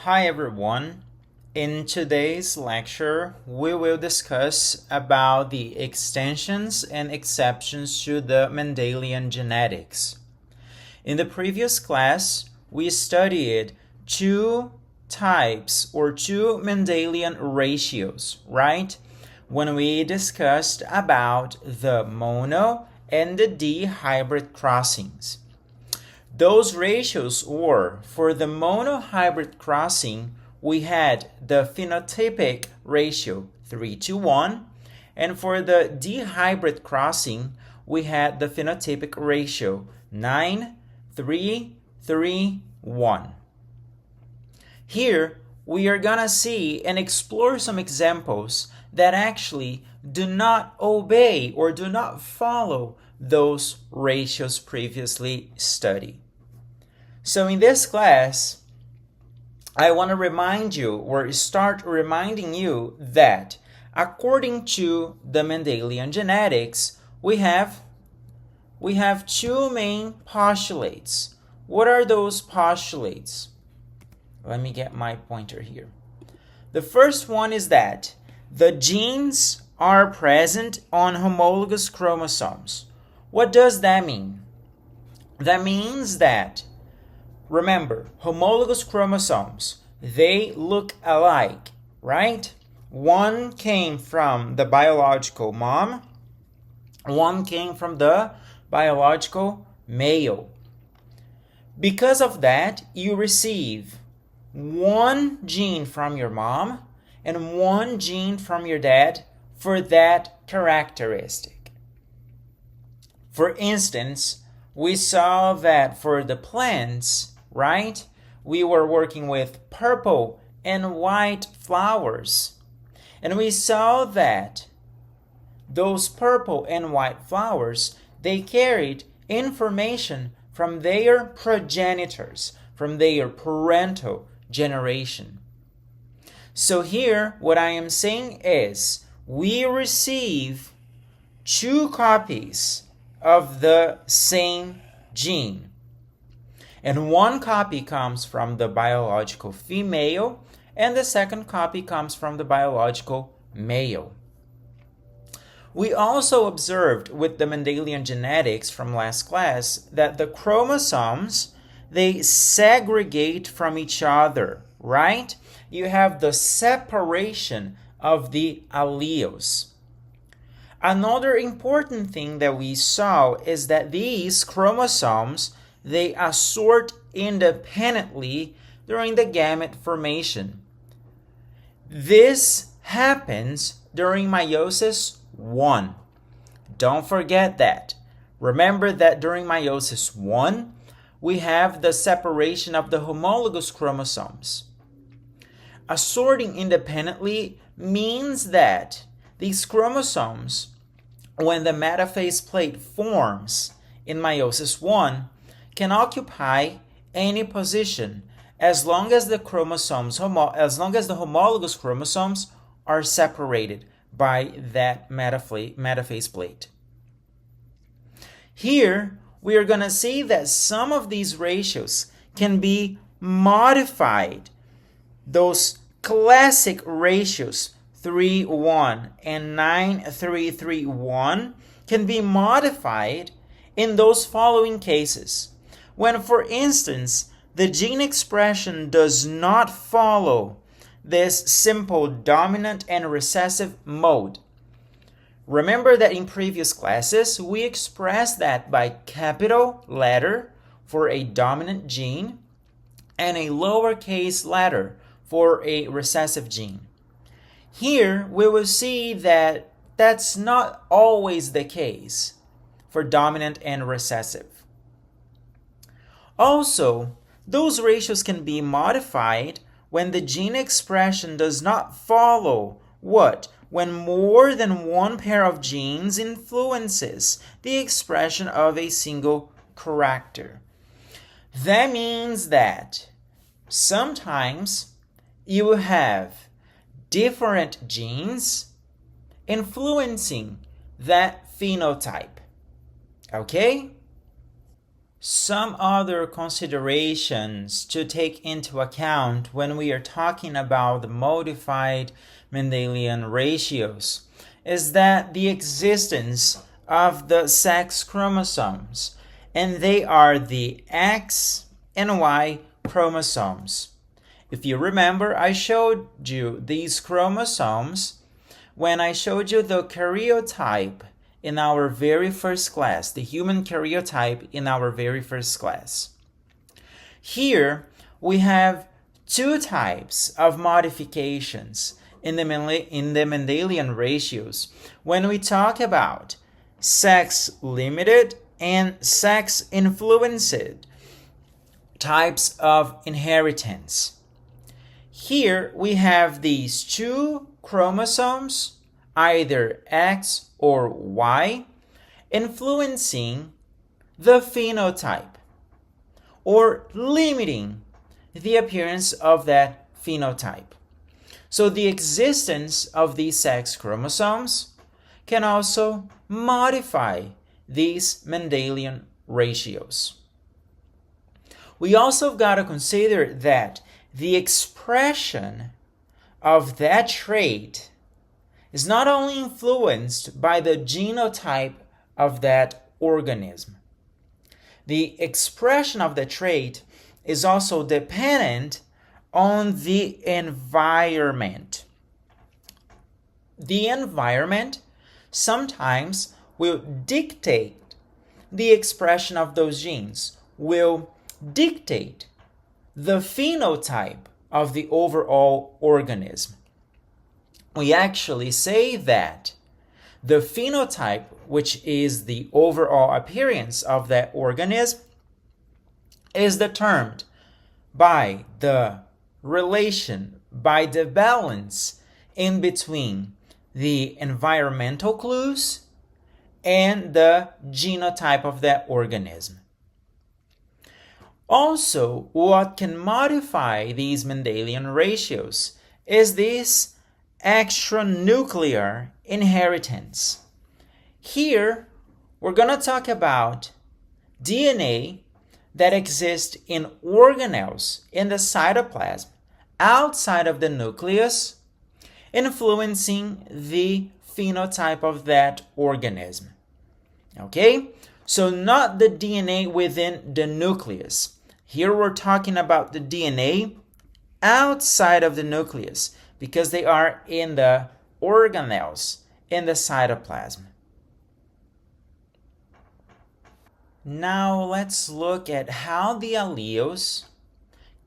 Hi everyone. In today's lecture, we will discuss about the extensions and exceptions to the Mendelian genetics. In the previous class, we studied two types or two Mendelian ratios, right? When we discussed about the mono and the D hybrid crossings. Those ratios were, for the monohybrid crossing, we had the phenotypic ratio 3:1, and for the dihybrid crossing, we had the phenotypic ratio 9:3:3:1. Here, we are gonna see and explore some examples that actually do not obey or do not follow those ratios previously studied. So in this class, I want to remind you or start reminding you that according to the Mendelian genetics, we have two main postulates. What are those postulates? Let me get my pointer here. The first one is that the genes are present on homologous chromosomes. What does that mean? That means that, remember, homologous chromosomes, they look alike, right? One came from the biological mom, one came from the biological male. Because of that, you receive one gene from your mom and one gene from your dad for that characteristic. For instance, we saw that for the plants, right? We were working with purple and white flowers. And we saw that those purple and white flowers, they carried information from their progenitors, from their parental generation. So here, what I am saying is, we receive two copies of the same gene. And one copy comes from the biological female, and the second copy comes from the biological male. We also observed with the Mendelian genetics from last class that the chromosomes, they segregate from each other, right? You have the separation of the alleles. Another important thing that we saw is that these chromosomes, they assort independently during the gamete formation. This happens during meiosis 1. Don't forget that. Remember that during meiosis 1, we have the separation of the homologous chromosomes. Assorting independently means that these chromosomes, when the metaphase plate forms in meiosis 1, can occupy any position as long as the homologous chromosomes are separated by that metaphase plate. Here, we are going to see that some of these ratios can be modified. Those classic ratios 3:1 and 9:3:3:1 can be modified in those following cases. When, for instance, the gene expression does not follow this simple dominant and recessive mode. Remember that in previous classes, we expressed that by capital letter for a dominant gene and a lowercase letter for a recessive gene. Here, we will see that that's not always the case for dominant and recessive. Also, those ratios can be modified when the gene expression does not follow what? When more than one pair of genes influences the expression of a single character. That means that sometimes you will have different genes influencing that phenotype. Okay? Some other considerations to take into account when we are talking about the modified Mendelian ratios is that the existence of the sex chromosomes, and they are the X and Y chromosomes. If you remember, I showed you these chromosomes when I showed you the karyotype in our very first class, the human karyotype in our very first class. Here we have two types of modifications in the Mendelian ratios when we talk about sex-limited and sex-influenced types of inheritance. Here we have these two chromosomes, either X or Y, influencing the phenotype or limiting the appearance of that phenotype. So the existence of these sex chromosomes can also modify these Mendelian ratios. We also got to consider that the expression of that trait is not only influenced by the genotype of that organism. The expression of the trait is also dependent on the environment. The environment sometimes will dictate the expression of those genes, will dictate the phenotype of the overall organism. We actually say that the phenotype, which is the overall appearance of that organism, is determined by the relation, by the balance in between the environmental clues and the genotype of that organism. Also, what can modify these Mendelian ratios is this extranuclear inheritance. Here, we're going to talk about DNA that exists in organelles in the cytoplasm outside of the nucleus, influencing the phenotype of that organism. Okay? So not the DNA within the nucleus. Here we're talking about the DNA outside of the nucleus because they are in the organelles in the cytoplasm. Now let's look at how the alleles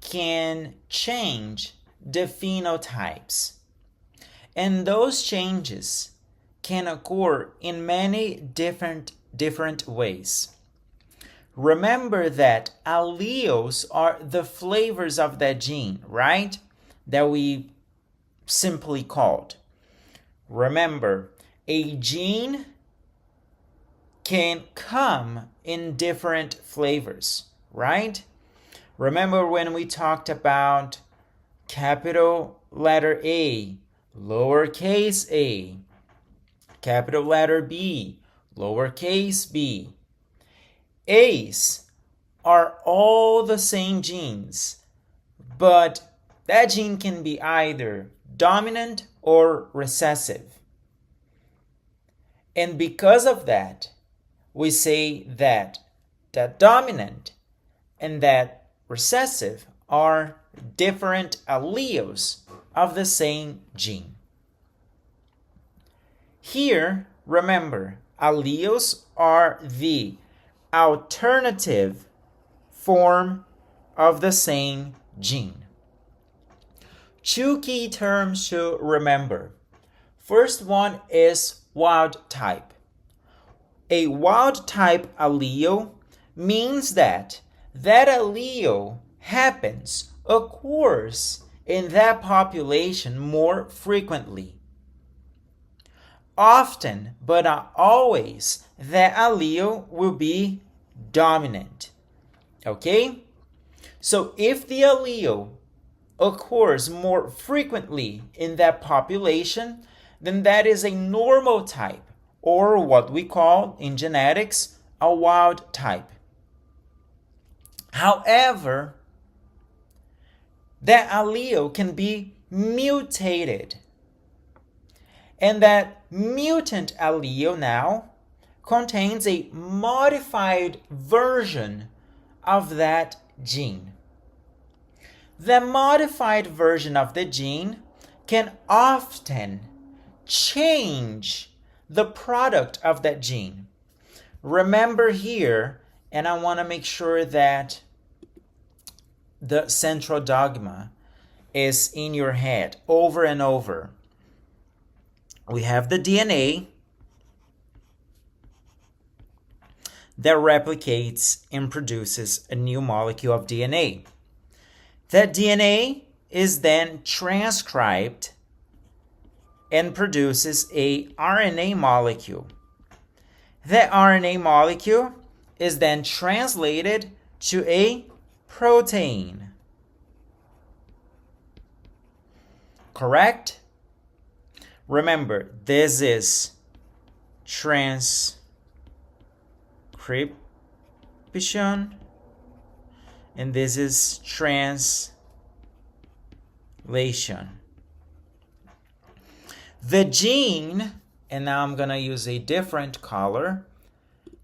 can change the phenotypes. And those changes can occur in many different ways. Remember that alleles are the flavors of that gene, right? That we simply called. Remember, a gene can come in different flavors, right? Remember when we talked about capital letter A, lowercase a, capital letter B, lowercase b. A's are all the same genes, but that gene can be either dominant or recessive. And because of that, we say that that dominant and that recessive are different alleles of the same gene. Here, remember, alleles are the alternative form of the same gene. Two key terms to remember. First one is wild type. A wild type allele means that allele occurs in that population more frequently. Often, but not always, that allele will be dominant. Okay? So if the allele occurs more frequently in that population, then that is a normal type, or what we call in genetics a wild type. However, that allele can be mutated. And that mutant allele now contains a modified version of that gene. The modified version of the gene can often change the product of that gene. Remember here, and I want to make sure that the central dogma is in your head over and over. We have the DNA that replicates and produces a new molecule of DNA. That DNA is then transcribed and produces a RNA molecule. That RNA molecule is then translated to a protein. Correct? Remember, this is transcription and this is translation. The gene, and now I'm going to use a different color.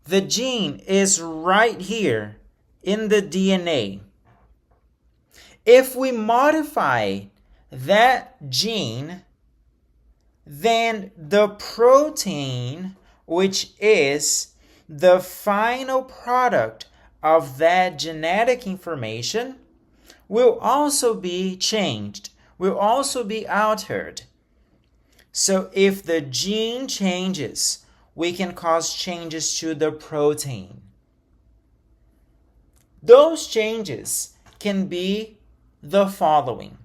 The gene is right here in the DNA. If we modify that gene, then the protein, which is the final product of that genetic information, will also be changed, will also be altered. So if the gene changes, we can cause changes to the protein. Those changes can be the following.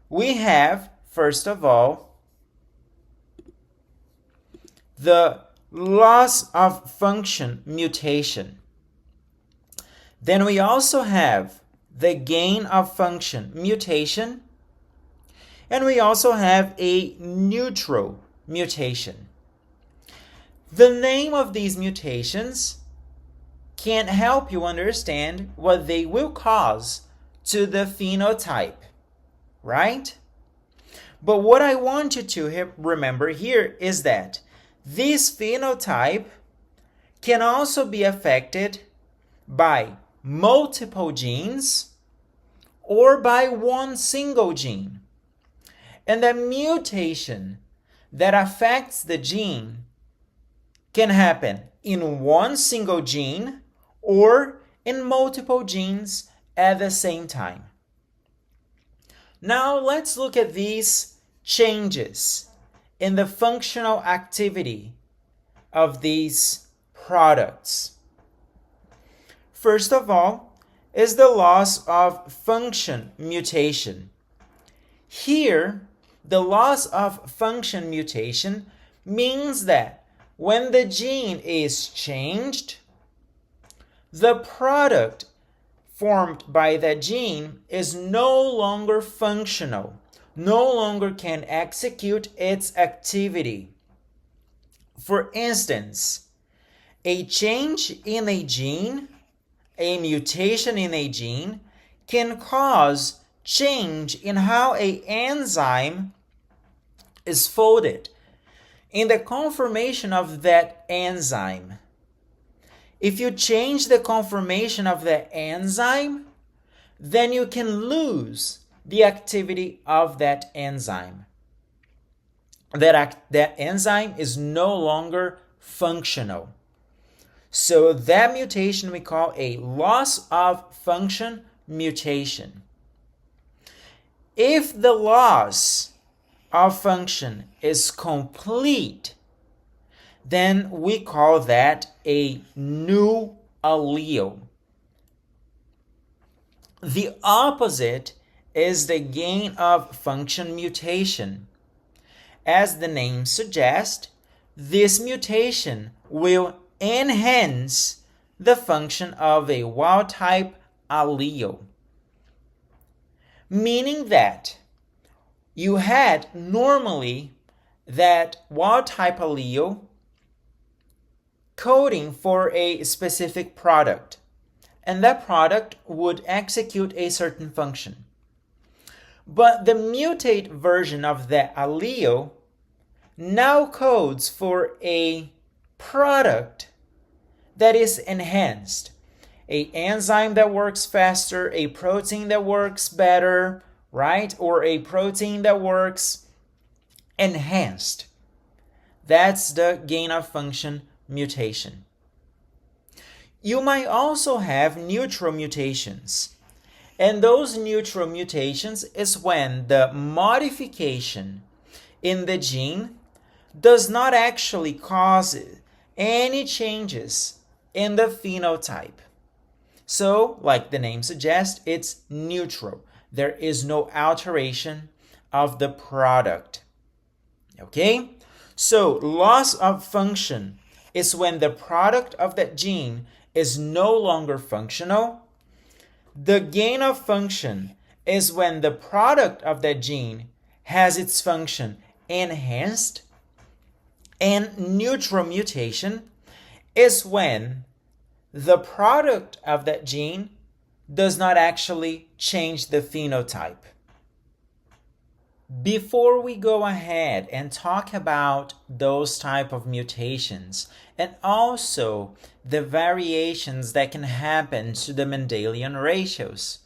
We have, first of all, the loss of function mutation. Then we also have the gain of function mutation. And we also have a neutral mutation. The name of these mutations can help you understand what they will cause to the phenotype, right? But what I want you to remember here is that this phenotype can also be affected by multiple genes or by one single gene. And the mutation that affects the gene can happen in one single gene or in multiple genes at the same time. Now let's look at these changes in the functional activity of these products. First of all is the loss of function mutation. Here, the loss of function mutation means that when the gene is changed, the product formed by that gene is no longer functional, no longer can execute its activity. For instance, a change in a gene, a mutation in a gene, can cause change in how an enzyme is folded in the conformation of that enzyme. If you change the conformation of the enzyme, then you can lose the activity of that enzyme. That enzyme is no longer functional. So that mutation we call a loss of function mutation. If the loss of function is complete, then we call that a new allele. The opposite is the gain of function mutation. As the name suggests, this mutation will enhance the function of a wild-type allele, meaning that you had normally that wild-type allele coding for a specific product, and that product would execute a certain function. But the mutate version of the allele now codes for a product that is enhanced. An enzyme that works faster, a protein that works better, right? Or a protein that works enhanced. That's the gain of function mutation. You might also have neutral mutations. And those neutral mutations is when the modification in the gene does not actually cause any changes in the phenotype. So, like the name suggests, it's neutral. There is no alteration of the product. Okay? So, loss of function is when the product of that gene is no longer functional. The gain of function is when the product of that gene has its function enhanced. And neutral mutation is when the product of that gene does not actually change the phenotype. Before we go ahead and talk about those type of mutations and also the variations that can happen to the Mendelian ratios,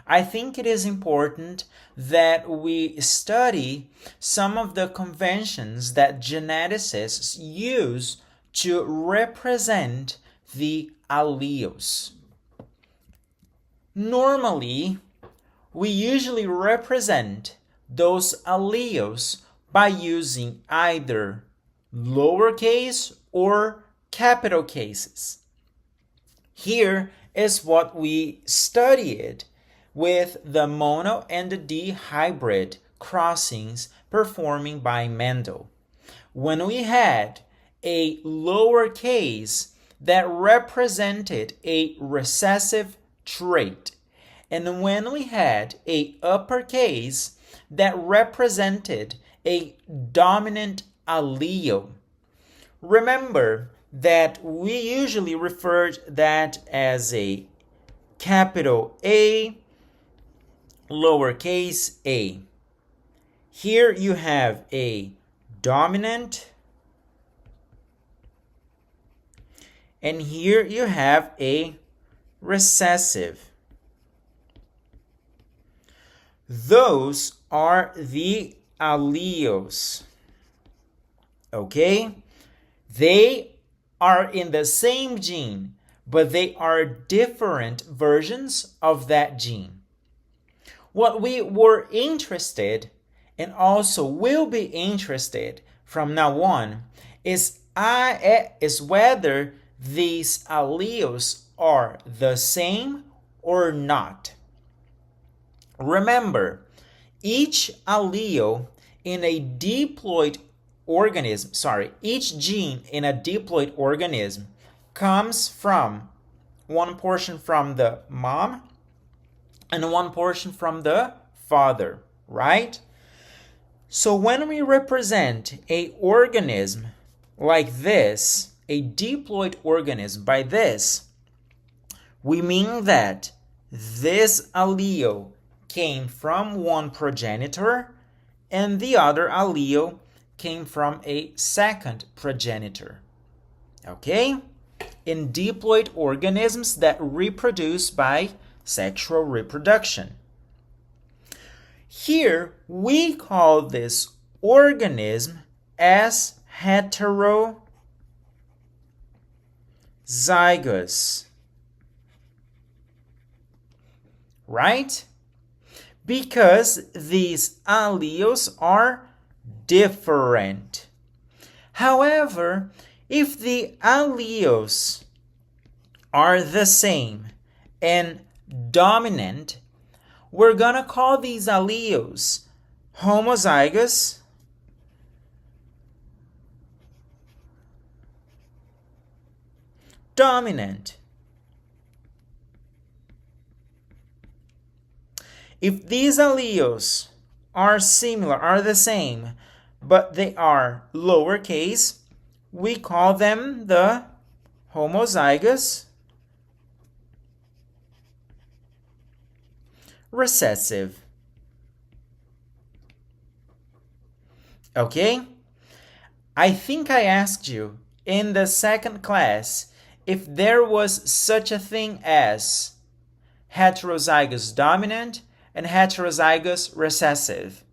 I think it is important that we study some of the conventions that geneticists use to represent the alleles. Normally, we usually represent those alleles by using either lowercase or capital cases. Here is what we studied with the mono and the D hybrid crossings performing by Mendel. When we had a lowercase that represented a recessive trait, and when we had a uppercase that represented a dominant allele. Remember that we usually referred that as a capital A, lowercase a. Here you have a dominant, and here you have a recessive. Those are the alleles. Okay? They are in the same gene, but they are different versions of that gene. What we were interested and also will be interested from now on is whether these alleles are the same or not. Remember, each allele in a diploid organism, each gene in a diploid organism comes from one portion from the mom and one portion from the father, right? So when we represent an organism like this, a diploid organism by this, we mean that this allele came from one progenitor and the other allele came from a second progenitor. Okay? In diploid organisms that reproduce by sexual reproduction. Here we call this organism as heterozygous. Right? Because these alleles are different. However, if the alleles are the same and dominant, we're going to call these alleles homozygous, dominant. If these alleles are similar, are the same, but they are lowercase, we call them the homozygous recessive. Okay? I think I asked you in the second class if there was such a thing as heterozygous dominant and heterozygous recessive.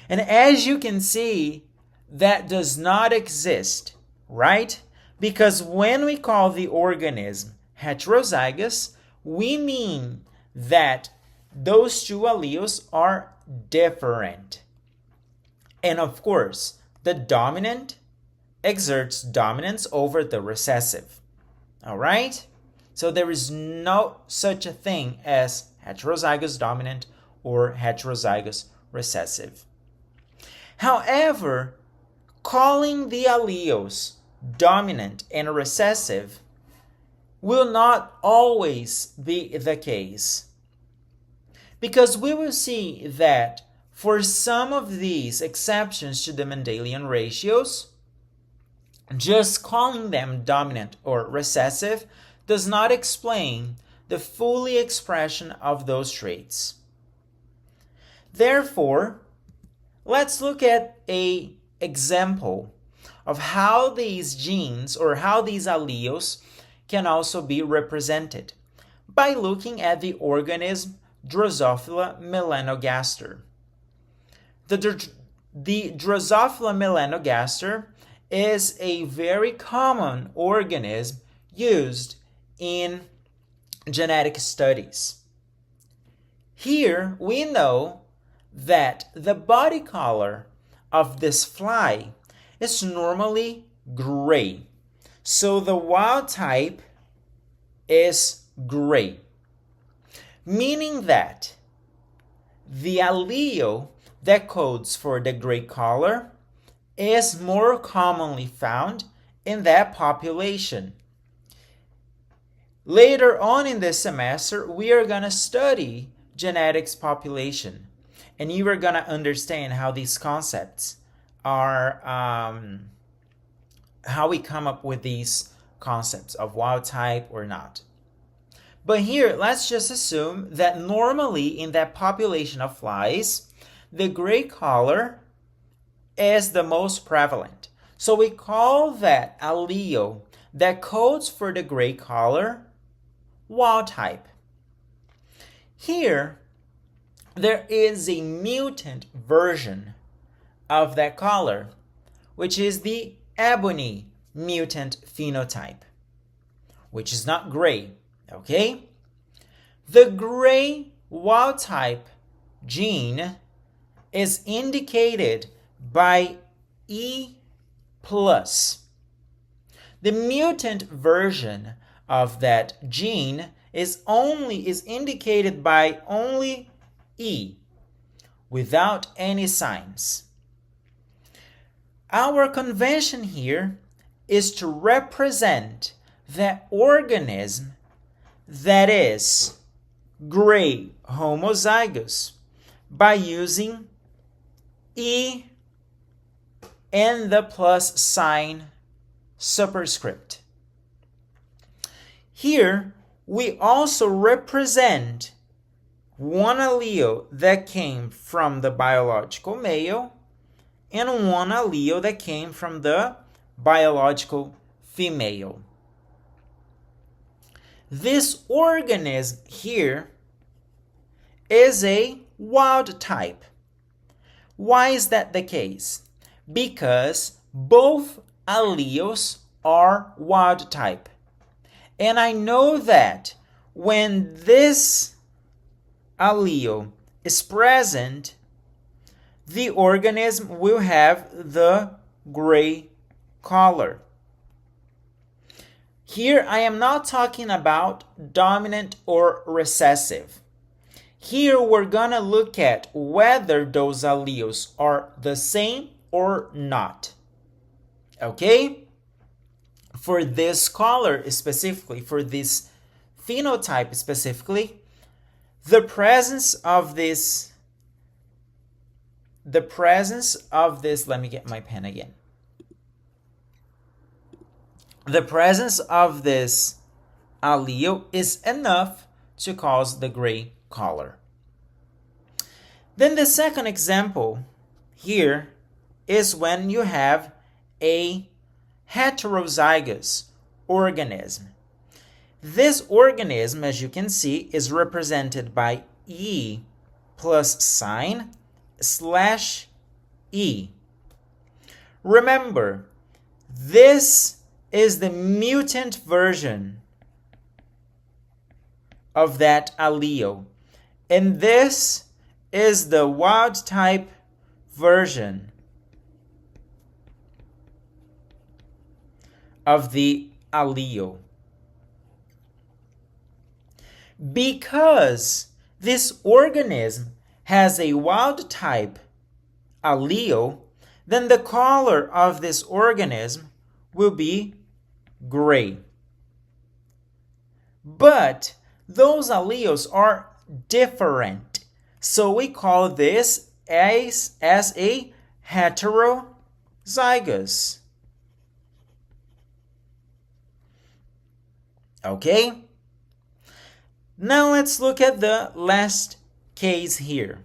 And as you can see, that does not exist, right? Because when we call the organism heterozygous, we mean that those two alleles are different. And of course, the dominant exerts dominance over the recessive. All right? So there is no such a thing as heterozygous dominant or heterozygous recessive. However, calling the alleles dominant and recessive will not always be the case, because we will see that for some of these exceptions to the Mendelian ratios, just calling them dominant or recessive does not explain the fully expression of those traits. Therefore, let's look at an example of how these genes or how these alleles can also be represented by looking at the organism Drosophila melanogaster. The Drosophila melanogaster is a very common organism used in genetic studies. Here we know that the body color of this fly is normally gray. So the wild type is gray, meaning that the allele that codes for the gray color is more commonly found in that population. Later on in this semester, we are going to study genetics population, and you are going to understand how these concepts are, how we come up with these concepts of wild type or not. But here, let's just assume that normally in that population of flies, the gray color is the most prevalent. So we call that allele that codes for the gray color wild type. Here, there is a mutant version of that color, which is the ebony mutant phenotype, which is not gray, okay? The gray wild type gene is indicated by E+. The mutant version of that gene is indicated by only E, without any signs. Our convention here is to represent the organism that is gray homozygous by using E and the plus sign superscript. Here, we also represent one allele that came from the biological male and one allele that came from the biological female. This organism here is a wild type. Why is that the case? Because both alleles are wild type. And I know that when this allele is present, the organism will have the gray color. Here I am not talking about dominant or recessive. Here we're gonna look at whether those alleles are the same or not. Okay? For this color specifically, for this phenotype specifically, the presence of this, let me get my pen again. The presence of this allele is enough to cause the gray color. Then the second example here is when you have a heterozygous organism. This organism, as you can see, is represented by E plus sign /E. Remember, this is the mutant version of that allele, and this is the wild type version of the allele. Because this organism has a wild type allele, then the color of this organism will be gray. But those alleles are different, so we call this as a heterozygous. Okay? Now let's look at the last case here.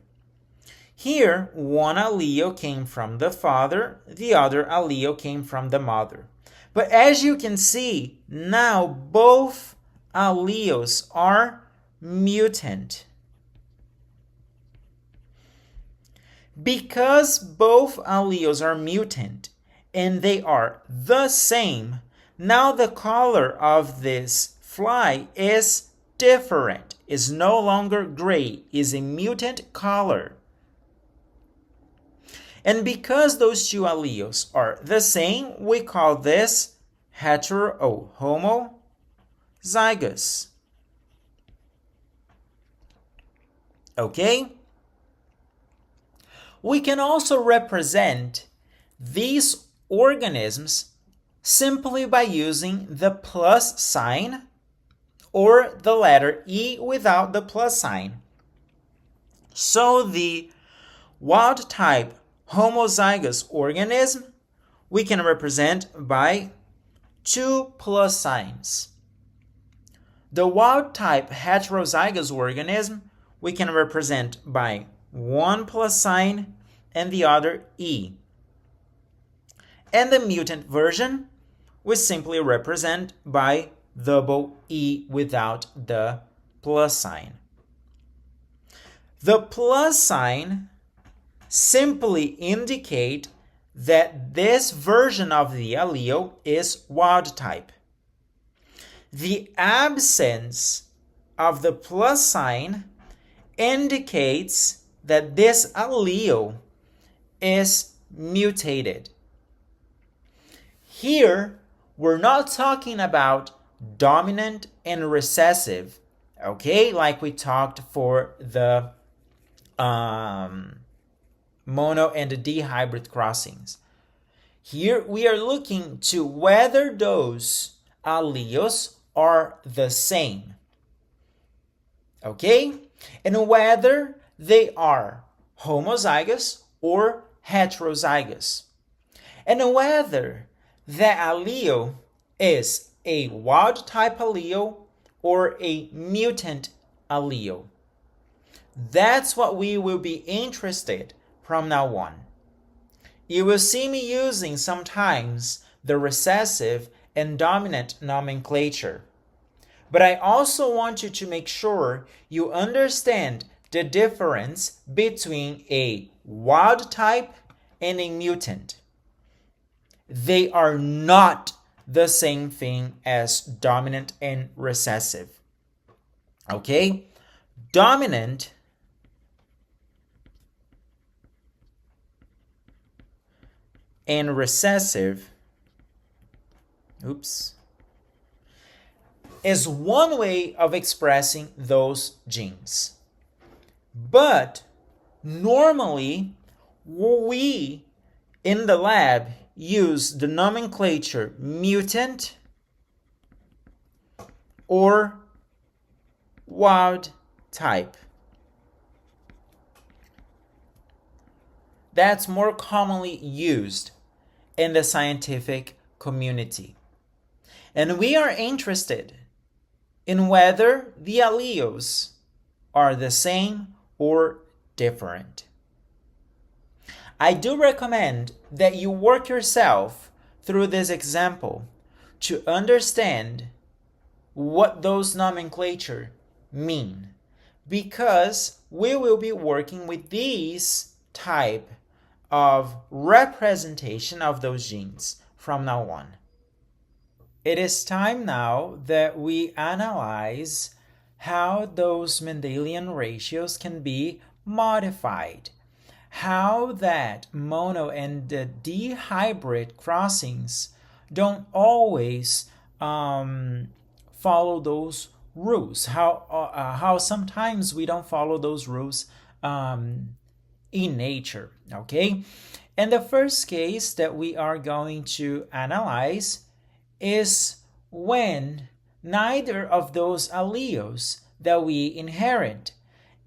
Here, one allele came from the father, the other allele came from the mother. But as you can see, now both alleles are mutant. Because both alleles are mutant and they are the same, now the color of this fly is different, is no longer gray, is a mutant color. And because those two alleles are the same, we call this homozygous. Okay? We can also represent these organisms simply by using the plus sign or the letter E without the plus sign. So the wild type homozygous organism we can represent by 2 plus signs. The wild type heterozygous organism we can represent by 1 plus sign and the other E. And the mutant version we simply represent by double E without the plus sign. The plus sign simply indicate that this version of the allele is wild type. The absence of the plus sign indicates that this allele is mutated. Here, we're not talking about dominant and recessive, okay, like we talked for the mono and the dihybrid crossings. Here we are looking to whether those alleles are the same, okay, and whether they are homozygous or heterozygous, and whether the allele is a wild type allele or a mutant allele. That's what we will be interested from now on. You will see me using sometimes the recessive and dominant nomenclature. But I also want you to make sure you understand the difference between a wild type and a mutant. They are not the same thing as dominant and recessive. Okay? Dominant and recessive is one way of expressing those genes. But normally we in the lab use the nomenclature mutant or wild type. That's more commonly used in the scientific community. And we are interested in whether the alleles are the same or different. I do recommend that you work yourself through this example to understand what those nomenclature mean, because we will be working with these type of representation of those genes from now on. It is time now that we analyze how those Mendelian ratios can be modified, how that mono and the dihybrid crossings don't always follow those rules, how sometimes we don't follow those rules in nature, okay? And the first case that we are going to analyze is when neither of those alleles that we inherit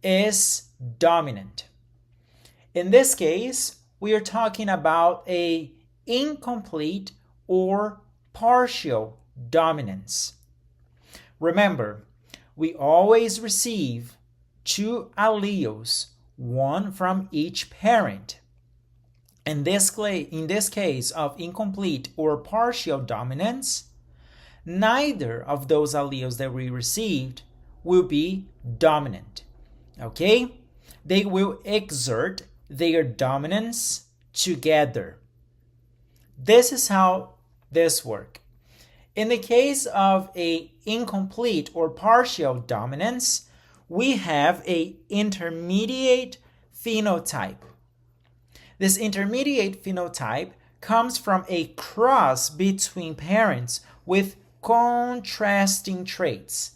is dominant. In this case, we are talking about a incomplete or partial dominance. Remember, we always receive two alleles, one from each parent. In this case of incomplete or partial dominance, neither of those alleles that we received will be dominant. Okay? They will exert their dominance together. This is how this works. In the case of a incomplete or partial dominance, we have a intermediate phenotype. This intermediate phenotype comes from a cross between parents with contrasting traits,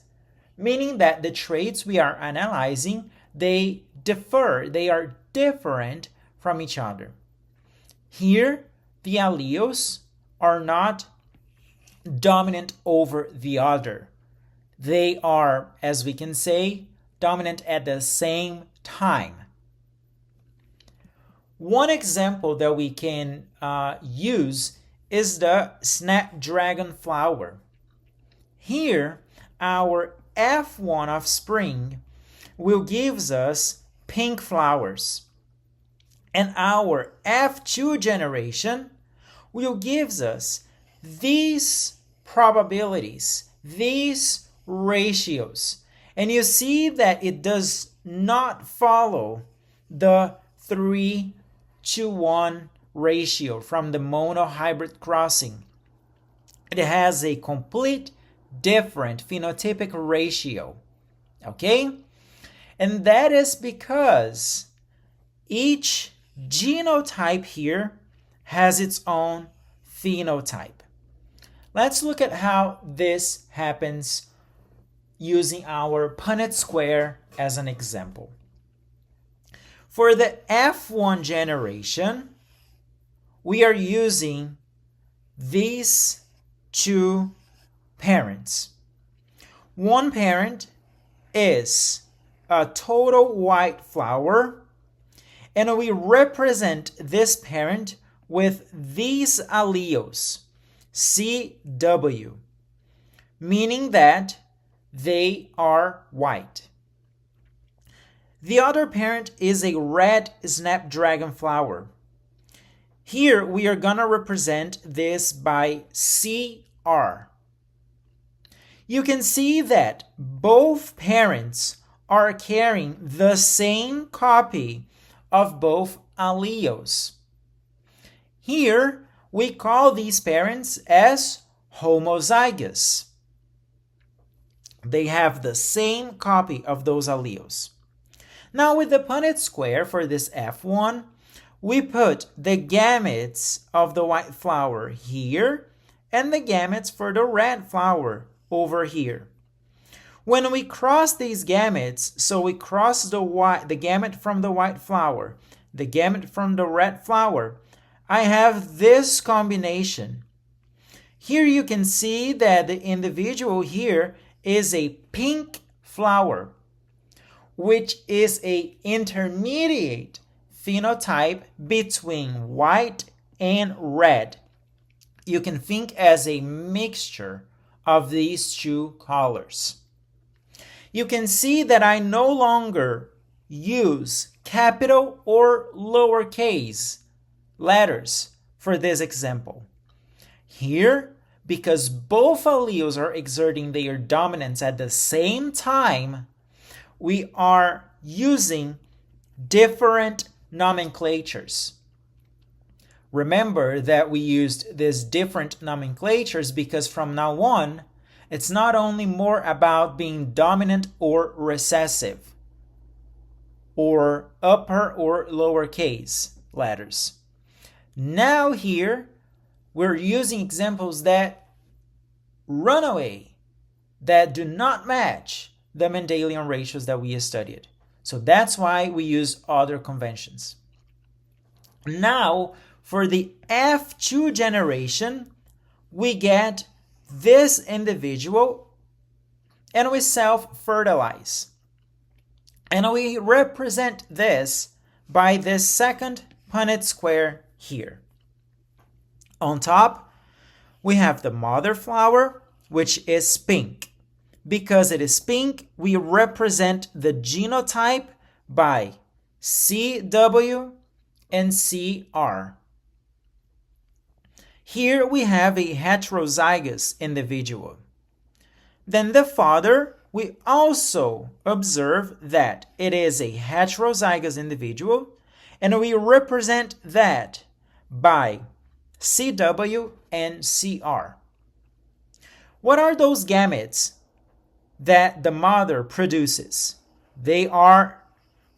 meaning that the traits we are analyzing, they are different from each other. Here, the alleles are not dominant over the other. They are, as we can say, dominant at the same time. One example that we can use is the snapdragon flower. Here, our F1 offspring will give us pink flowers, and our F2 generation will give us these probabilities, these ratios. And you see that it does not follow the 3:1 ratio from the monohybrid crossing. It has a complete different phenotypic ratio. Okay? And that is because each genotype here has its own phenotype. Let's look at how this happens using our Punnett square as an example. For the F1 generation, we are using these two parents. One parent is a total white flower, and we represent this parent with these alleles, CW, meaning that they are white. The other parent is a red snapdragon flower. Here we are going to represent this by CR. You can see that both parents are carrying the same copy of both alleles. Here we call these parents as homozygous. They have the same copy of those alleles. Now with the Punnett square for this F1, we put the gametes of the white flower here and the gametes for the red flower over here. When we cross these gametes, so we cross the gamete from the white flower, the gamete from the red flower, I have this combination. Here you can see that the individual here is a pink flower, which is an intermediate phenotype between white and red. You can think as a mixture of these two colors. You can see that I no longer use capital or lowercase letters for this example. Here, because both alleles are exerting their dominance at the same time, we are using different nomenclatures. Remember that we used these different nomenclatures because from now on, it's not only more about being dominant or recessive, or upper or lowercase letters. Now here, we're using examples that run away, that do not match the Mendelian ratios that we studied. So that's why we use other conventions. Now, for the F2 generation, we get this individual and we self-fertilize. And we represent this by this second Punnett square here. On top, we have the mother flower, which is pink. Because it is pink, we represent the genotype by CW and CR. Here we have a heterozygous individual. Then the father, we also observe that it is a heterozygous individual, and we represent that by CW and CR. What are those gametes that the mother produces? They are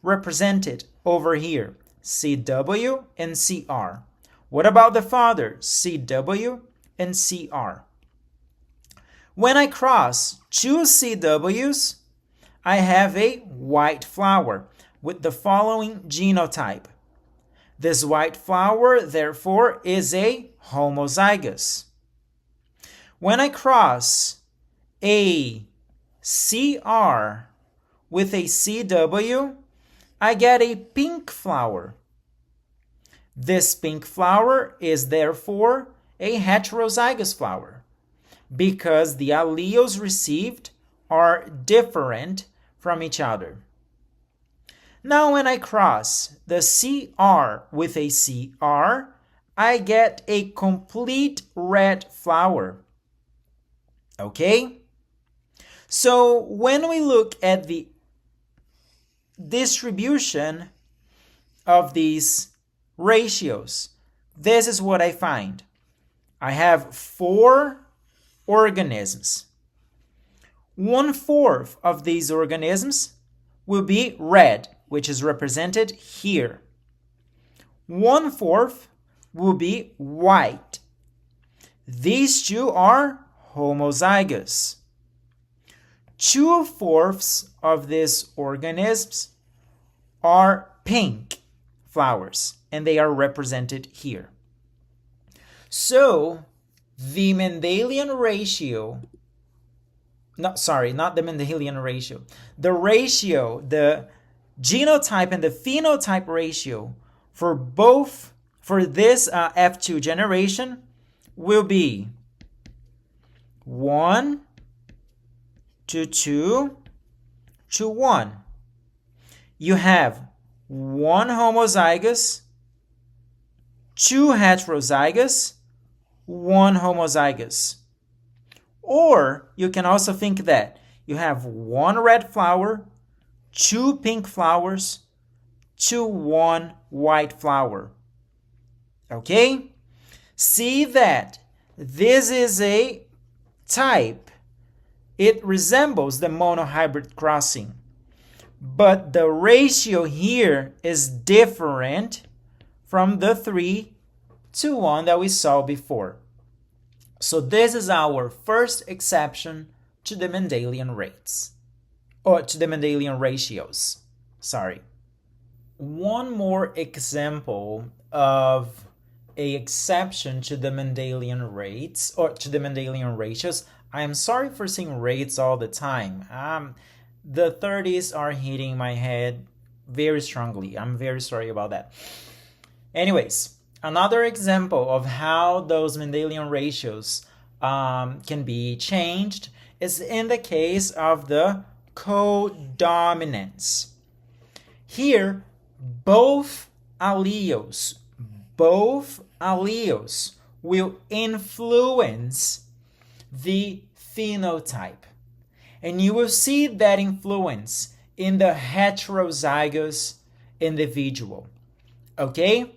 represented over here, CW and CR. What about the father? CW and CR. When I cross two CWs, I have a white flower with the following genotype. This white flower, therefore, is a homozygous. When I cross a CR with a CW, I get a pink flower. This pink flower is therefore a heterozygous flower because the alleles received are different from each other. Now when I cross the CR with a CR, I get a complete red flower. Okay? So when we look at the distribution of these ratios, this is what I find. I have 4 organisms. 1/4 of these organisms will be red, which is represented here. 1/4 will be white. These two are homozygous. 2/4 of these organisms are pink flowers, and they are represented here. So, the Mendelian ratio, not the Mendelian ratio, the ratio, the genotype and the phenotype ratio for this F2 generation will be 1 to 2 to 1. You have 1 homozygous, 2 heterozygous, 1 homozygous. Or you can also think that you have 1 red flower, 2 pink flowers, 1 white flower. Okay? See that this is a type. It resembles the monohybrid crossing. But the ratio here is different from the 3 to 1 that we saw before. So this is our first exception to the Mendelian rates, or to the Mendelian ratios. Sorry. One more example of a exception to the Mendelian rates, or to the Mendelian ratios. I am sorry for saying rates all the time. The 30s are hitting my head very strongly. I'm very sorry about that. Anyways, another example of how those Mendelian ratios can be changed is in the case of the codominance. Here, both alleles will influence the phenotype. And you will see that influence in the heterozygous individual. Okay?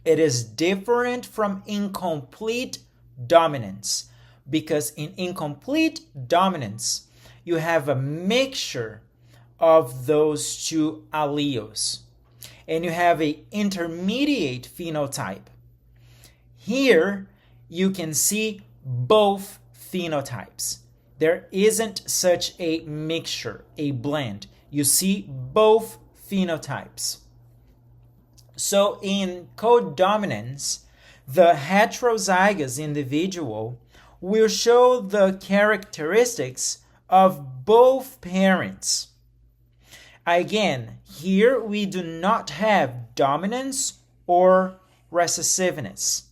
It is different from incomplete dominance, because in incomplete dominance, you have a mixture of those two alleles, and you have an intermediate phenotype. Here, you can see both phenotypes. There isn't such a mixture, a blend. You see both phenotypes. So in codominance, the heterozygous individual will show the characteristics of both parents. Again, here we do not have dominance or recessiveness.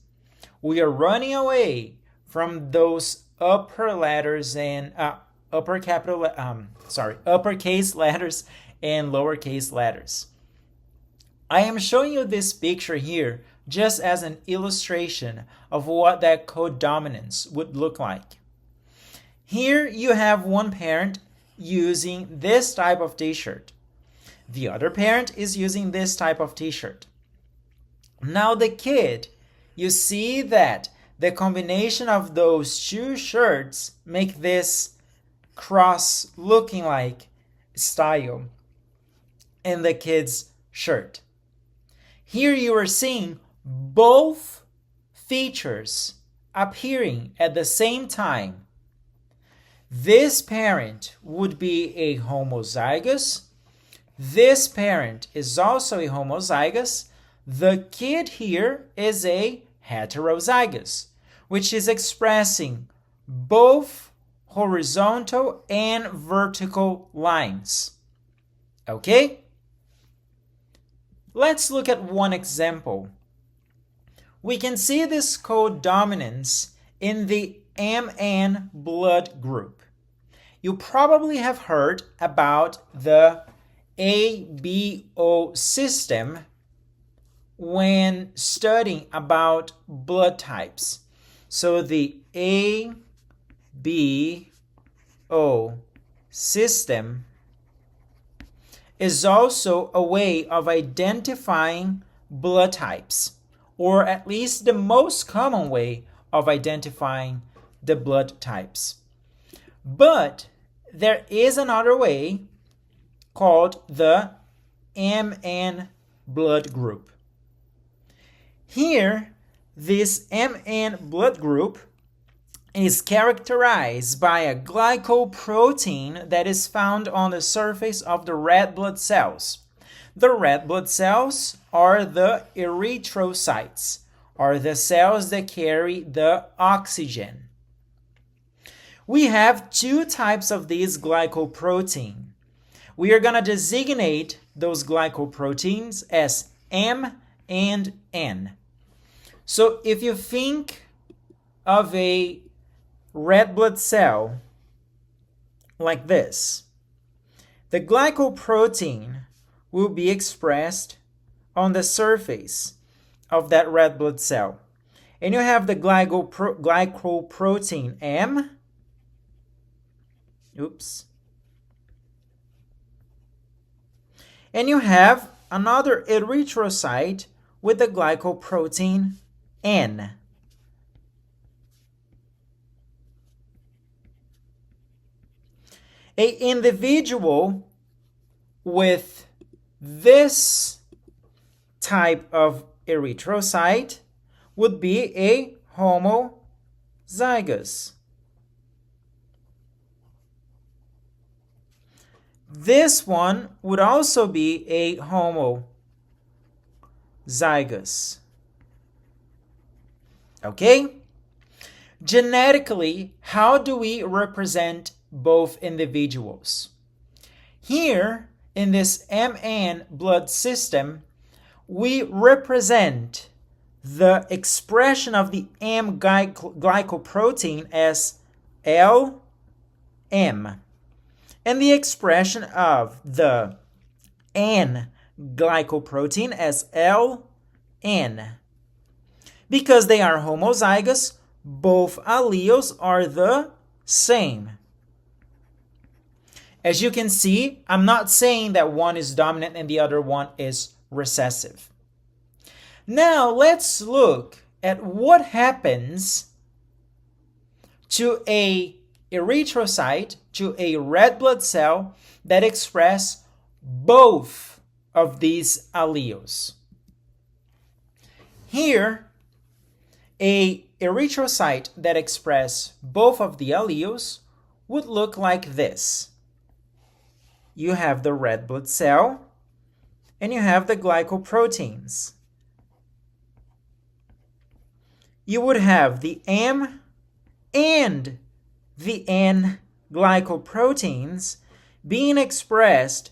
We are running away from those uppercase letters and lowercase letters. I am showing you this picture here just as an illustration of what that codominance would look like. Here you have one parent using this type of t-shirt. The other parent is using this type of t-shirt. Now the kid, you see that the combination of those two shirts make this cross looking like style in the kid's shirt. Here you are seeing both features appearing at the same time. This parent would be a homozygous. This parent is also a homozygous. The kid here is a heterozygous, which is expressing both horizontal and vertical lines. Okay? Let's look at one example. We can see this codominance in the Mn blood group. You probably have heard about the ABO system when studying about blood types. So the ABO system is also a way of identifying blood types, or at least the most common way of identifying the blood types. But there is another way called the Mn blood group. Here, this Mn blood group is characterized by a glycoprotein that is found on the surface of the red blood cells. The red blood cells are the erythrocytes, are the cells that carry the oxygen. We have two types of this glycoprotein. We are going to designate those glycoproteins as M and N. So if you think of a red blood cell like this, the glycoprotein will be expressed on the surface of that red blood cell. And you have the glycoprotein M. And you have another erythrocyte with the glycoprotein N. An individual with this type of erythrocyte would be a homozygous. This one would also be a homozygous. Okay? Genetically, how do we represent both individuals? Here, in this Mn blood system, we represent the expression of the M glycoprotein as LM, and the expression of the N glycoprotein as LN. Because they are homozygous, both alleles are the same. As you can see, I'm not saying that one is dominant and the other one is recessive. Now let's look at what happens to a erythrocyte, to a red blood cell that express both of these alleles. Here, a erythrocyte that express both of the alleles would look like this. You have the red blood cell and you have the glycoproteins. You would have the M and the N glycoproteins being expressed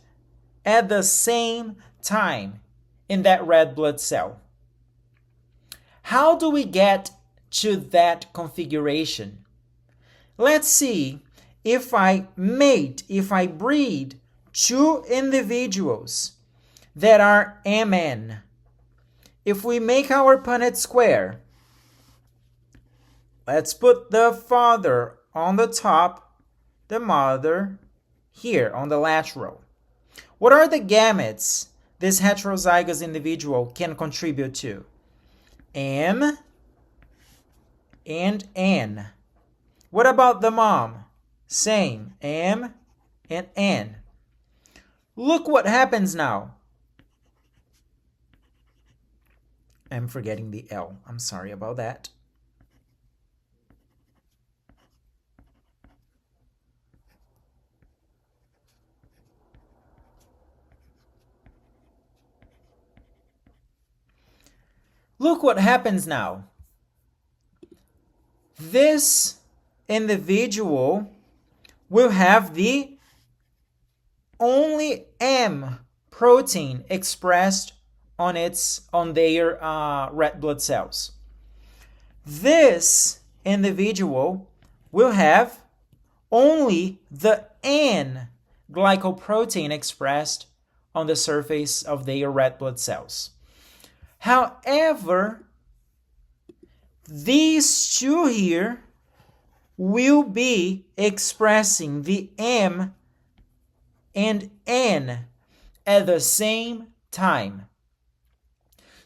at the same time in that red blood cell. How do we get to that configuration? Let's see if I breed two individuals that are MN. If we make our Punnett square, let's put the father on the top, the mother here on the lateral. What are the gametes this heterozygous individual can contribute to? M and N. What about the mom? Same, M and N. Look what happens now. I'm forgetting the L. I'm sorry about that. Look what happens now. This individual will have the only M protein expressed on their red blood cells. This individual will have only the N glycoprotein expressed on the surface of their red blood cells. However, these two here will be expressing the M and N at the same time.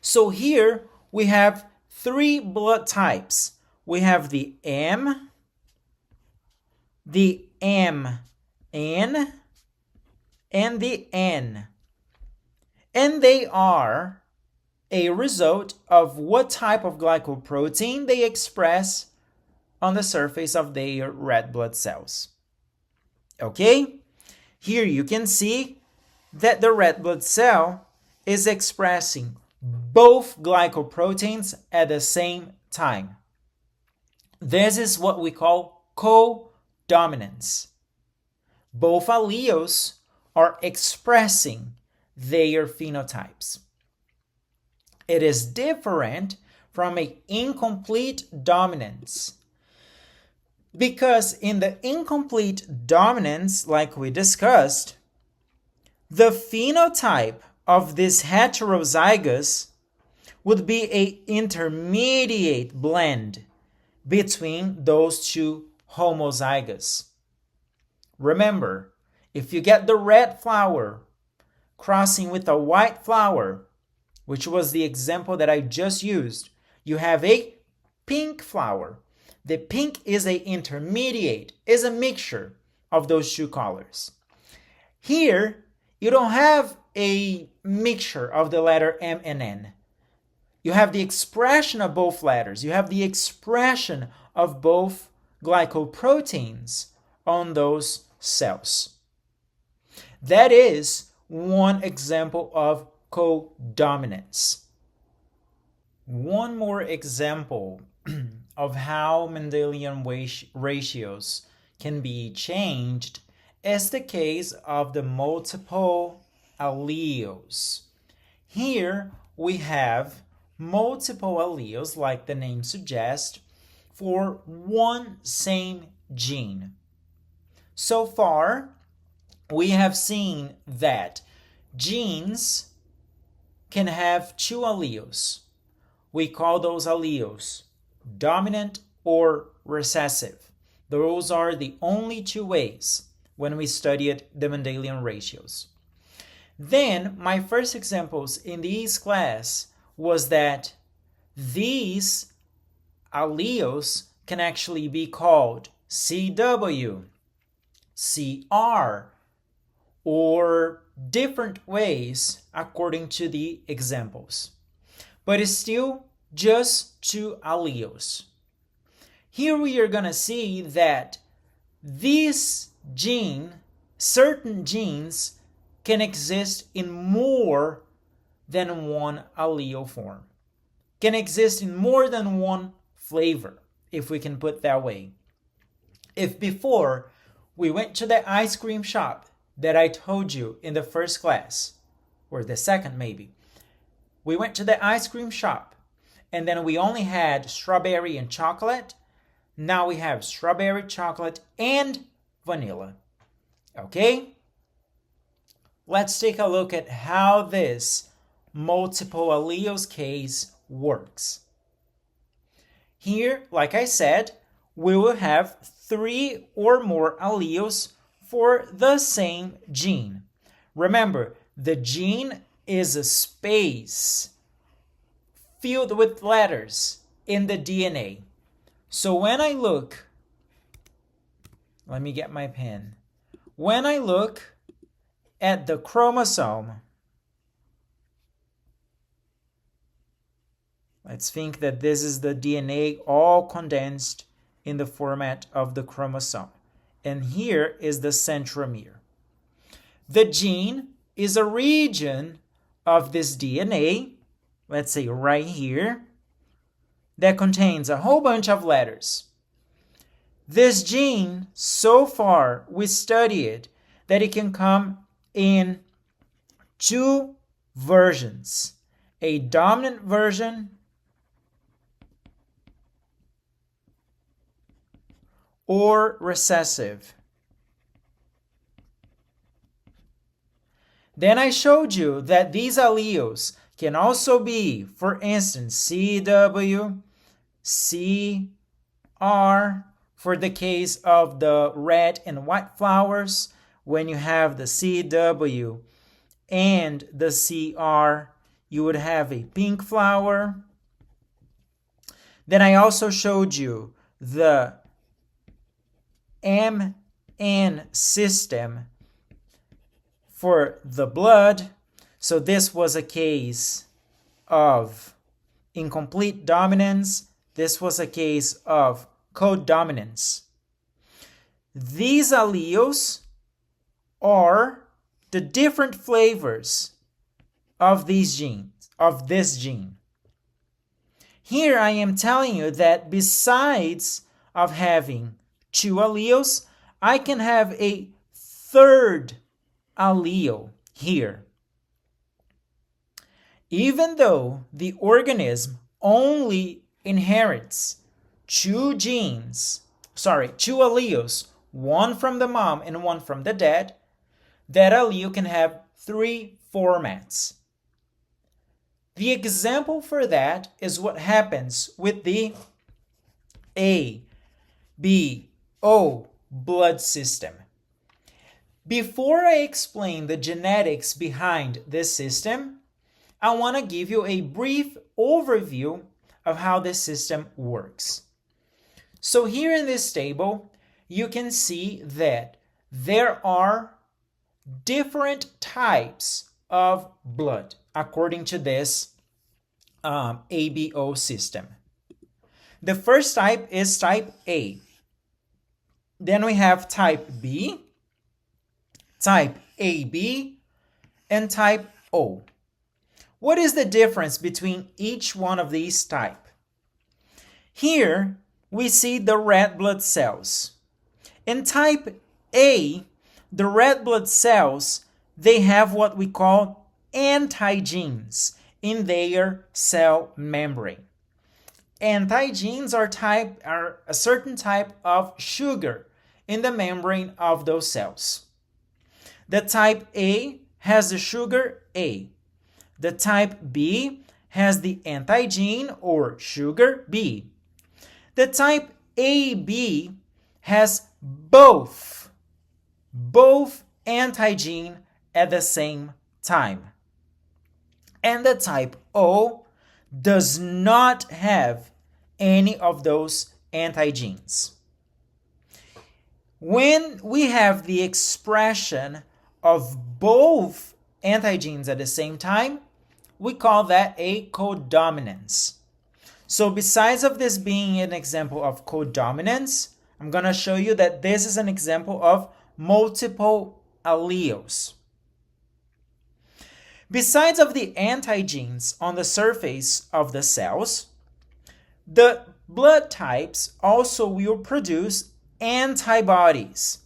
So here we have three blood types. We have the M, the MN, and the N. And they are a result of what type of glycoprotein they express on the surface of their red blood cells. Okay? Here you can see that the red blood cell is expressing both glycoproteins at the same time. This is what we call co-dominance. Both alleles are expressing their phenotypes. It is different from an incomplete dominance. Because in the incomplete dominance, like we discussed, the phenotype of this heterozygous would be an intermediate blend between those two homozygous. Remember, if you get the red flower crossing with a white flower, which was the example that I just used, you have a pink flower. The pink is an intermediate, is a mixture of those two colors. Here, you don't have a mixture of the letter M and N. You have the expression of both letters. You have the expression of both glycoproteins on those cells. That is one example of co-dominance. One more example of how Mendelian ratios can be changed is the case of the multiple alleles. Here we have multiple alleles, like the name suggests, for one same gene. So far, we have seen that genes can have two alleles. We call those alleles dominant or recessive. Those are the only two ways when we studied the Mendelian ratios. Then my first examples in this class was that these alleles can actually be called CW, CR, or different ways according to the examples. But it's still just two alleles. Here we are going to see that this gene, certain genes, can exist in more than one allele form. Can exist in more than one flavor, if we can put it that way. If before we went to the ice cream shop that I told you in the first class, or the second maybe, we went to the ice cream shop and then we only had strawberry and chocolate. Now we have strawberry, chocolate, and vanilla. Okay? Let's take a look at how this multiple alleles case works. Here, like I said, we will have 3 or more alleles for the same gene. Remember, the gene is a space filled with letters in the DNA. So when I look, let me get my pen. When I look at the chromosome, let's think that this is the DNA all condensed in the format of the chromosome. And here is the centromere. The gene is a region of this DNA, let's say right here, that contains a whole bunch of letters. This gene, so far, we studied that it can come in 2 versions. A dominant version or recessive. Then I showed you that these alleles can also be, for instance, CW, CR, for the case of the red and white flowers. When you have the CW and the CR, you would have a pink flower. Then I also showed you the MN system for the blood. So this was a case of incomplete dominance. This was a case of codominance. These alleles are the different flavors of these genes, of this gene. Here I am telling you that besides of having 2 alleles, I can have a third allele here. Even though the organism only inherits 2 alleles, one from the mom and one from the dad, that allele can have 3 formats. The example for that is what happens with the A, B, O blood system. Before I explain the genetics behind this system, I want to give you a brief overview of how this system works. So here in this table, you can see that there are different types of blood according to this ABO system. The first type is type A. Then we have type B, type AB, and type O. What is the difference between each one of these types? Here we see the red blood cells. In type A, the red blood cells, they have what we call antigenes in their cell membrane. Antigenes are a certain type of sugar in the membrane of those cells. The type A has the sugar A. The type B has the antigen or sugar B. The type AB has both antigen at the same time. And the type O does not have any of those antigens. When we have the expression of both antigens at the same time, we call that a codominance. So besides of this being an example of codominance, I'm going to show you that this is an example of multiple alleles. Besides of the antigens on the surface of the cells, the blood types also will produce antibodies.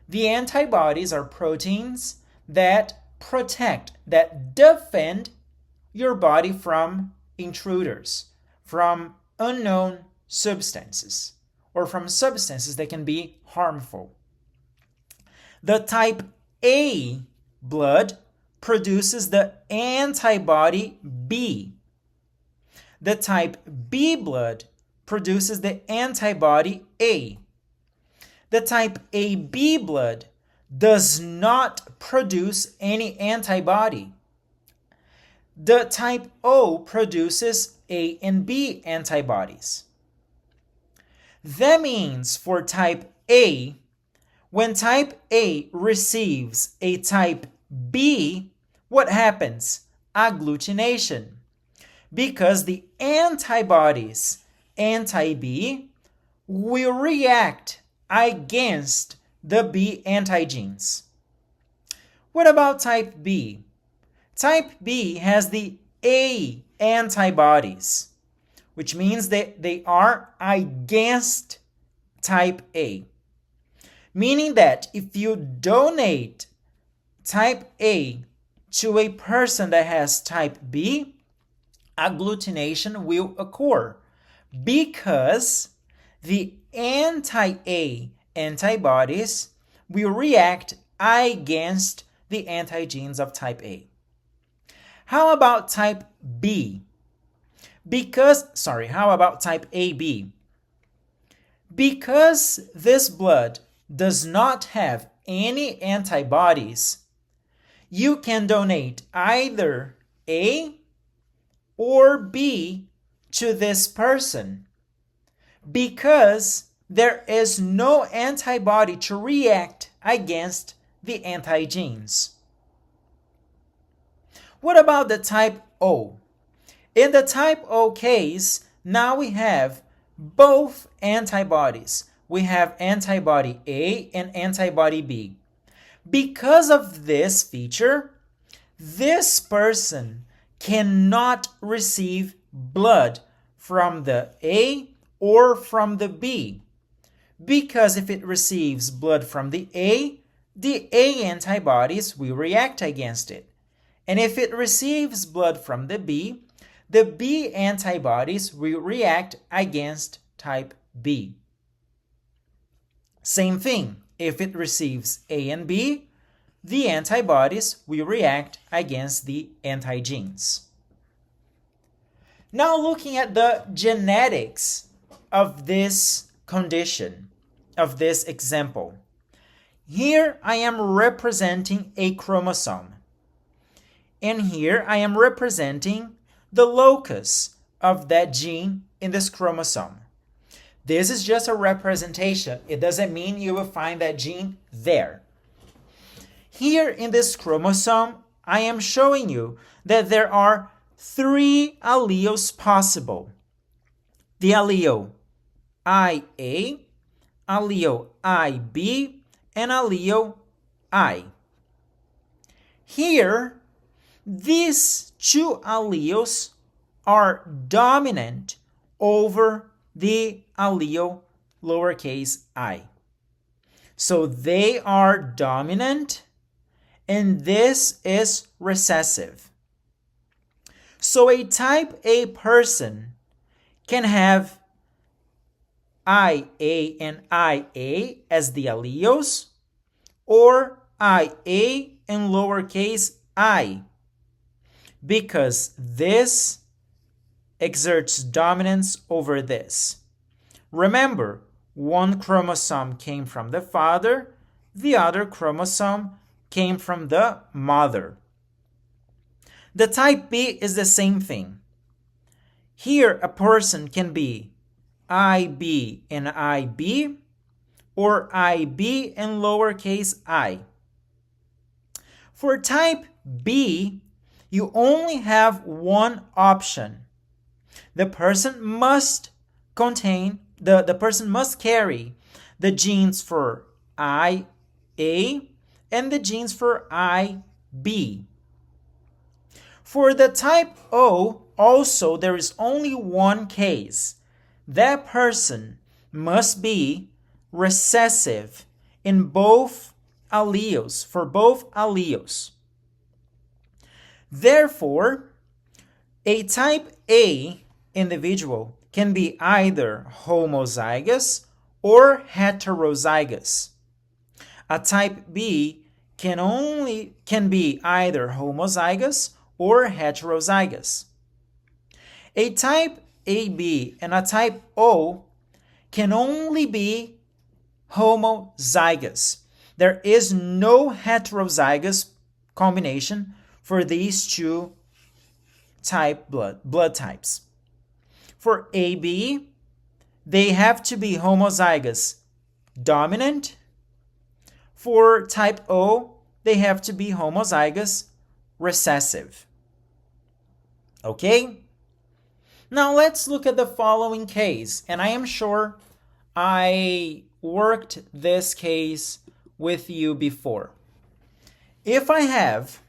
The antibodies are proteins that protect, that defend your body from intruders, from unknown substances, or from substances that can be harmful. The type A blood produces the antibody B. The type B blood produces the antibody A. The type AB blood does not produce any antibody. The type O produces A and B antibodies. That means for type A, when type A receives a type B, what happens? Agglutination. Because the antibodies anti-B will react against the B antigens. What about type B? Type B has the A antibodies, which means that they are against type A. Meaning that if you donate type A to a person that has type B, agglutination will occur because the anti-A antibodies will react against the antigens of type A. How about type B? How about type AB? Because this blood does not have any antibodies, you can donate either A or B to this person because there is no antibody to react against the antigens. What about the type O? In the type O case, now we have both antibodies. We have antibody A and antibody B. Because of this feature, this person cannot receive blood from the A or from the B. Because if it receives blood from the A antibodies will react against it. And if it receives blood from the B antibodies will react against type B. Same thing, if it receives A and B, the antibodies will react against the antigens. Now looking at the genetics of this condition, of this example. Here I am representing a chromosome. And here I am representing the locus of that gene in this chromosome. This is just a representation. It doesn't mean you will find that gene there. Here in this chromosome, I am showing you that there are 3 alleles possible. The allele IA, allele IB, and allele I. Here, these 2 alleles are dominant over the allele lowercase I. So they are dominant and this is recessive. So a type A person can have IA and IA as the alleles or IA and lowercase I. because this exerts dominance over this. Remember, one chromosome came from the father, the other chromosome came from the mother. The type B is the same thing. Here, a person can be IB and IB, or IB and lowercase I. For type B, you only have one option. The person must carry the genes for IA and the genes for IB. For the type O, also there is only one case. That person must be recessive in both alleles, for both alleles. Therefore, a type A individual can be either homozygous or heterozygous. A type B can be either homozygous or heterozygous. A type AB and a type O can only be homozygous. There is no heterozygous combination for these two blood types. For AB, they have to be homozygous dominant. For type O, they have to be homozygous recessive. Okay? Now let's look at the following case, and I am sure I worked this case with you before. If I have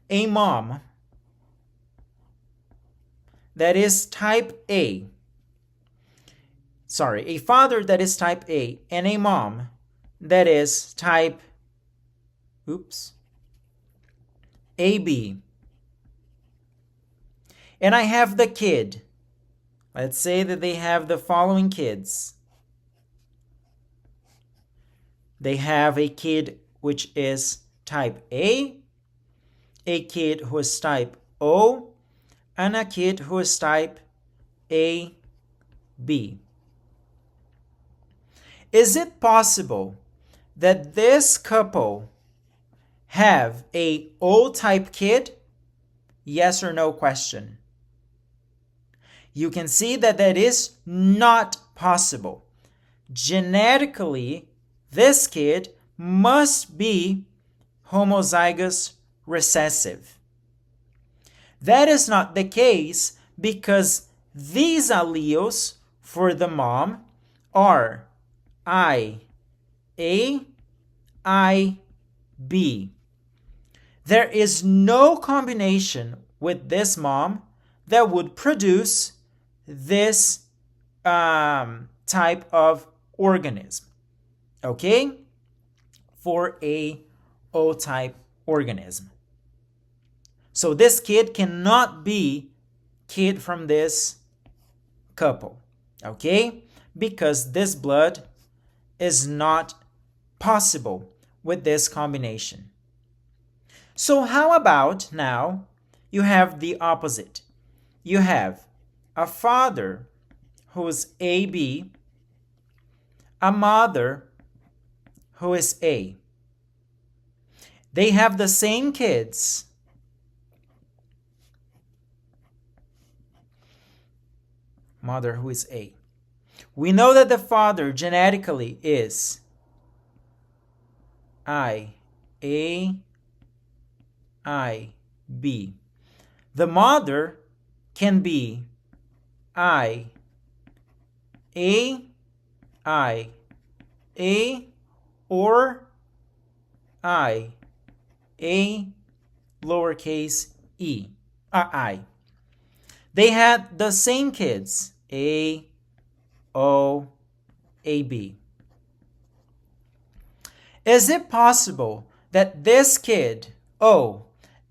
a mom that is type A, a father that is type A, and a mom that is type AB, and I have the kid. Let's say that they have the following kids. They have a kid which is type A kid who is type O, and a kid who is type AB. Is it possible that this couple have a O-type kid? Yes or no question. You can see that that is not possible. Genetically, this kid must be homozygous recessive. That is not the case because these alleles for the mom are IA, IB. There is no combination with this mom that would produce this type of organism, okay, for a O-type organism. So this kid cannot be kid from this couple, okay, because this blood is not possible with this combination. So how about now you have the opposite? You have a father who is AB, a mother who is A. They have the same kids. Mother who is A. We know that the father genetically is IA, IB. The mother can be IA, or IA, lowercase I. They had the same kids, A, O, AB. Is it possible that this kid, O,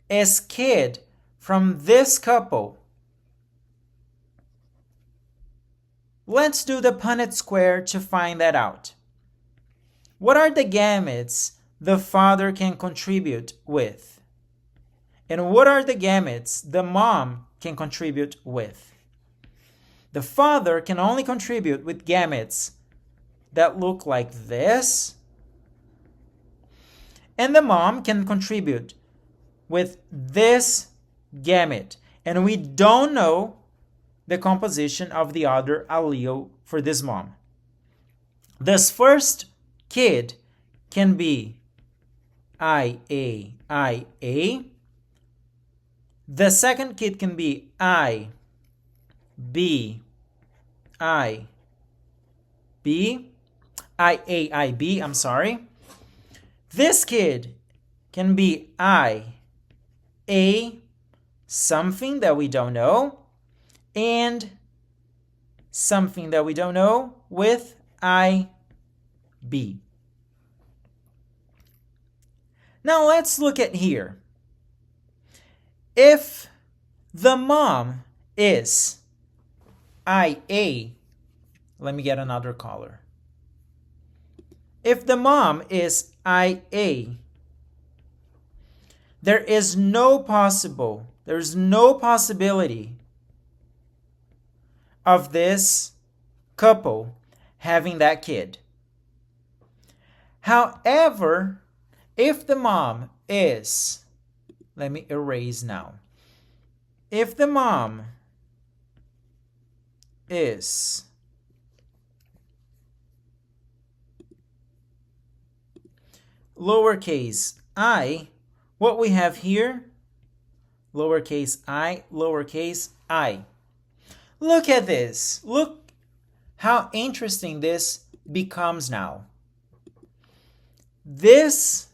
is kid from this couple? Let's do the Punnett square to find that out. What are the gametes the father can contribute with? And what are the gametes the mom can contribute with? The father can only contribute with gametes that look like this. And the mom can contribute with this gamete. And we don't know the composition of the other allele for this mom. This first kid can be IA. The second kid can be IB. I'm sorry. This kid can be IA, something that we don't know, and something that we don't know with IB. Now let's look at here. If the mom is IA, let me get another color. If the mom is IA, there's no possibility of this couple having that kid. However, if the mom is, let me erase now. If the mom is lowercase I, what we have here, lowercase I. Look at this. Look how interesting this becomes now. This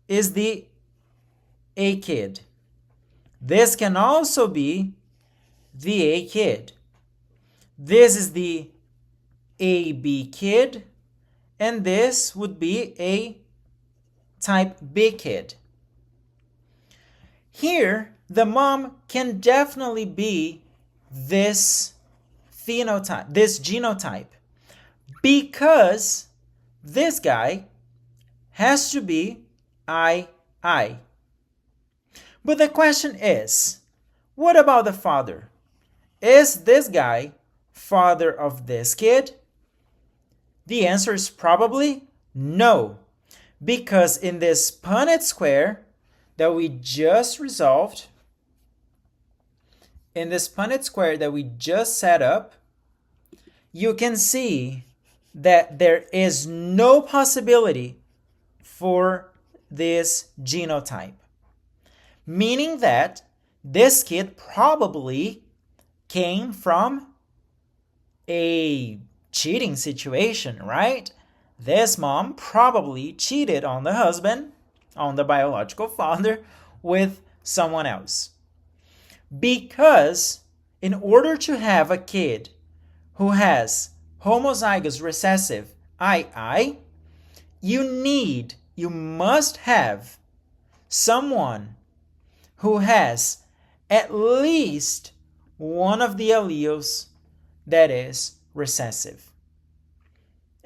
is the A kid. This can also be the A kid. This is the AB kid, and this would be a type B kid. Here, the mom can definitely be this phenotype, this genotype, because this guy has to be II. But the question is, what about the father? Is this guy father of this kid? The answer is probably no, because in this Punnett square that we just resolved, in this Punnett square that we just set up, you can see that there is no possibility for this genotype, meaning that this kid probably came from a cheating situation, right? This mom probably cheated on the husband, on the biological father, with someone else. Because in order to have a kid who has homozygous recessive II, you must have someone who has at least one of the alleles that is recessive.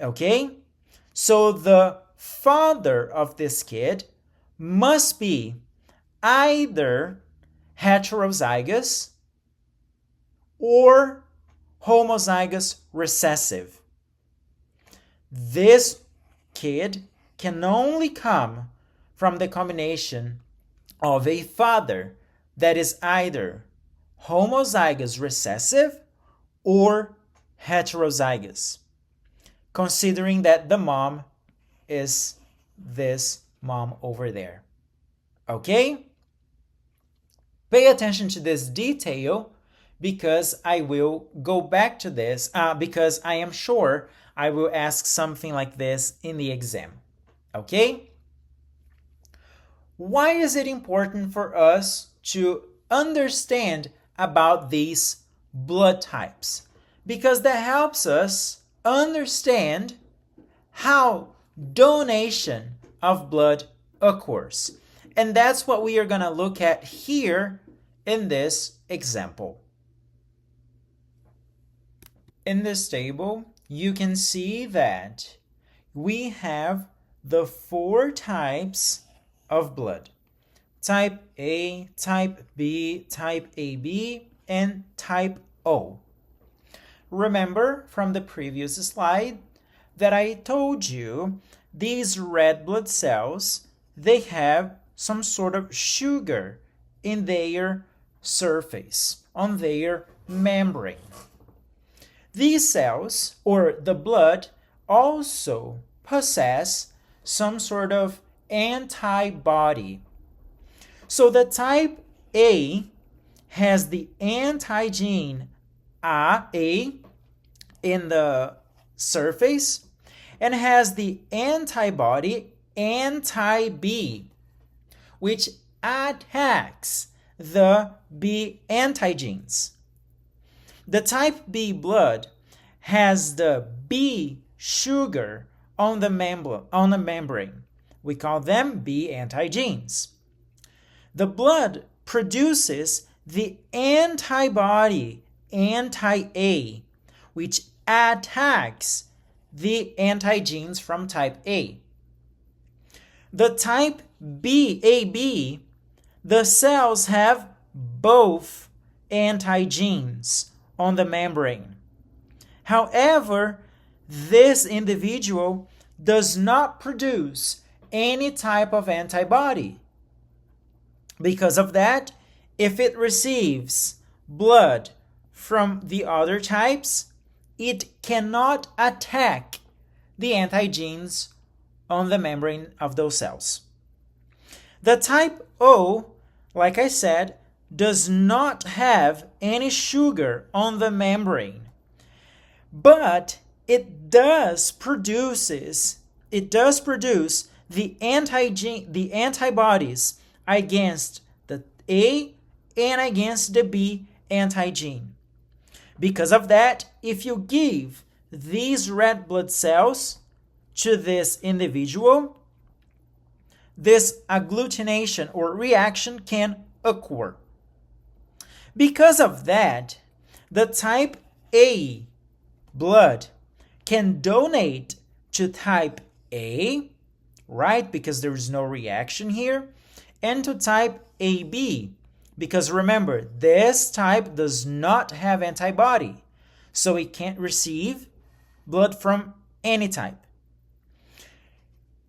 Okay? So the father of this kid must be either heterozygous or homozygous recessive. This kid can only come from the combination of a father that is either homozygous recessive or heterozygous, considering that the mom is this mom over there. Okay? Pay attention to this detail because I will go back to this because I am sure I will ask something like this in the exam. Okay? Why is it important for us to understand about these blood types? Because that helps us understand how donation of blood occurs. And that's what we are going to look at here in this example. In this table, you can see that we have the 4 types of blood. type A, type B, type AB, and type O. Remember from the previous slide that I told you these red blood cells, they have some sort of sugar in their surface, on their membrane. These cells, or the blood, also possess some sort of antibody. So the type A has the antigen A in the surface and has the antibody anti-B, which attacks the B antigens. The type B blood has the B sugar on the membrane. We call them B antigens. The blood produces the antibody anti-A, which attacks the antigens from type A. The type B, AB, the cells have both antigens on the membrane. However, this individual does not produce any type of antibody. Because of that, if it receives blood from the other types, it cannot attack the antigens on the membrane of those cells. The type O, like I said, does not have any sugar on the membrane, but it does produce the antibodies against the A and against the B antigen. Because of that, if you give these red blood cells to this individual, this agglutination or reaction can occur. Because of that, the type A blood can donate to type A, right? Because there is no reaction here, and to type AB, because remember, this type does not have antibody, so it can't receive blood from any type.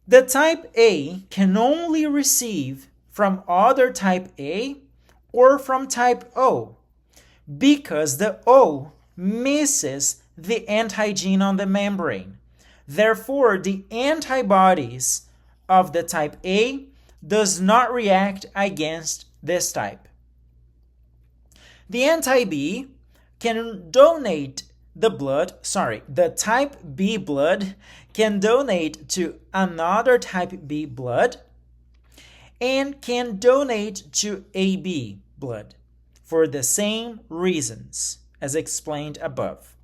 The type A can only receive from other type A or from type O, because the O misses the antigen on the membrane. Therefore, the antibodies of the type A does not react against this type. The anti-B can donate the type B blood can donate to another type B blood and can donate to AB blood for the same reasons as explained above.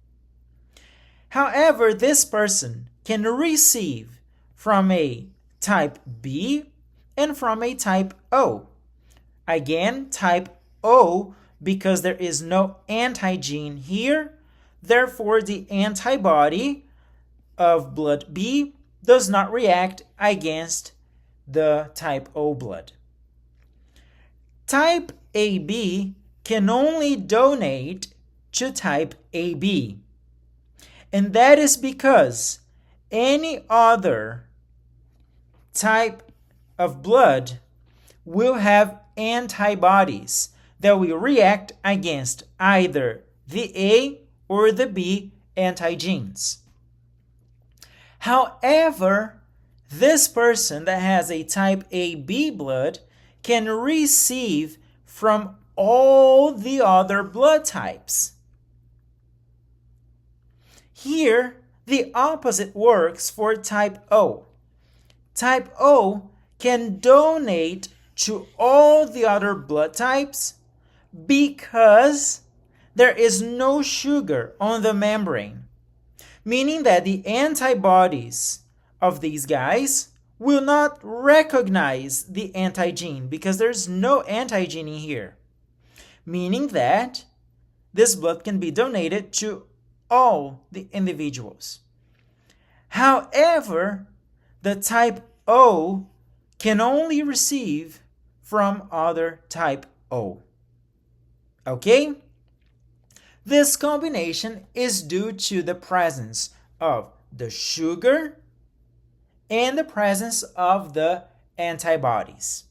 However, this person can receive from a type B and from a type O. Again, type O, because there is no antigen here, therefore the antibody of blood B does not react against the type O blood. Type AB can only donate to type AB, and that is because any other type of blood will have antibodies that will react against either the A or the B antigens. However, this person that has a type AB blood can receive from all the other blood types. Here, the opposite works for type O. Type O can donate to all the other blood types because there is no sugar on the membrane, meaning that the antibodies of these guys will not recognize the antigen because there's no antigen in here, meaning that this blood can be donated to all the individuals. However, the type O can only receive from other type O. Okay? This combination is due to the presence of the sugar and the presence of the antibodies.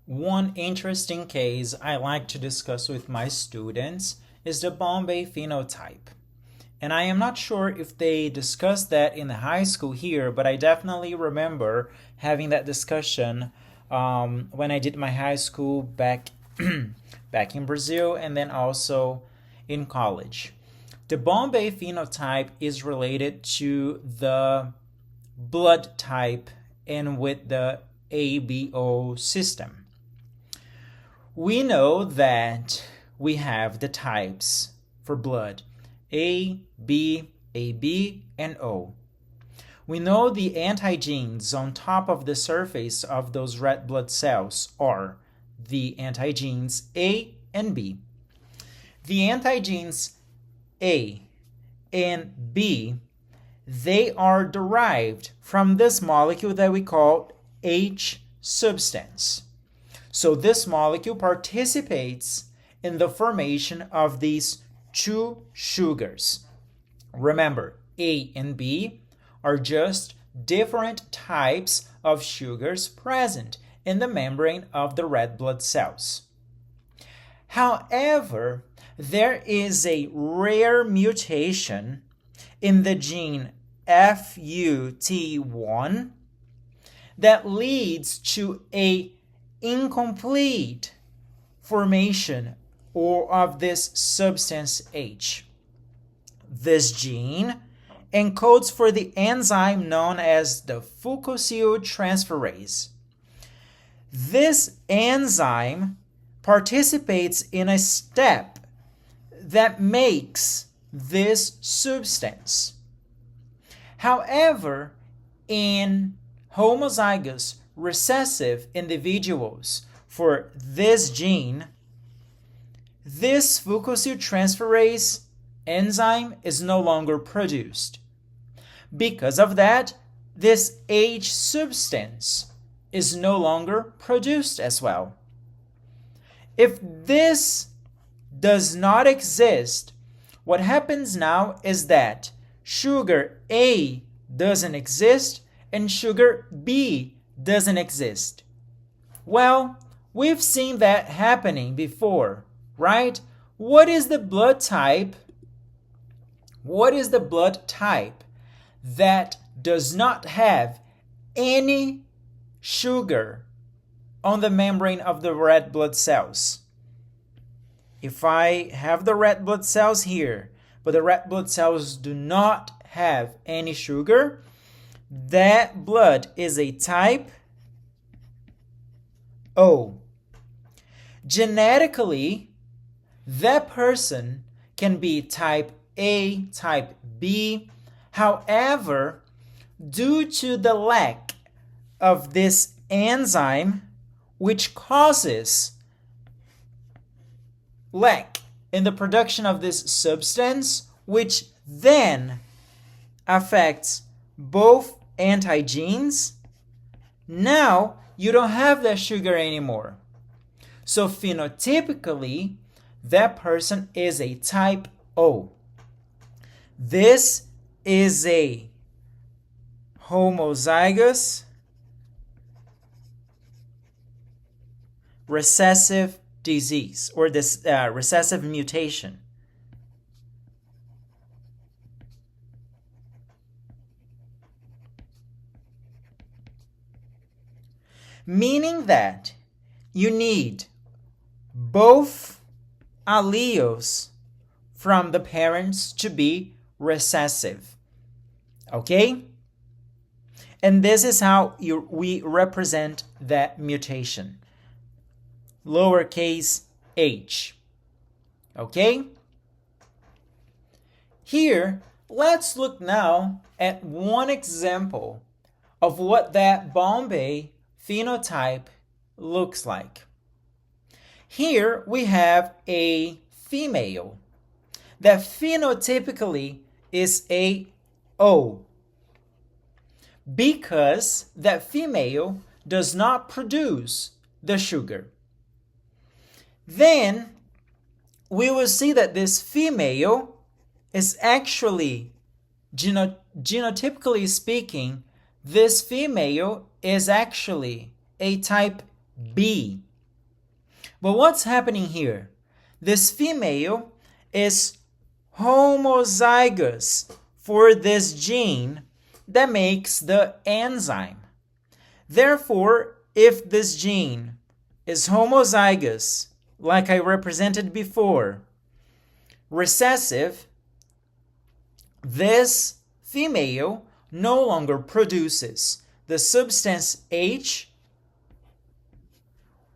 One interesting case I like to discuss with my students is the Bombay phenotype. And I am not sure if they discussed that in the high school here, but I definitely remember having that discussion when I did my high school back in Brazil and then also in college. The Bombay phenotype is related to the blood type and with the ABO system. We know that we have the types for blood A, B, AB, and O. We know the antigenes on top of the surface of those red blood cells are the antigenes A and B. The antigenes A and B, they are derived from this molecule that we call H substance. So this molecule participates in the formation of these two sugars. Remember, A and B are just different types of sugars present in the membrane of the red blood cells. However, there is a rare mutation in the gene FUT1 that leads to a incomplete formation of this substance H. This gene encodes for the enzyme known as the fucosyltransferase. This enzyme participates in a step that makes this substance. However, in homozygous recessive individuals for this gene, this fucosyltransferase enzyme is no longer produced. Because of that, this H substance is no longer produced as well. If this does not exist, what happens now is that sugar A doesn't exist and sugar B doesn't exist. Well, we've seen that happening before, right? What is the blood type? What is the blood type that does not have any sugar on the membrane of the red blood cells? If I have the red blood cells here, but the red blood cells do not have any sugar, that blood is a type O. Genetically, that person can be type A, type B. However, due to the lack of this enzyme, which causes lack in the production of this substance, which then affects both antigenes, now you don't have that sugar anymore. So phenotypically, that person is a type O. This is a homozygous recessive disease, or this recessive mutation. Meaning that you need both alleles from the parents to be recessive. Okay? And this is how we represent that mutation. Lowercase h. Okay? Here, let's look now at one example of what that Bombay phenotype looks like. Here we have a female that phenotypically is a O, because that female does not produce the sugar. Then we will see that this female is actually, genotypically speaking, this female is actually a type B. But what's happening here? This female is homozygous for this gene that makes the enzyme. Therefore, if this gene is homozygous, like I represented before, recessive, this female no longer produces the substance H,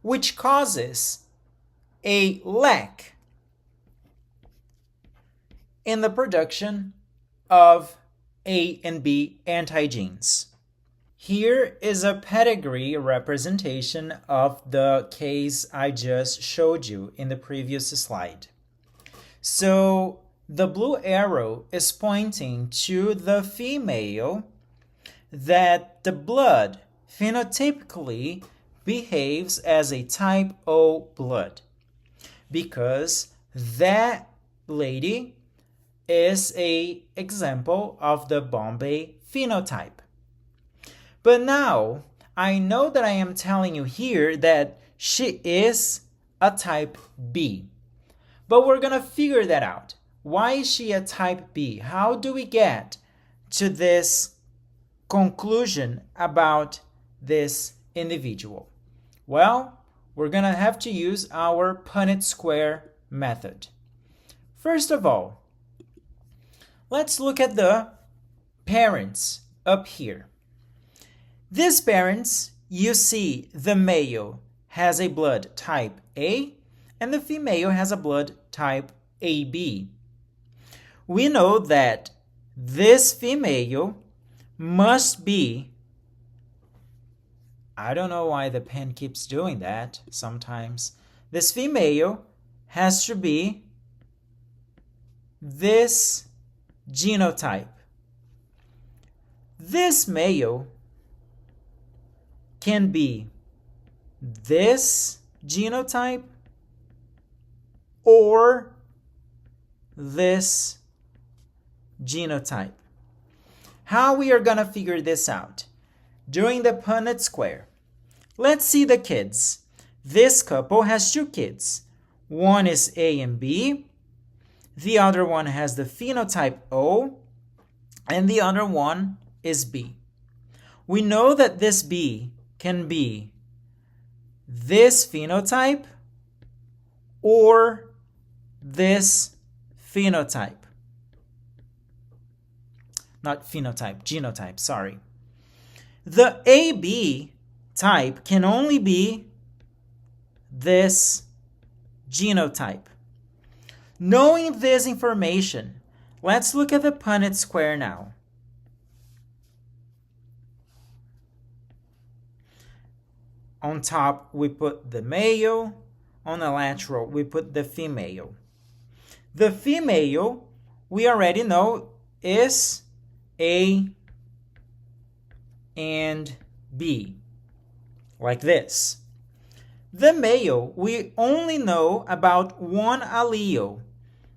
which causes a lack in the production of A and B antigenes. Here is a pedigree representation of the case I just showed you in the previous slide. So the blue arrow is pointing to the female that the blood phenotypically behaves as a type O blood, because that lady is an example of the Bombay phenotype. But now, I know that I am telling you here that she is a type B. But we're going to figure that out. Why is she a type B? How do we get to this conclusion about this individual? Well, we're going to have to use our Punnett square method. First of all, let's look at the parents up here. These parents, you see the male has a blood type A and the female has a blood type AB. We know that this female must be, I don't know why the pen keeps doing that sometimes. This female has to be this genotype. This male can be this genotype or this genotype. How we are going to figure this out? During the Punnett square. Let's see the kids. This couple has two kids. One is A and B. The other one has the phenotype O. And the other one is B. We know that this B can be this phenotype or this phenotype. Not phenotype, genotype, sorry. The AB type can only be this genotype. Knowing this information, let's look at the Punnett square now. On top, we put the male. On the lateral, we put the female. The female, we already know, is A and B, like this. The male, we only know about one allele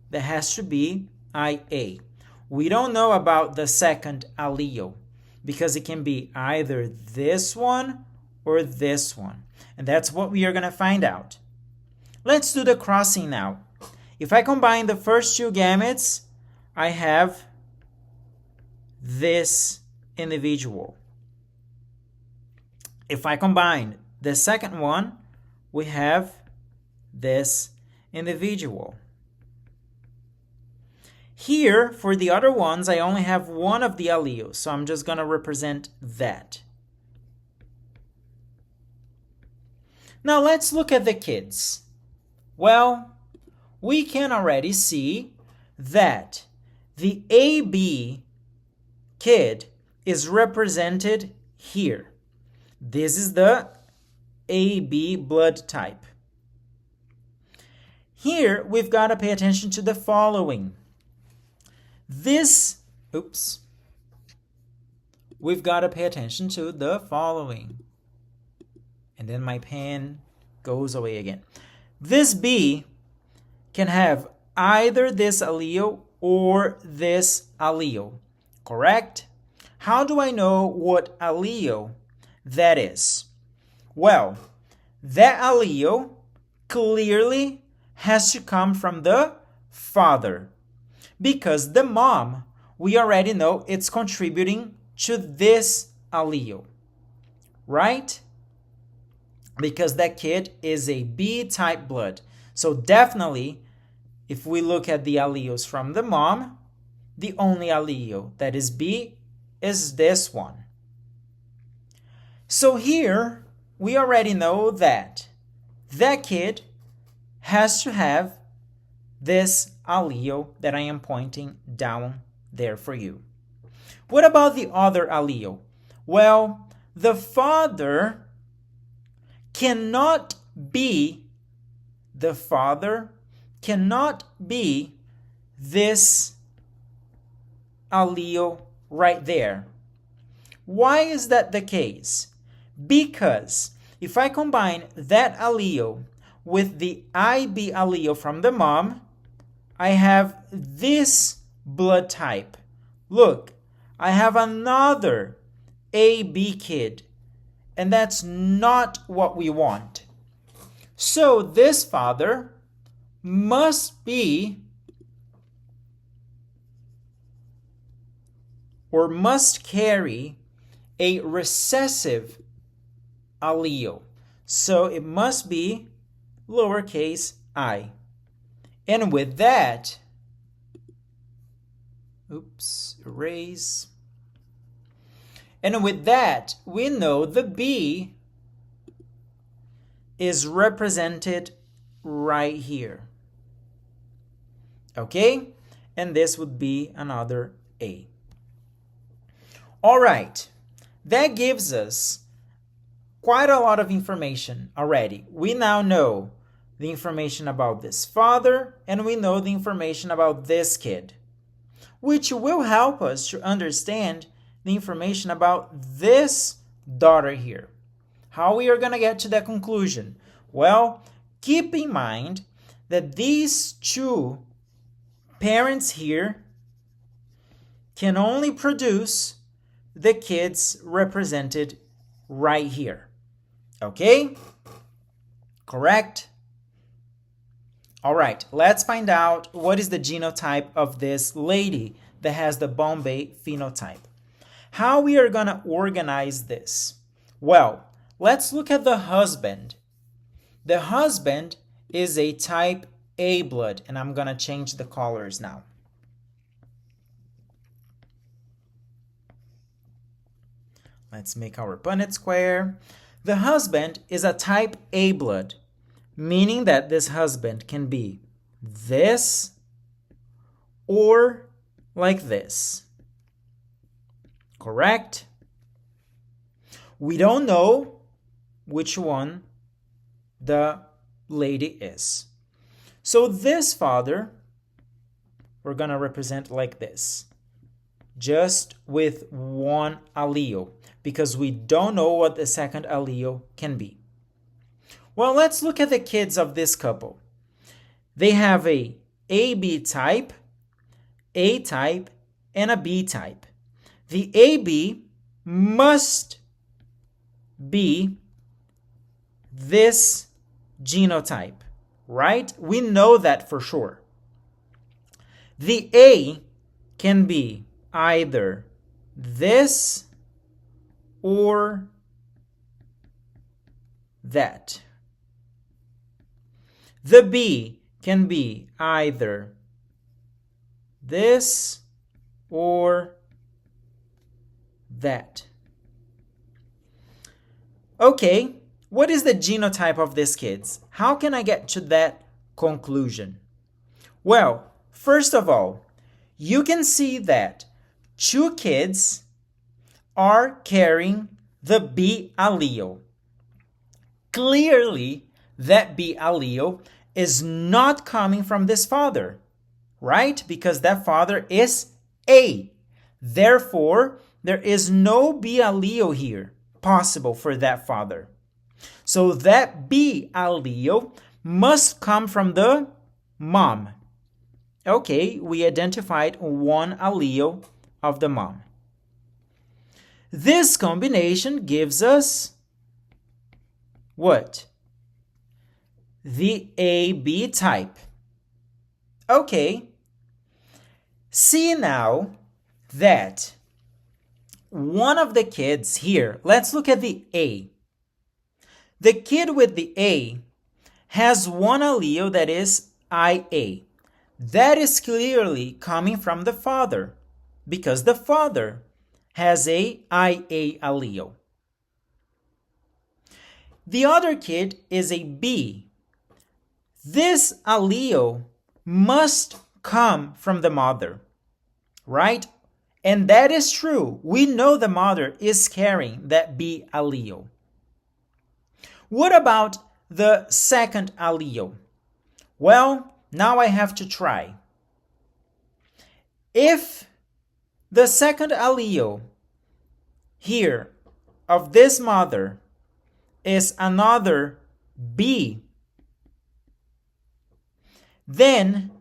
that has to be IA. We don't know about the second allele because it can be either this one or this one. And that's what we are going to find out. Let's do the crossing now. If I combine the first two gametes, I have this individual. If I combine the second one, we have this individual. Here, for the other ones, I only have one of the alleles, so I'm just going to represent that. Now let's look at the kids. Well, we can already see that the AB kid is represented here. This is the AB blood type. Here, we've got to pay attention to the following. We've got to pay attention to the following. And then my pen goes away again. This B can have either this allele or this allele, correct? How do I know what allele that is? Well, that allele clearly has to come from the father, because the mom, we already know it's contributing to this allele, right? Because that kid is a B-type blood. So definitely, if we look at the alleles from the mom, the only allele that is B is this one. So here, we already know that that kid has to have this allele that I am pointing down there for you. What about the other allele? Well, the father cannot be this allele right there. Why is that the case? Because if I combine that allele with the IB allele from the mom, I have this blood type. Look, I have another AB kid, and that's not what we want. So this father must be or must carry a recessive allele. So it must be lowercase I. And with that, erase. And with that, we know the B is represented right here. Okay? And this would be another A. All right. That gives us quite a lot of information already. We now know the information about this father, and we know the information about this kid, which will help us to understand the information about this daughter here. How we are going to get to that conclusion? Well, keep in mind that these two parents here can only produce the kids represented right here. Okay? Correct? All right, let's find out what is the genotype of this lady that has the Bombay phenotype. How we are going to organize this? Well, let's look at the husband. The husband is a type A blood, and I'm going to change the colors now. Let's make our Punnett square. The husband is a type A blood, meaning that this husband can be this or like this. Correct? We don't know which one the lady is. So this father, we're going to represent like this, just with one allele, because we don't know what the second allele can be. Well, let's look at the kids of this couple. They have a AB type, A type, and a B type. The AB must be this genotype, right? We know that for sure. The A can be either this or that. The B can be either this or that. Okay, what is the genotype of these kids? How can I get to that conclusion? Well, first of all, you can see that two kids are carrying the B allele. Clearly, that B allele is not coming from this father, right? Because that father is A. Therefore, there is no B allele here possible for that father. So that B allele must come from the mom. Okay, we identified one allele of the mom. This combination gives us what? The AB type. Okay, see now that one of the kids here, let's look at the A. The kid with the A has one allele that is IA. That is clearly coming from the father because the father has a IA allele. The other kid is a B. This allele must come from the mother, right? And that is true. We know the mother is carrying that B allele. What about the second allele? Well, now I have to try. If the second allele here of this mother is another B, then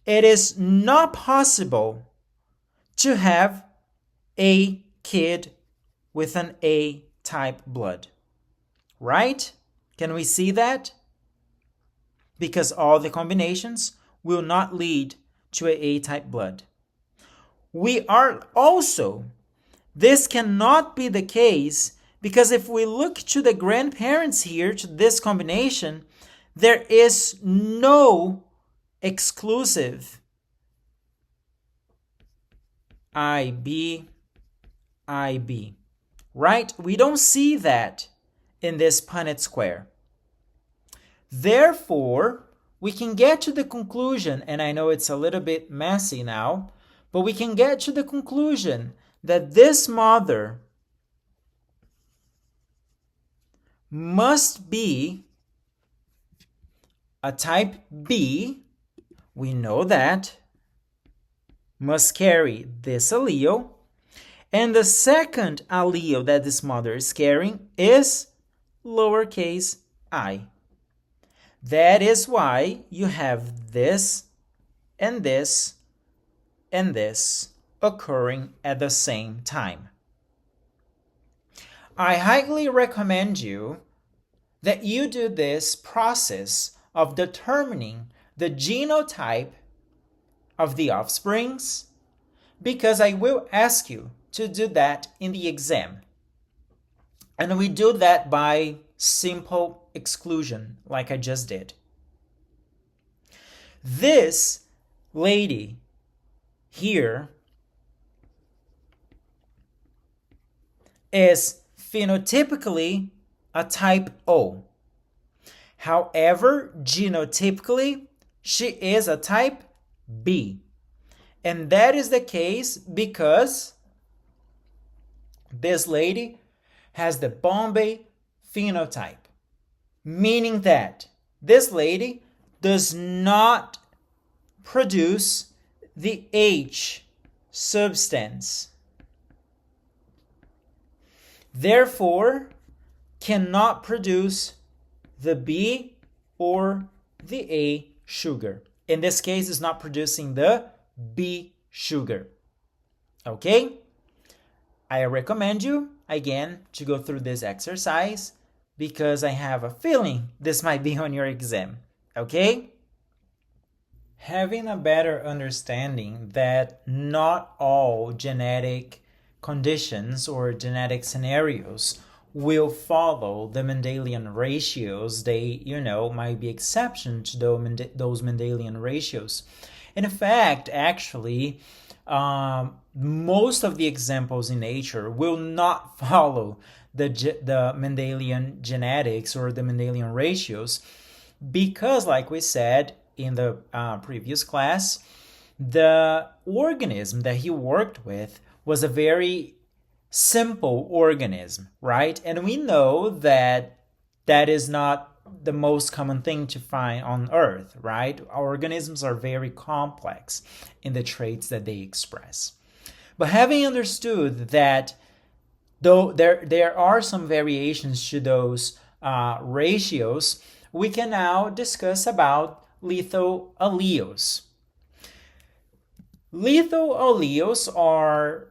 it is not possible to have a kid with an A type blood, right? Can we see that? Because all the combinations will not lead to an A-type blood. We are also, this cannot be the case because if we look to the grandparents here, to this combination, there is no exclusive IB, right? We don't see that in this Punnett square. Therefore, we can get to the conclusion, and I know it's a little bit messy now, but we can get to the conclusion that this mother must be a type B, we know that, must carry this allele, and the second allele that this mother is carrying is lowercase I. That is why you have this and this and this occurring at the same time. I highly recommend you that you do this process of determining the genotype of the offsprings because I will ask you to do that in the exam. And we do that by simple exclusion, like I just did. This lady here is phenotypically a type O. However, genotypically, she is a type B. And that is the case because this lady has the Bombay phenotype, meaning that this lady does not produce the H substance. Therefore, cannot produce the B or the A sugar. In this case, it's not producing the B sugar. Okay? I recommend you, again, to go through this exercise because I have a feeling this might be on your exam. Okay? Having a better understanding that not all genetic conditions or genetic scenarios will follow the Mendelian ratios. They, might be exception to those Mendelian ratios. In fact, actually, most of the examples in nature will not follow the Mendelian genetics or the Mendelian ratios because, like we said in the previous class, the organism that he worked with was a very simple organism, right? And we know that that is not the most common thing to find on Earth, right? Our organisms are very complex in the traits that they express. But having understood that though there are some variations to those ratios, we can now discuss about lethal alleles. Lethal alleles are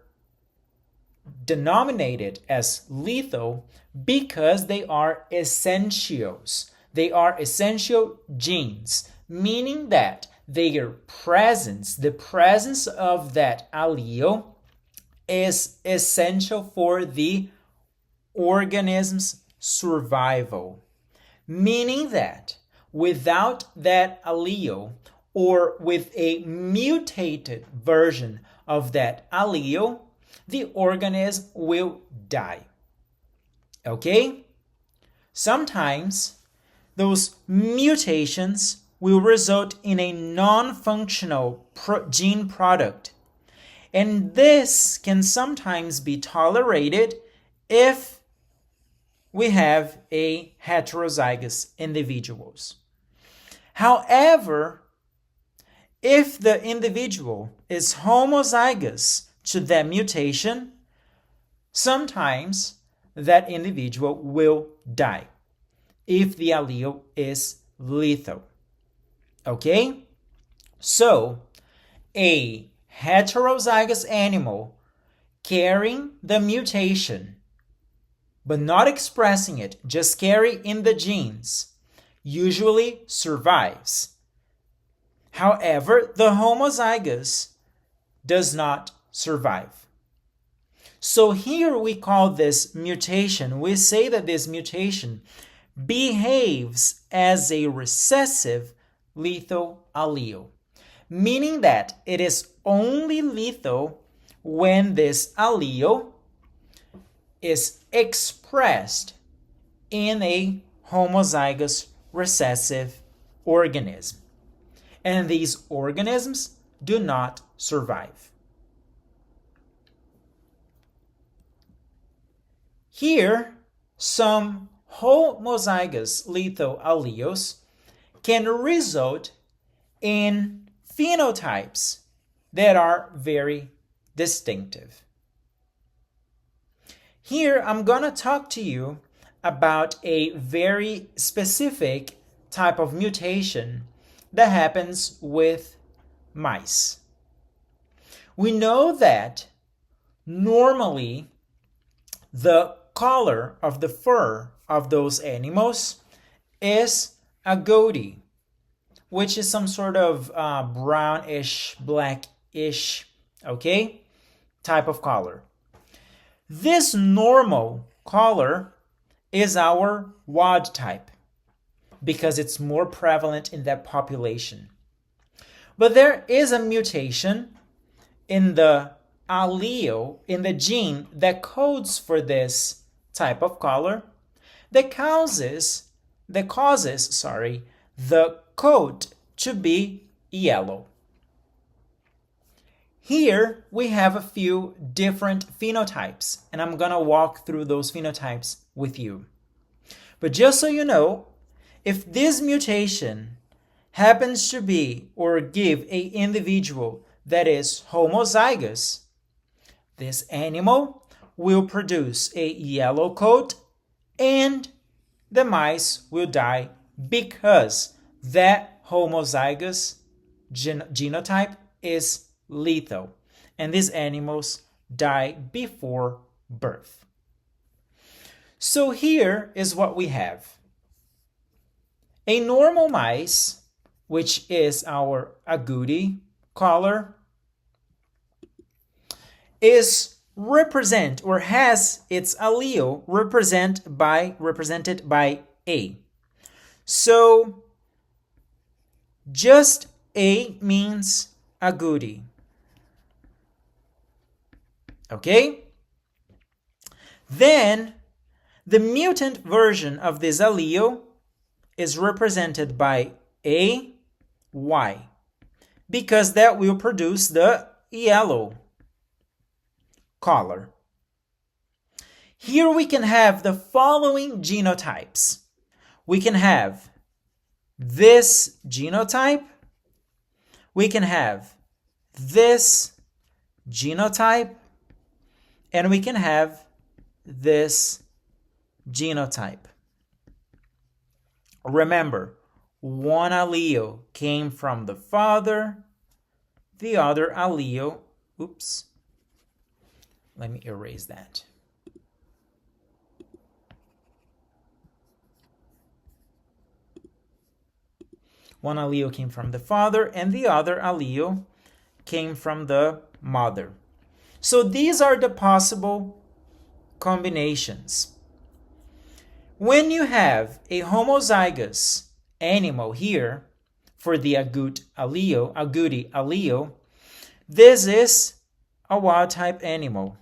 denominated as lethal because they are essentials. They are essential genes, meaning that their presence, the presence of that allele, is essential for the organism's survival. Meaning that without that allele, or with a mutated version of that allele, the organism will die. Okay? Sometimes those mutations will result in a non-functional gene product. And this can sometimes be tolerated if we have a heterozygous individuals. However, if the individual is homozygous to that mutation, sometimes that individual will die if the allele is lethal. Okay? So, a heterozygous animal carrying the mutation but not expressing it, just carry in the genes, usually survives. However, the homozygous does not survive. So here we call this mutation, we say that this mutation behaves as a recessive lethal allele, meaning that it is only lethal when this allele is expressed in a homozygous recessive organism. And these organisms do not survive. Here, some homozygous lethal alleles can result in phenotypes that are very distinctive. Here, I'm going to talk to you about a very specific type of mutation that happens with mice. We know that normally the color of the fur of those animals is agouti, which is some sort of brownish, blackish, okay, type of color. This normal color is our wild type because it's more prevalent in that population. But there is a mutation in the allele, in the gene that codes for this type of color that causes the coat to be yellow. Here we have a few different phenotypes, and I'm going to walk through those phenotypes with you. But just so you know, if this mutation happens to be or give an individual that is homozygous, this animal will produce a yellow coat and the mice will die because that homozygous genotype is lethal, and these animals die before birth. So here is what we have. A normal mice, which is our agouti color, is represent or has its allele represented by A. So just A means agouti. Okay? Then the mutant version of this allele is represented by AY because that will produce the yellow color. Here we can have the following genotypes. We can have this genotype. We can have this genotype. And we can have this genotype. Remember, one allele came from the father, the other allele, oops, let me erase that. One allele came from the father and the other allele came from the mother. So these are the possible combinations. When you have a homozygous animal here for the agouti allele, this is a wild type animal.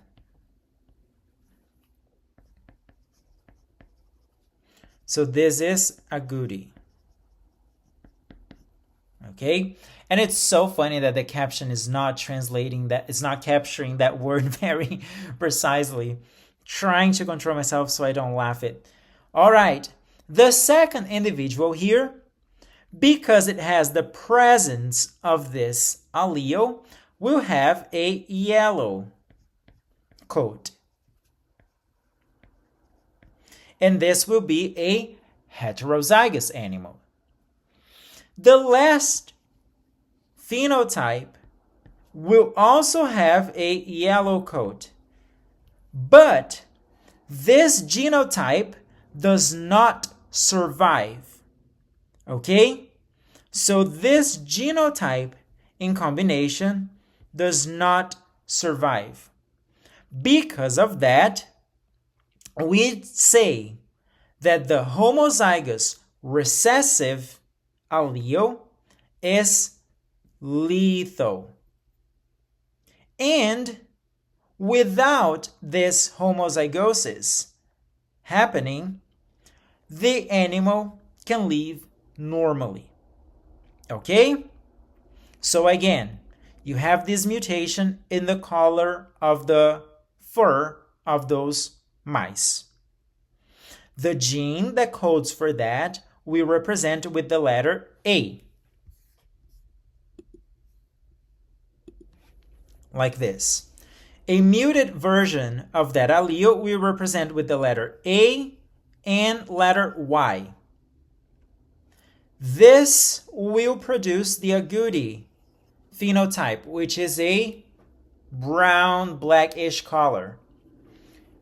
So this is agouti. Okay? And it's so funny that the caption is not translating that, it's not capturing that word very precisely. Trying to control myself so I don't laugh it. All right, the second individual here, because it has the presence of this allele, will have a yellow coat. And this will be a heterozygous animal. The last phenotype will also have a yellow coat, but this genotype does not survive. Okay? So this genotype in combination does not survive. Because of that, we say that the homozygous recessive allele is lethal. And without this homozygosis happening, the animal can live normally. Okay? So again, you have this mutation in the color of the fur of those mice. The gene that codes for that we represent with the letter A. Like this. A muted version of that allele we represent with the letter A and letter Y. This will produce the agouti phenotype, which is a brown, blackish color.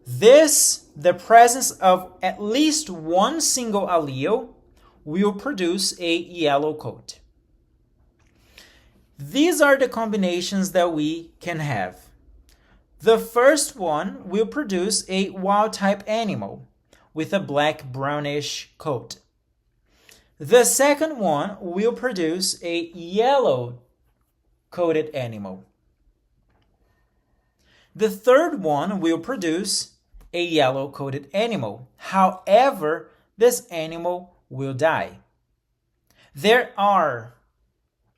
The presence of at least one single allele will produce a yellow coat. These are the combinations that we can have. The first one will produce a wild-type animal with a black-brownish coat. The second one will produce a yellow-coated animal. The third one will produce a yellow-coated animal. However, this animal will die. There are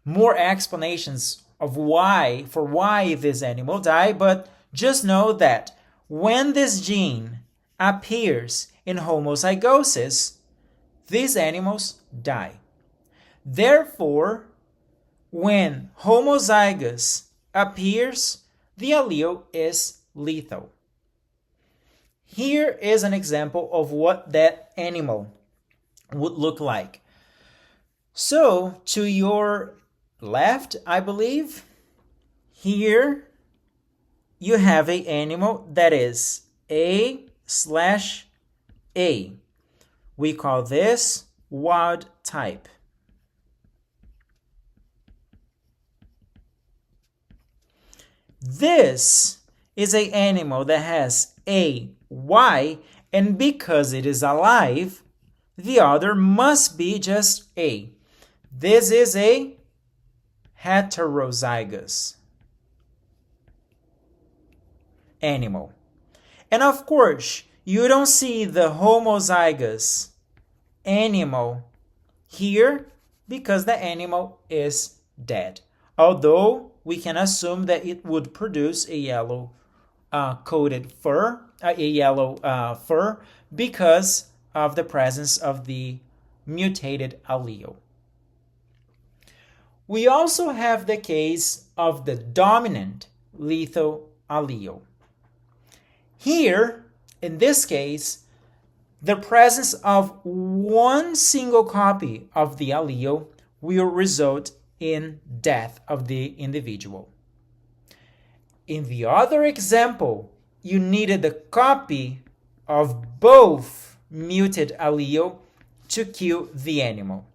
more explanations of why this animal died, but just know that when this gene appears in homozygosis, these animals die. Therefore, when homozygous appears, the allele is lethal. Here is an example of what that animal would look like. So, to your left, I believe, here you have an animal that is A/A. We call this wild type. This is an animal that has AY, and because it is alive, the other must be just A. This is a heterozygous animal. And of course, you don't see the homozygous animal here because the animal is dead. Although we can assume that it would produce a yellow coated fur, fur because of the presence of the mutated allele. We also have the case of the dominant lethal allele. Here, in this case, the presence of one single copy of the allele will result in death of the individual. In the other example, you needed the copy of both muted allele to kill the animal.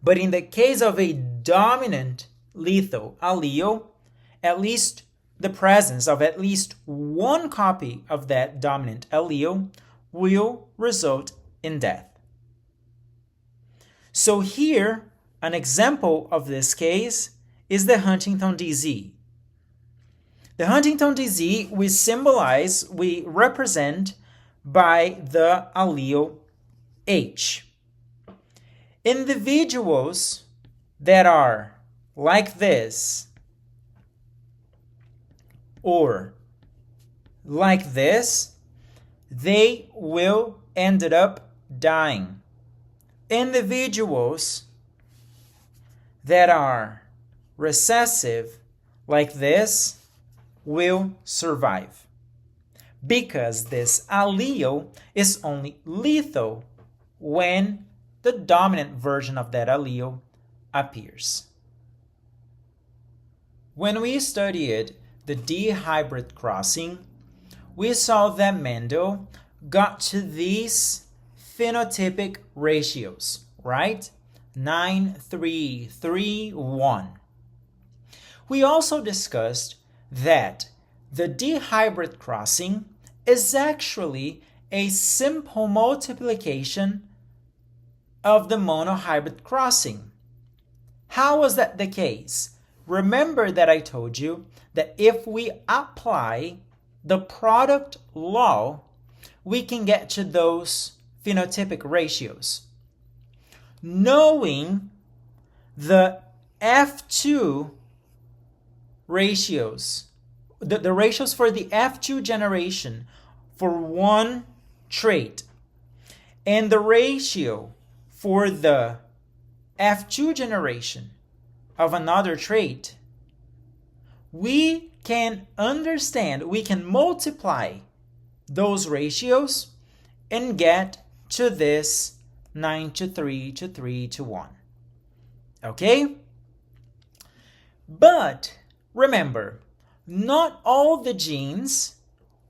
But in the case of a dominant lethal allele, at least the presence of at least one copy of that dominant allele will result in death. So here, an example of this case is the Huntington disease. The Huntington disease we represent by the allele H. Individuals that are like this or like this, they will end up dying. Individuals that are recessive like this will survive because this allele is only lethal when the dominant version of that allele appears. When we studied the D hybrid crossing, we saw that Mendel got to these phenotypic ratios, right? 9, 3, 3, 1. We also discussed that the D hybrid crossing is actually a simple multiplication of the monohybrid crossing. How was that the case? Remember that I told you that if we apply the product law, we can get to those phenotypic ratios. Knowing the F2 ratios, the ratios for the F2 generation for one trait, and the ratio for the F2 generation of another trait, we can understand, we can multiply those ratios and get to this 9 to 3 to 3 to 1. Okay? But remember, not all the genes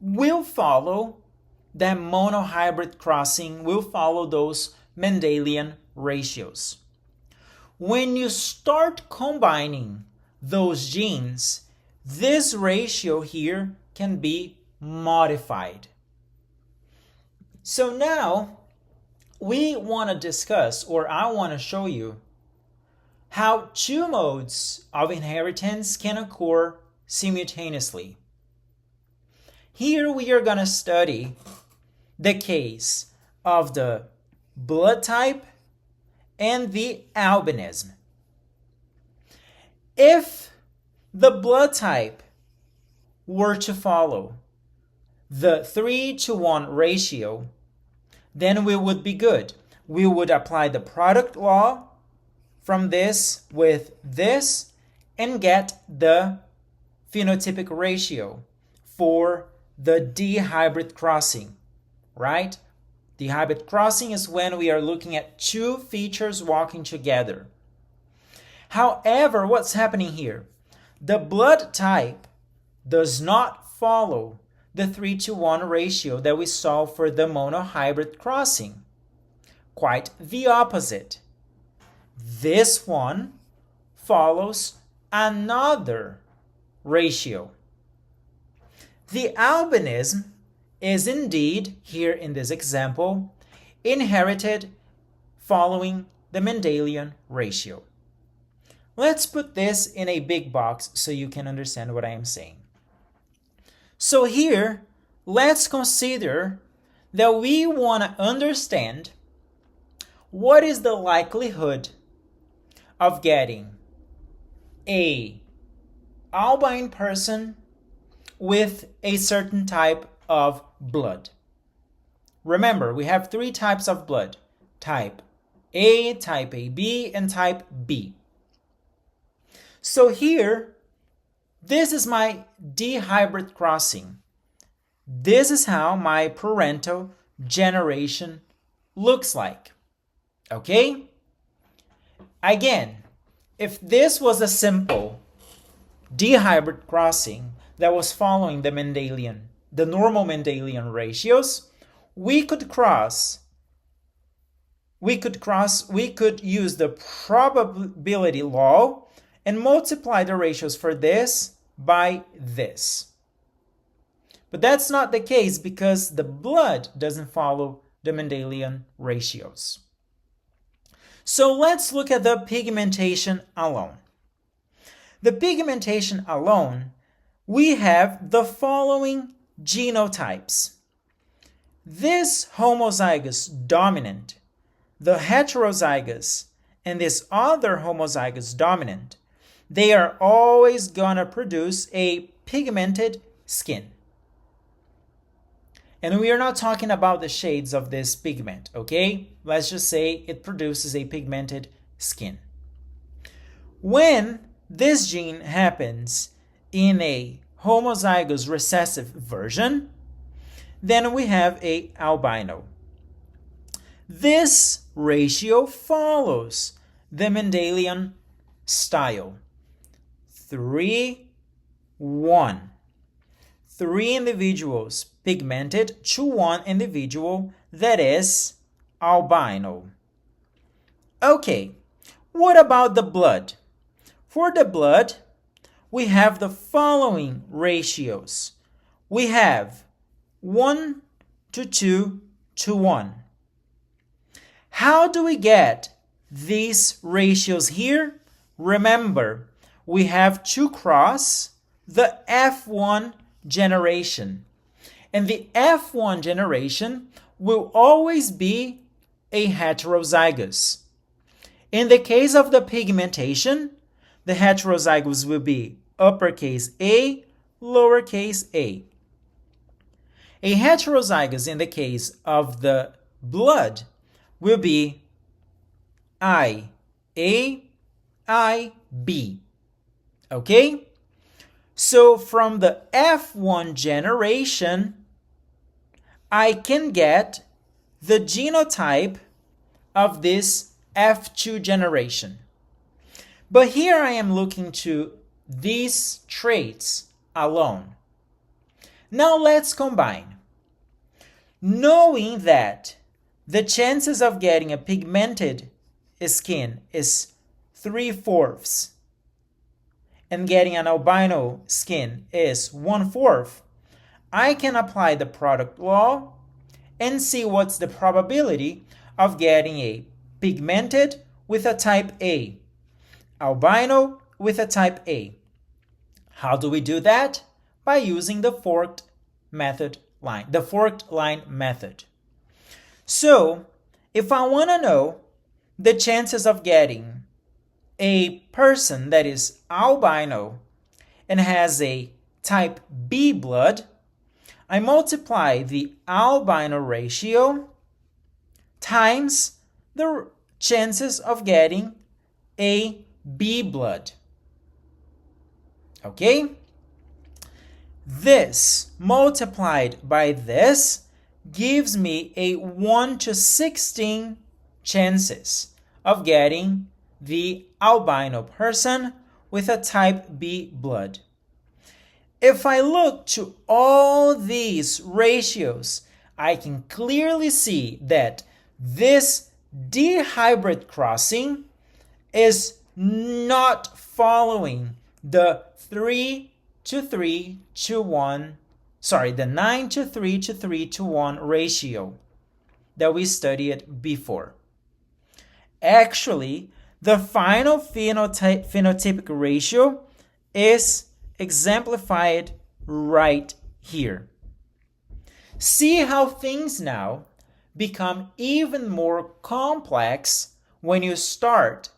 will follow that monohybrid crossing, will follow those Mendelian ratios. When you start combining those genes, this ratio here can be modified. So now we want to discuss, or I want to show you, how two modes of inheritance can occur simultaneously. Here we are going to study the case of the blood type and the albinism. If the blood type were to follow the 3 to 1 ratio, then we would be good. We would apply the product law from this with this and get the phenotypic ratio for the D hybrid crossing, right? The hybrid crossing is when we are looking at two features walking together. However, what's happening here? The blood type does not follow the 3 to 1 ratio that we saw for the monohybrid crossing. Quite the opposite. This one follows another ratio. The albinism is indeed, here in this example, inherited following the Mendelian ratio. Let's put this in a big box so you can understand what I am saying. So here, let's consider that we want to understand what is the likelihood of getting a albino person with a certain type of blood. Remember, we have 3 types of blood: type A, type AB, and type B. So here, this is my D hybrid crossing. This is how my parental generation looks like. Okay? Again, if this was a simple dihybrid crossing that was following the normal Mendelian ratios, we could use the probability law and multiply the ratios for this by this. But that's not the case because the blood doesn't follow the Mendelian ratios. So let's look at the pigmentation alone. The pigmentation alone, we have the following genotypes. This homozygous dominant, the heterozygous, and this other homozygous dominant, they are always gonna produce a pigmented skin. And we are not talking about the shades of this pigment, okay? Let's just say it produces a pigmented skin. When this gene happens in a homozygous recessive version, then we have a albino. This ratio follows the Mendelian style. 3, 1. 3 individuals pigmented to 1 individual that is albino. Okay, what about the blood? For the blood, we have the following ratios. We have 1 to 2 to 1. How do we get these ratios here? Remember, we have to cross the F1 generation. And the F1 generation will always be a heterozygous. In the case of the pigmentation, the heterozygous will be uppercase A, lowercase a. A heterozygous in the case of the blood will be IA, IB. Okay? So from the F1 generation, I can get the genotype of this F2 generation. But here I am looking to these traits alone. Now let's combine. Knowing that the chances of getting a pigmented skin is 3/4 and getting an albino skin is 1/4, I can apply the product law and see what's the probability of getting a pigmented with a type A, albino with a type A. How do we do that? By using the forked line method. So, if I want to know the chances of getting a person that is albino and has a type B blood, I multiply the albino ratio times the chances of getting a B blood. Okay? This multiplied by this gives me a 1 to 16 chances of getting the albino person with a type B blood. If I look to all these ratios, I can clearly see that this dihybrid crossing is not following the 3 to 3 to 1, the 9 to 3 to 3 to 1 ratio that we studied before. Actually, the final phenotypic ratio is exemplified right here. See how things now become even more complex when you start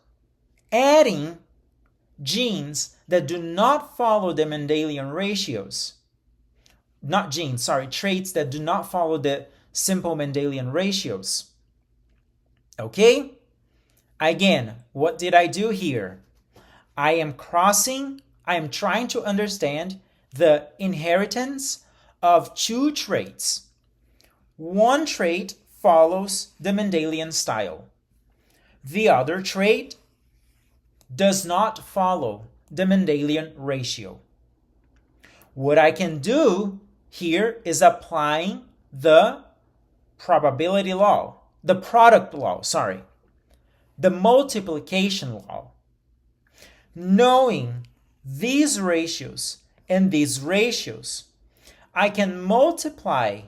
adding genes that do not follow the Mendelian ratios. Traits that do not follow the simple Mendelian ratios. Okay? Again, what did I do here? I am trying to understand the inheritance of two traits. one trait follows the Mendelian style. The other trait does not follow the Mendelian ratio. What I can do here is applying the probability law, the product law, the multiplication law. Knowing these ratios and these ratios, I can multiply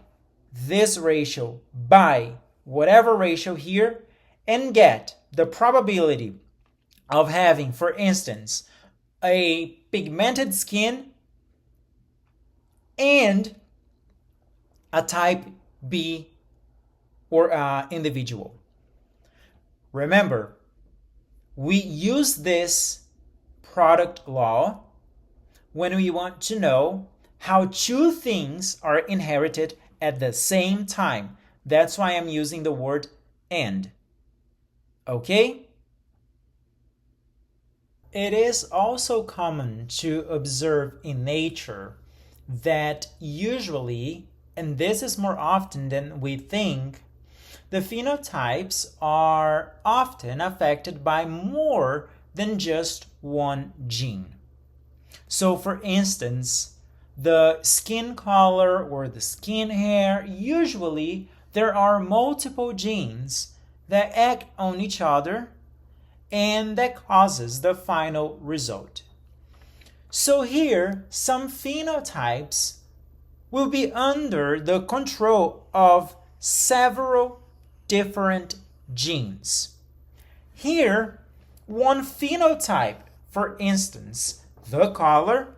this ratio by whatever ratio here and get the probability of having, for instance, a pigmented skin and a type B or individual. Remember, we use this product law when we want to know how two things are inherited at the same time. That's why I'm using the word and. Okay? It is also common to observe in nature that usually, and this is more often than we think, the phenotypes are often affected by more than just one gene. So for instance, the skin color or the skin hair, usually there are multiple genes that act on each other and that causes the final result. So here, some phenotypes will be under the control of several different genes. Here, one phenotype, for instance, the color,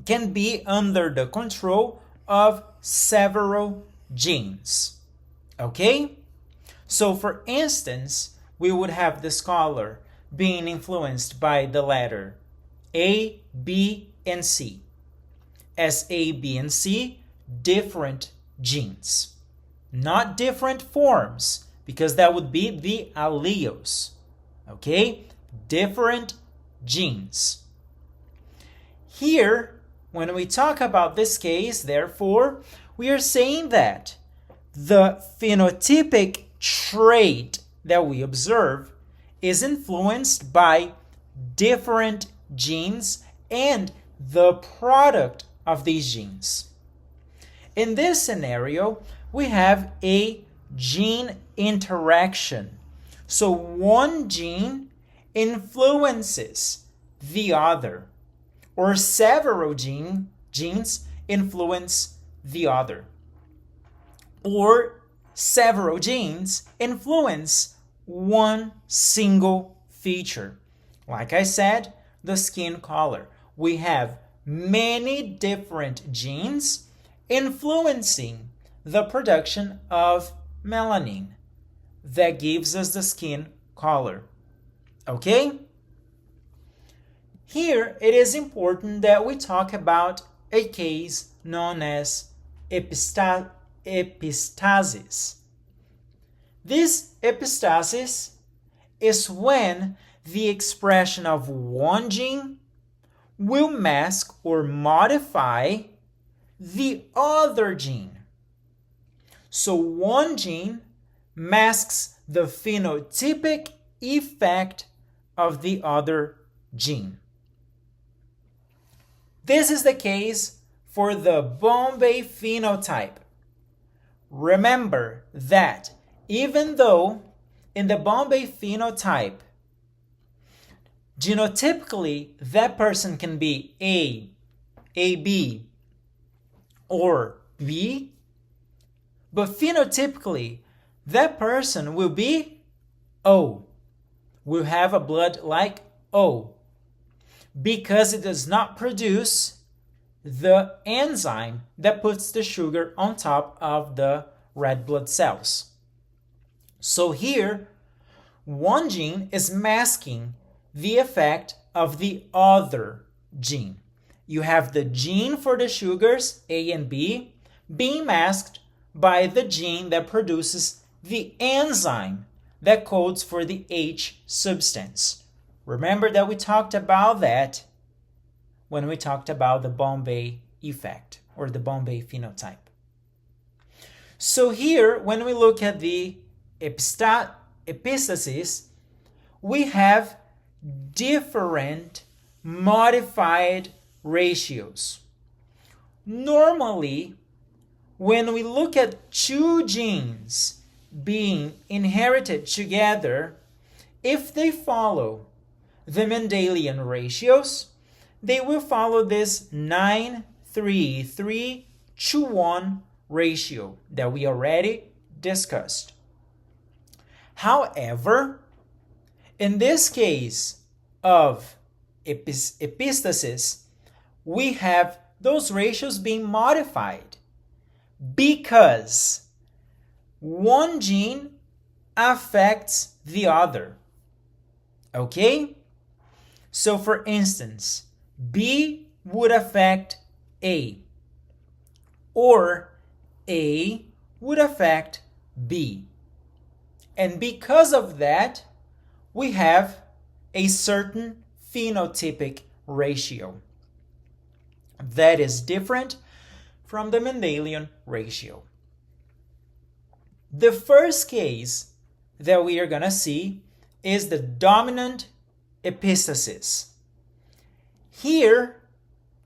can be under the control of several genes. Okay? So for instance, we would have this color being influenced by the letter A, B, and C. As A, B, and C, different genes. Not different forms, because that would be the alleles. Okay? Different genes. Here, when we talk about this case, therefore, we are saying that the phenotypic trait that we observe is influenced by different genes and the product of these genes. In this scenario, we have a gene interaction. So one gene influences the other, or several genes influence the other, or several genes influence one single feature. Like I said, the skin color. We have many different genes influencing the production of melanin that gives us the skin color. Okay? Here, it is important that we talk about a case known as epistasis. This epistasis is when the expression of one gene will mask or modify the other gene. So one gene masks the phenotypic effect of the other gene. This is the case for the Bombay phenotype. Remember that even though in the Bombay phenotype, genotypically that person can be A, AB, or B, but phenotypically that person will be O, will have a blood like O, because it does not produce the enzyme that puts the sugar on top of the red blood cells. So here, one gene is masking the effect of the other gene. You have the gene for the sugars, A and B, being masked by the gene that produces the enzyme that codes for the H substance. Remember that we talked about that when we talked about the Bombay effect or the Bombay phenotype. So here, when we look at the epistasis, we have different modified ratios. Normally, when we look at two genes being inherited together, if they follow the Mendelian ratios, they will follow this 9:3:3:1 ratio that we already discussed. However, in this case of epistasis, we have those ratios being modified because one gene affects the other. Okay? So for instance, B would affect A, or A would affect B. And because of that, we have a certain phenotypic ratio that is different from the Mendelian ratio. The first case that we are going to see is the dominant epistasis. Here,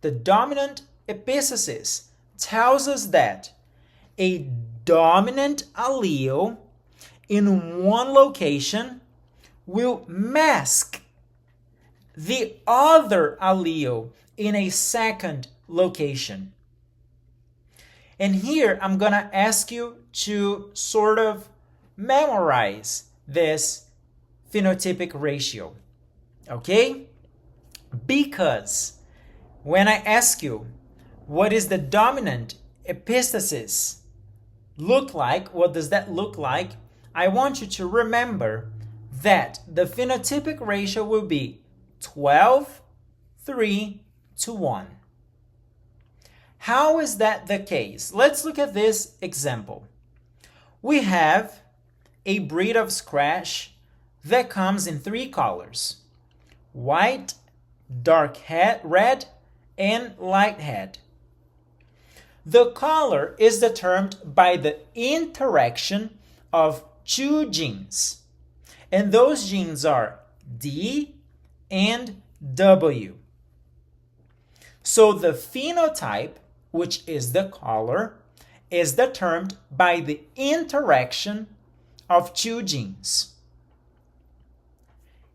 the dominant epistasis tells us that a dominant allele in one location will mask the other allele in a second location. And here I'm going to ask you to sort of memorize this phenotypic ratio. Okay? Because when I ask you what is the dominant epistasis look like, what does that look like? I want you to remember that the phenotypic ratio will be 12:3:1. How is that the case? Let's look at this example. We have a breed of Scratch that comes in 3 colors: white, dark red, and light red. The color is determined by the interaction of 2 genes, and those genes are D and W. So the phenotype, which is the color, is determined by the interaction of 2 genes.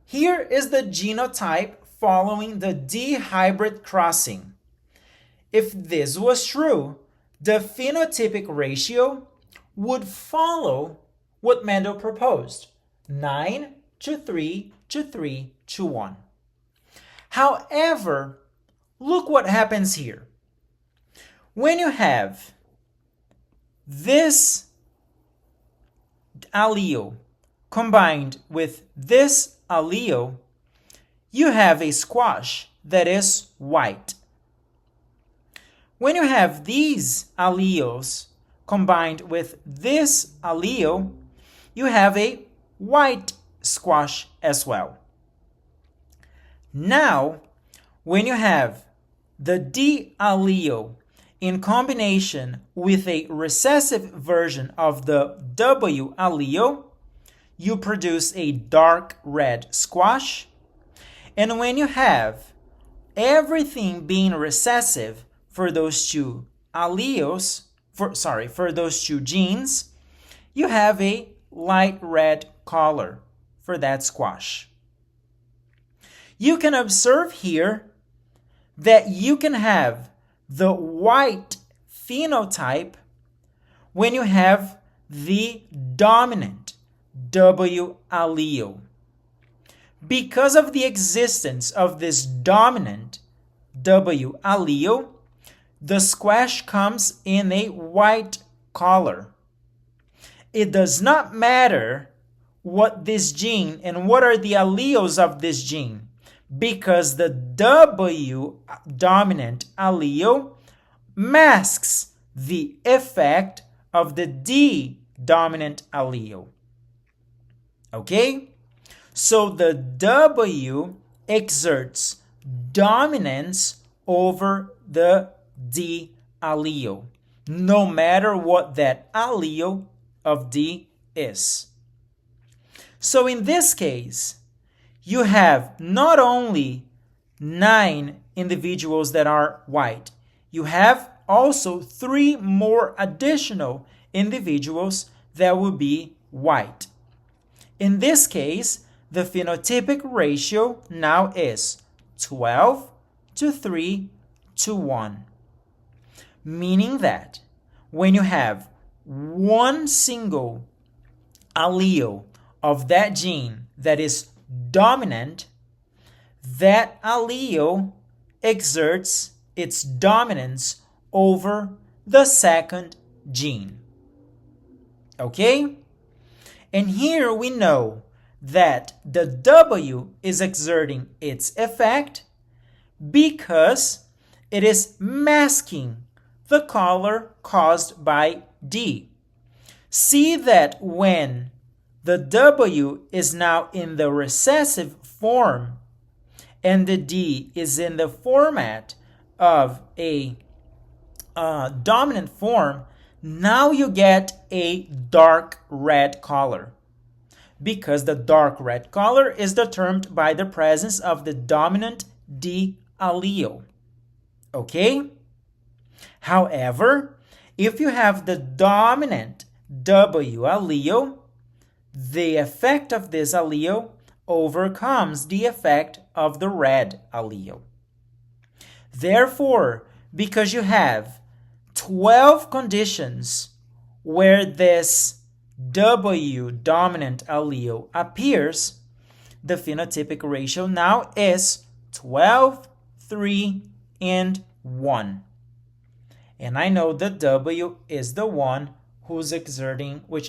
Here is the genotype following the D hybrid crossing. If this was true, the phenotypic ratio would follow what Mendel proposed, 9:3:3:1. However, look what happens here. When you have this allele combined with this allele, you have a squash that is white. When you have these alleles combined with this allele, you have a white squash as well. Now, when you have the D allele in combination with a recessive version of the W allele, you produce a dark red squash. And when you have everything being recessive for those 2 alleles, for those 2 genes, you have a light red color for that squash. You can observe here that you can have the white phenotype when you have the dominant W allele. Because of the existence of this dominant W allele, the squash comes in a white color. It does not matter what this gene and what are the alleles of this gene, because the W dominant allele masks the effect of the D dominant allele. Okay? So the W exerts dominance over the D allele. no matter what that allele of D is. So in this case, you have not only 9 individuals that are white, you have also 3 more additional individuals that will be white. In this case, the phenotypic ratio now is 12 to 3 to 1. Meaning that when you have one single allele of that gene that is dominant, that allele exerts its dominance over the second gene. Okay? And here we know that the W is exerting its effect because it is masking the color caused by D. See that when the W is now in the recessive form and the D is in the format of a dominant form, now you get a dark red color, because the dark red color is determined by the presence of the dominant D allele. Okay? However, if you have the dominant W allele, the effect of this allele overcomes the effect of the red allele. Therefore, because you have 12 conditions where this W dominant allele appears, the phenotypic ratio now is 12, 3, and 1. And I know that W is the one which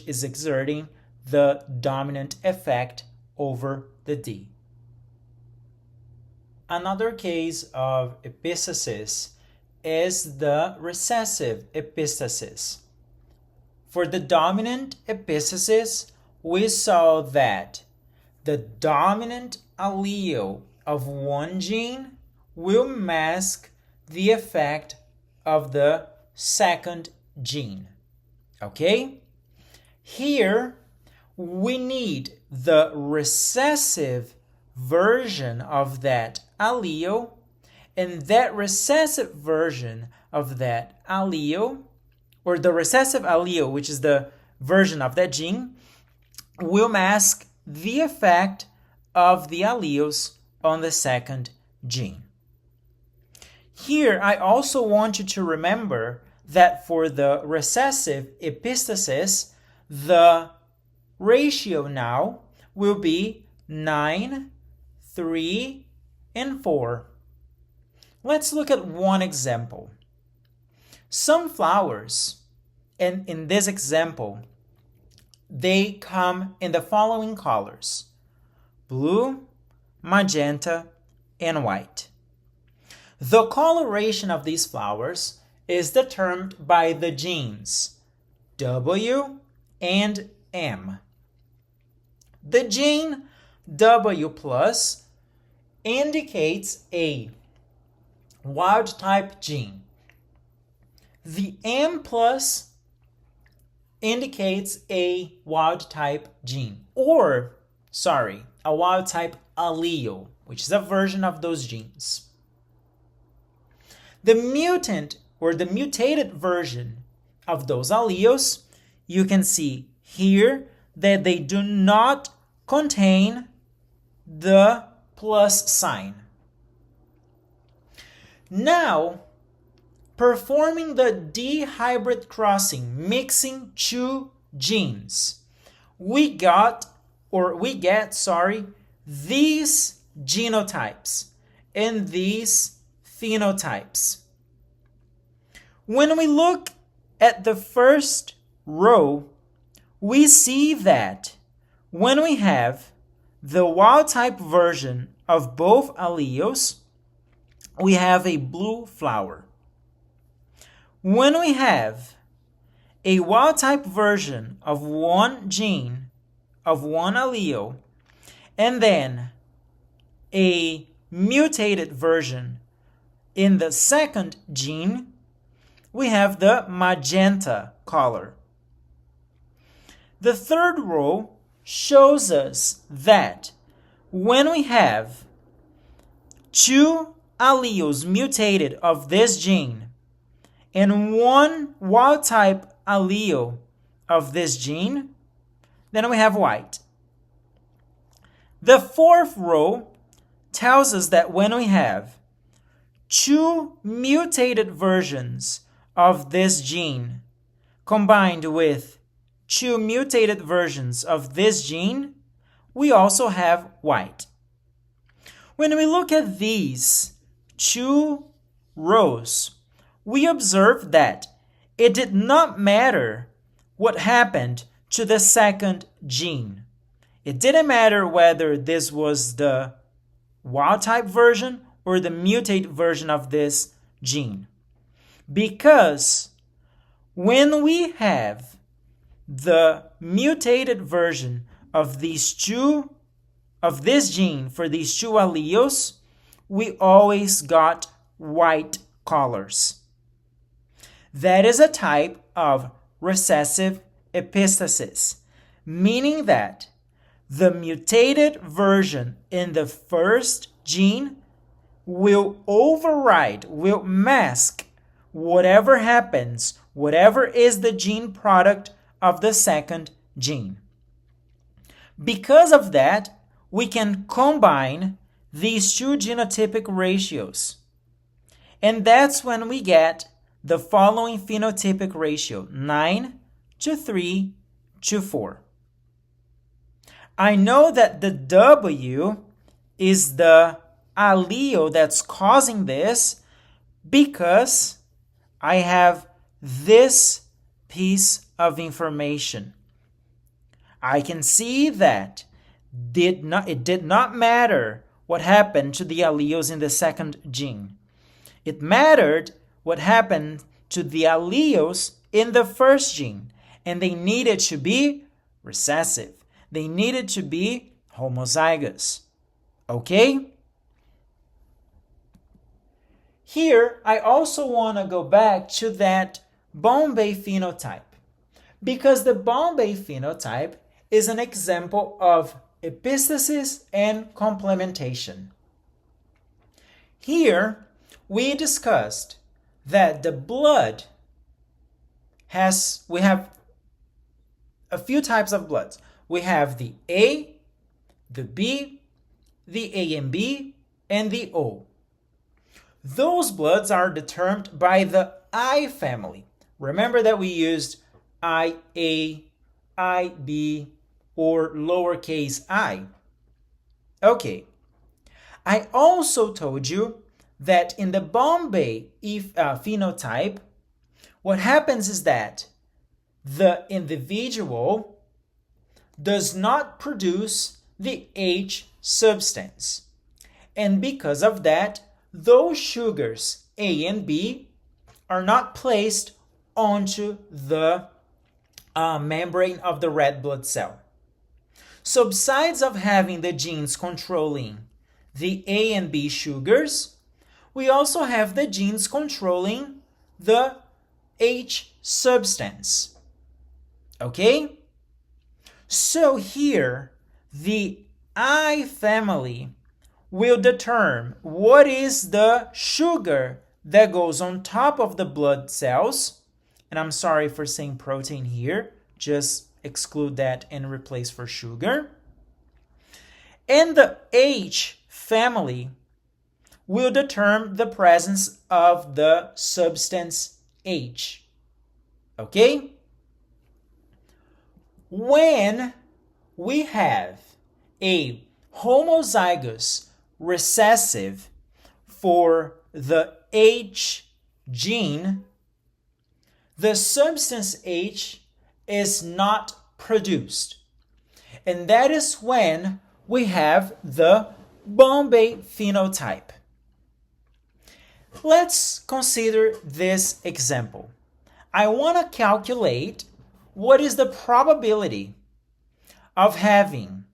is exerting the dominant effect over the D. Another case of epistasis is the recessive epistasis. For the dominant epistasis, we saw that the dominant allele of one gene will mask the effect of the second gene. Okay? Here, we need the recessive version of that allele, and that recessive version of that allele, or the recessive allele, which is the version of that gene, will mask the effect of the alleles on the second gene. Here, I also want you to remember that for the recessive epistasis, the ratio now will be 9, 3, and 4. Let's look at one example. Some flowers, and in this example, they come in the following colors: blue, magenta, and white. The coloration of these flowers is determined by the genes W and M. The gene W plus indicates a wild type gene. The M plus indicates a wild type gene, a wild type allele, which is a version of those genes. The mutant or the mutated version of those alleles, you can see here that they do not contain the plus sign. Now, performing the D hybrid crossing, mixing two genes, we get these genotypes and these phenotypes. When we look at the first row, we see that when we have the wild type version of both alleles, we have a blue flower. When we have a wild type version of one gene, of one allele, and then a mutated version in the second gene, we have the magenta color. The third row shows us that when we have two alleles mutated of this gene and one wild type allele of this gene, then we have white. The fourth row tells us that when we have two mutated versions of this gene combined with two mutated versions of this gene, we also have white. When we look at these two rows, we observe that it did not matter what happened to the second gene. It didn't matter whether this was the wild type version or the mutated version of this gene. Because when we have the mutated version of this gene for these two alleles, we always got white colors. That is a type of recessive epistasis, meaning that the mutated version in the first gene will override, will mask whatever happens, whatever is the gene product of the second gene. Because of that, we can combine these two genotypic ratios. And that's when we get the following phenotypic ratio, 9:3:4. I know that the W is the allele that's causing this because I have this piece of information. I can see that it did not matter what happened to the alleles in the second gene. It mattered what happened to the alleles in the first gene, and they needed to be recessive. They needed to be homozygous. Okay? Here, I also want to go back to that Bombay phenotype, because the Bombay phenotype is an example of epistasis and complementation. Here, we discussed that the blood we have a few types of bloods. We have the A, the B, the A and B, and the O. Those bloods are determined by the I family. Remember that we used IA, IB, or lowercase I. Okay. I also told you that in the Bombay phenotype, what happens is that the individual does not produce the H substance. And because of that, those sugars A and B are not placed onto the membrane of the red blood cell. So besides of having the genes controlling the A and B sugars, we also have the genes controlling the H substance. Okay? So here, the I family will determine what is the sugar that goes on top of the blood cells. And I'm sorry for saying protein here. Just exclude that and replace for sugar. And the H family will determine the presence of the substance H. Okay? When we have a homozygous recessive for the H gene, the substance H is not produced. And that is when we have the Bombay phenotype. Let's consider this example. I want to calculate what is the probability of having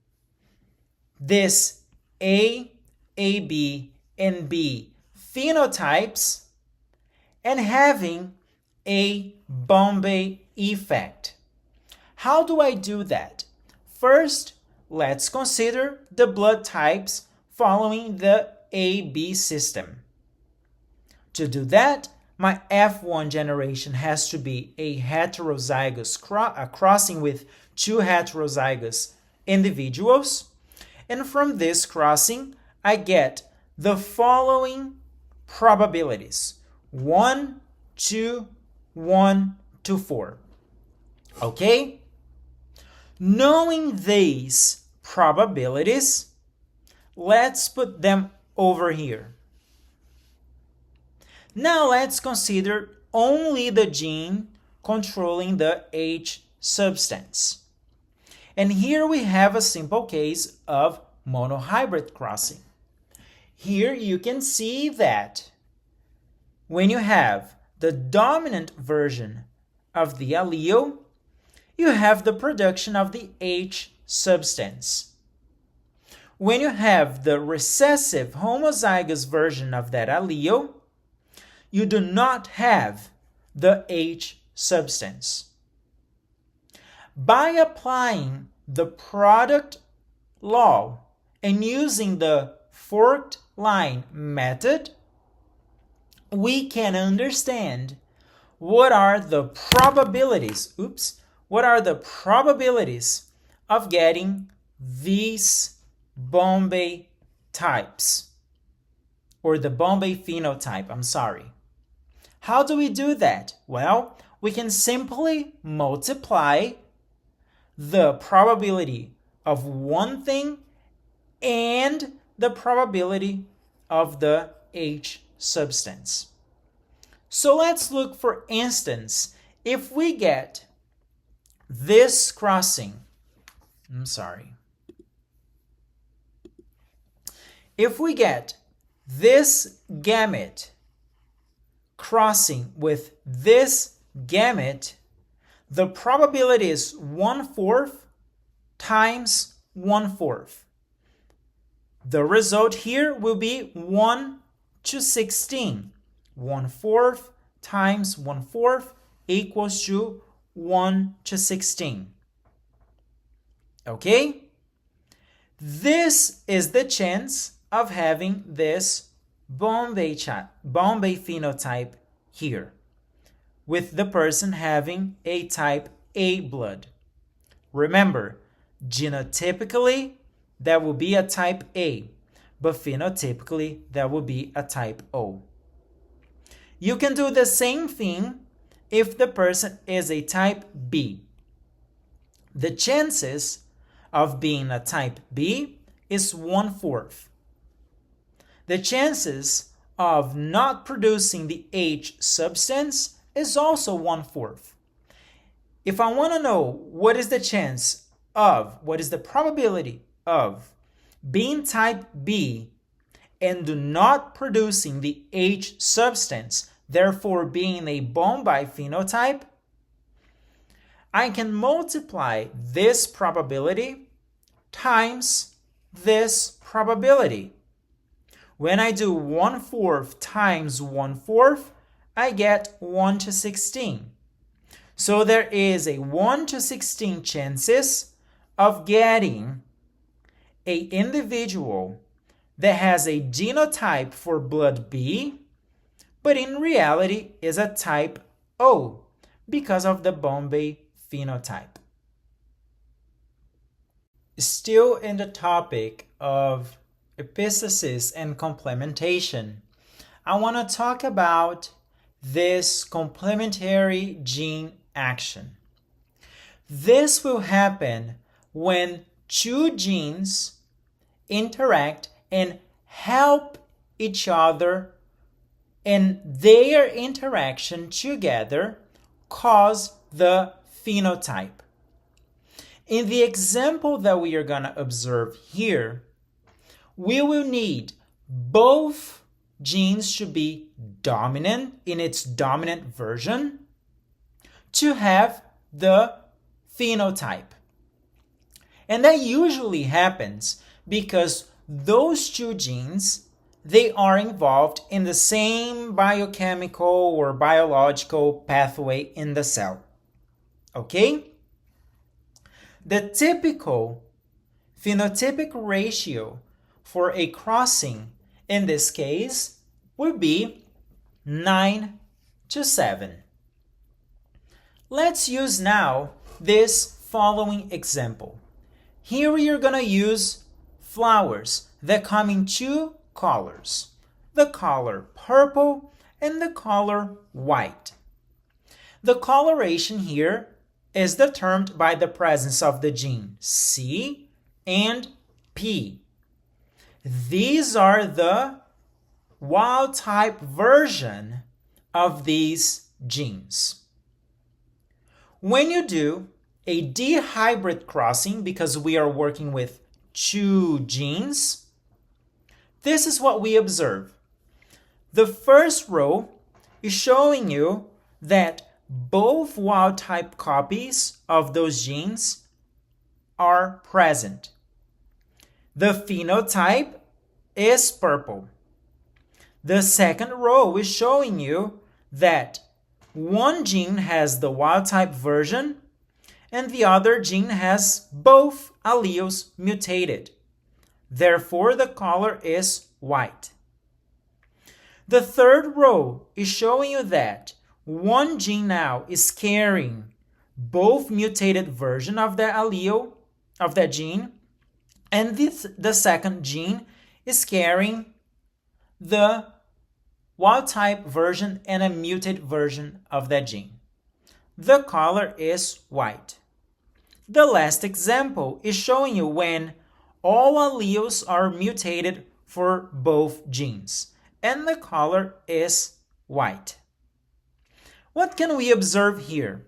this A, AB, and B phenotypes and having a Bombay effect. How do I do that? First, let's consider the blood types following the AB system. To do that, my F1 generation has to be a heterozygous crossing with two heterozygous individuals. And from this crossing, I get the following probabilities. 1, 2, 1 to 4. Okay? Knowing these probabilities, let's put them over here. Now let's consider only the gene controlling the H substance. And here we have a simple case of monohybrid crossing. Here you can see that when you have the dominant version of the allele, you have the production of the H substance. When you have the recessive homozygous version of that allele, you do not have the H substance. By applying the product law and using the forked line method, we can understand what are the probabilities of getting these Bombay types, or the Bombay phenotype, I'm sorry. How do we do that? Well, we can simply multiply the probability of one thing and the probability of the H substance. So let's look, for instance, if we get this crossing, if we get this gamete crossing with this gamete, the probability is 1/4 times 1/4. The result here will be 1 to 16. 1/4 times 1/4 equals to 1 to 16. Okay? This is the chance of having this Bombay phenotype here, with the person having a type A blood. Remember, genotypically, that will be a type A, but phenotypically, that will be a type O. You can do the same thing if the person is a type B. The chances of being a type B is 1/4. The chances of not producing the H substance is also 1/4. If I want to know what is the probability of being type B and not producing the H substance, therefore being a Bombay phenotype, I can multiply this probability times this probability. When I do 1/4 times 1/4, I get 1 to 16. So there is a 1 to 16 chances of getting an individual that has a genotype for blood B, but in reality is a type O because of the Bombay phenotype. Still in the topic of epistasis and complementation, I want to talk about this complementary gene action. This will happen when two genes interact and help each other, and their interaction together cause the phenotype. In the example that we are going to observe here, we will need both genes to be dominant in its dominant version to have the phenotype. And that usually happens because those two genes, they are involved in the same biochemical or biological pathway in the cell. Okay? The typical phenotypic ratio for a crossing in this case would be 9:7. Let's use now this following example. Here we are going to use flowers that come in two colors, the color purple and the color white. The coloration here is determined by the presence of the gene C and P. These are the wild-type version of these genes. When you do a D-hybrid crossing, because we are working with two genes, this is what we observe. The first row is showing you that both wild-type copies of those genes are present. The phenotype is purple. The second row is showing you that one gene has the wild-type version and the other gene has both alleles mutated. Therefore, the color is white. The third row is showing you that one gene now is carrying both mutated version of that allele, of that gene, and the second gene is carrying the wild-type version and a muted version of that gene. The color is white. The last example is showing you when all alleles are mutated for both genes, and the color is white. What can we observe here?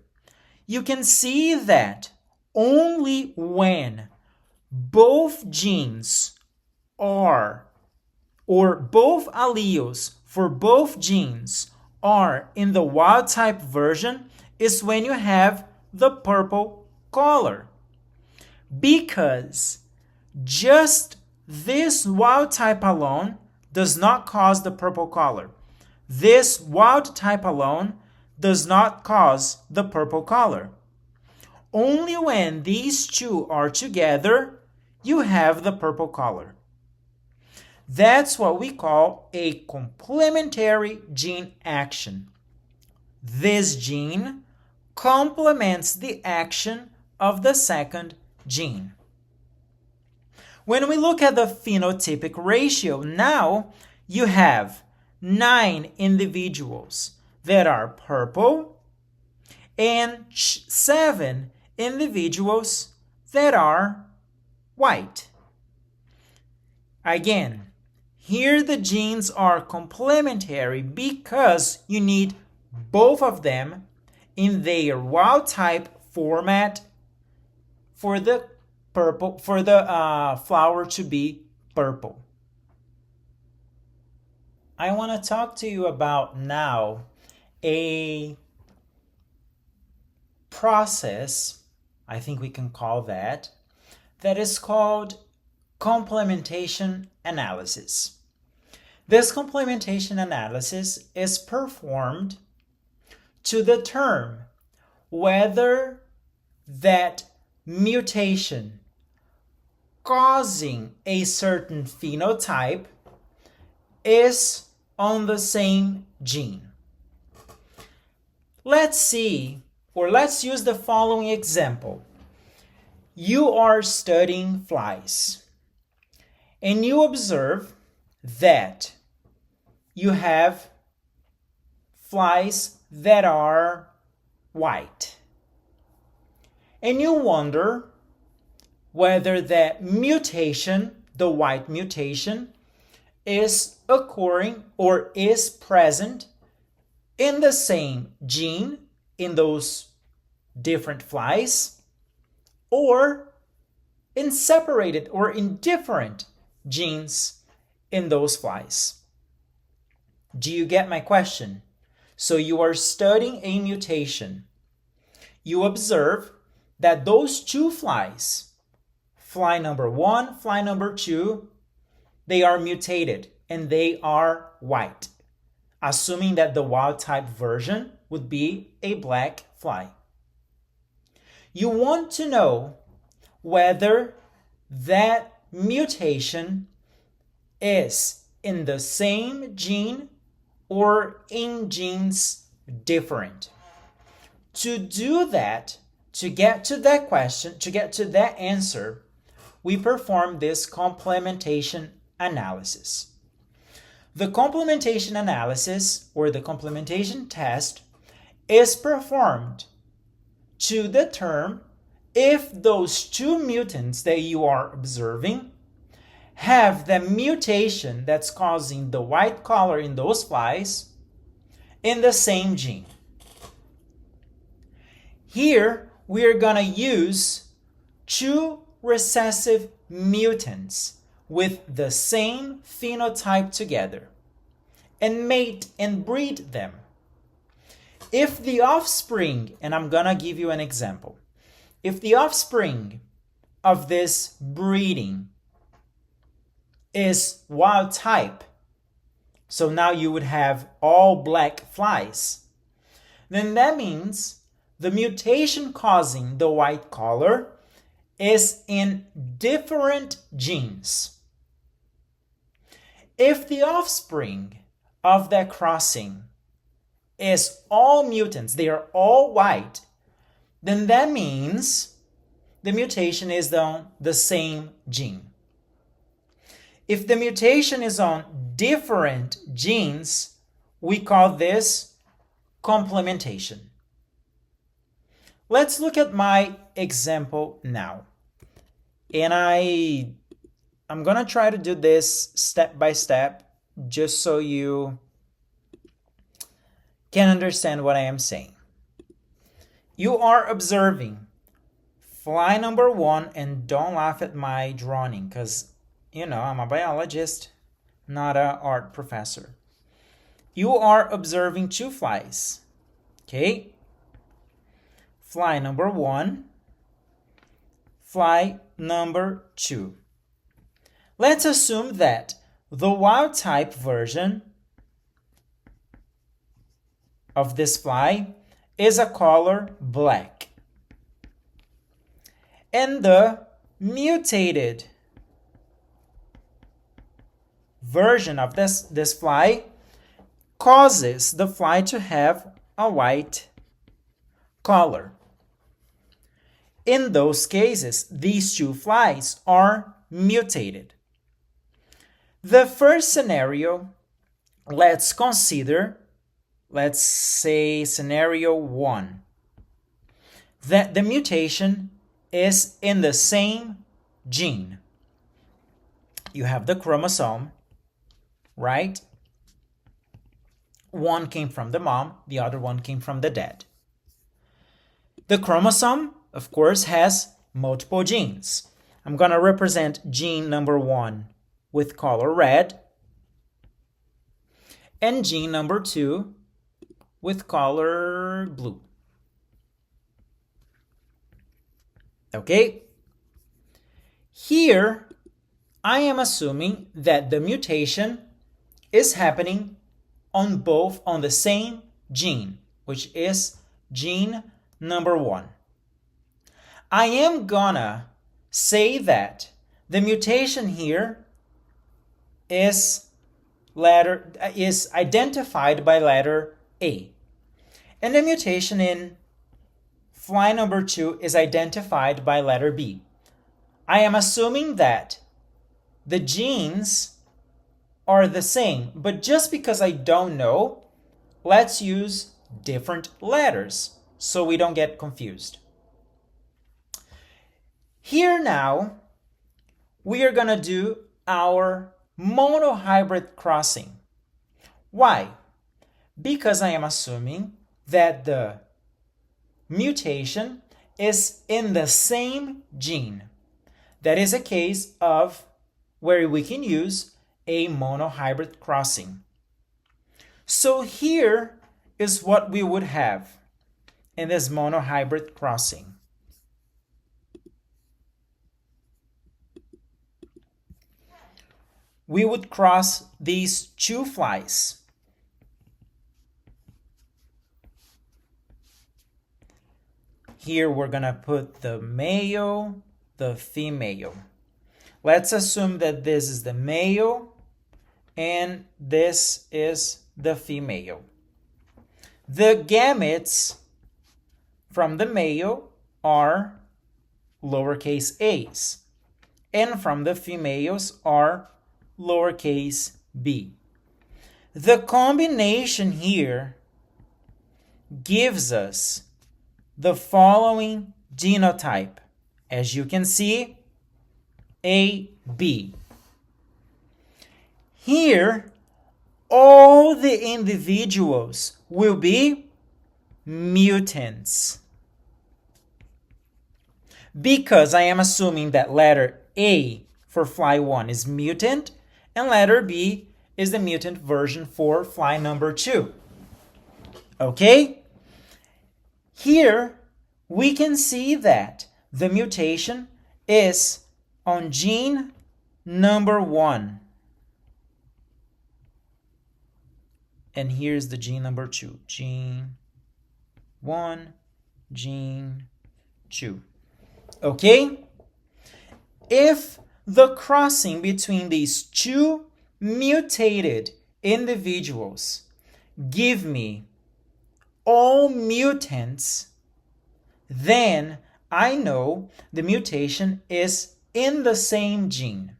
You can see that only when both genes are, or both alleles for both genes are in the wild-type version is when you have the purple color. Because just this wild-type alone does not cause the purple color. This wild-type alone does not cause the purple color. Only when these two are together, you have the purple color. That's what we call a complementary gene action. This gene complements the action of the second gene. When we look at the phenotypic ratio, now you have 9 individuals that are purple and 7 individuals that are white. Again, here the genes are complementary because you need both of them in their wild-type format for the flower to be purple. I want to talk to you about now a process, I think we can call that is called complementation analysis. This complementation analysis is performed to determine whether that mutation causing a certain phenotype is on the same gene. Let's use the following example. You are studying flies, and you observe that you have flies that are white. And you wonder whether that mutation, the white mutation, is occurring or is present in the same gene in those different flies, or in separated or in different genes in those flies. Do you get my question? So you are studying a mutation. You observe that those two flies, fly number 1, fly number 2, they are mutated. and they are white, assuming that the wild type version would be a black fly. You want to know whether that mutation is in the same gene or in genes different. To do that, to get to that question, to get to that answer, we perform this complementation analysis. The complementation analysis, or the complementation test, is performed to determine if those two mutants that you are observing have the mutation that's causing the white color in those flies in the same gene. Here, we are going to use two recessive mutants with the same phenotype together and mate and breed them. If the offspring, and I'm going to give you an example, if the offspring of this breeding is wild type, so now you would have all black flies, then that means the mutation causing the white color is in different genes. If the offspring of that crossing is all mutants, they are all white, then that means the mutation is on the same gene. If the mutation is on different genes, we call this complementation. Let's look at my example now. And I'm gonna try to do this step by step just so you can understand what I am saying. You are observing fly number 1, and don't laugh at my drawing because, I'm a biologist, not an art professor. You are observing two flies, okay? Fly number 1, fly number 2. Let's assume that the wild type version of this fly is a color black. And the mutated version of this fly causes the fly to have a white color. In those cases, these two flies are mutated. The first scenario, let's consider, let's say scenario 1, that the mutation is in the same gene. You have the chromosome, right? One came from the mom, the other one came from the dad. The chromosome, of course, has multiple genes. I'm going to represent gene number 1 with color red and gene number 2 with color blue. Okay? Here, I am assuming that the mutation is happening on the same gene, which is gene number 1. I am gonna say that the mutation here is identified by letter A. And the mutation in fly number 2 is identified by letter B. I am assuming that the genes are the same, but just because I don't know, let's use different letters so we don't get confused. Here now, we are gonna do our monohybrid crossing. Why? Because I am assuming that the mutation is in the same gene. That is a case of where we can use a monohybrid crossing. So here is what we would have in this monohybrid crossing. we would cross these two flies. Here we're gonna put the male, the female. Let's assume that this is the male and this is the female. The gametes from the male are lowercase a's, and from the females are lowercase b. The combination here gives us the following genotype. As you can see, AB. Here, all the individuals will be mutants, because I am assuming that letter A for fly 1 is mutant and letter B is the mutant version for fly number 2. Okay? Here we can see that the mutation is on gene number 1. And here's the gene number 2. Gene 1, gene 2. Okay? If the crossing between these two mutated individuals give me all mutants, then I know the mutation is in the same gene.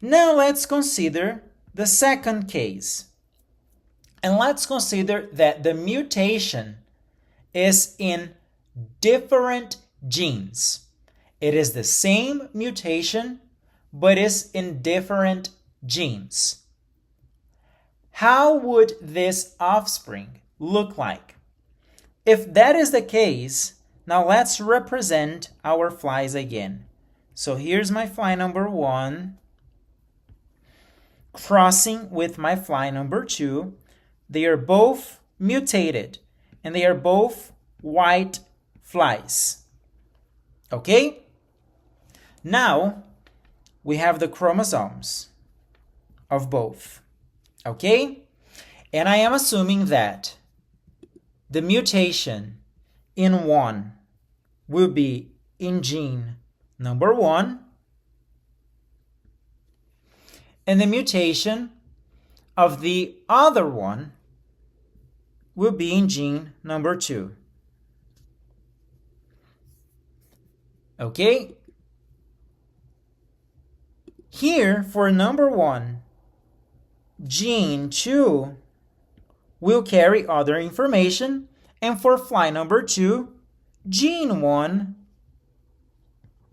Now let's consider the second case. And let's consider that the mutation is in different genes. It is the same mutation, but is in different genes. How would this offspring look like? If that is the case, now let's represent our flies again. So here's my fly number 1 crossing with my fly number 2. They are both mutated and they are both white flies. Okay? Now we have the chromosomes of both. Okay? And I am assuming that the mutation in one will be in gene number 1, and the mutation of the other one will be in gene number 2. Okay? Here, for number 1, gene 2 will carry other information, and for fly number 2, gene 1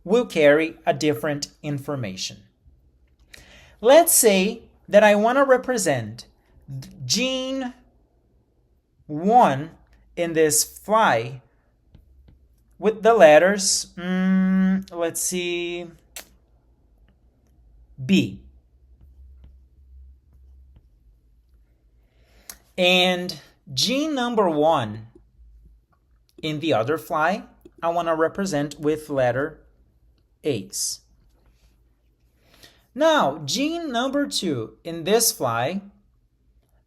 will carry a different information. Let's say that I want to represent gene 1 in this fly with the letters, let's see, B. And gene number 1 in the other fly, I want to represent with letter A's. Now, gene number 2 in this fly,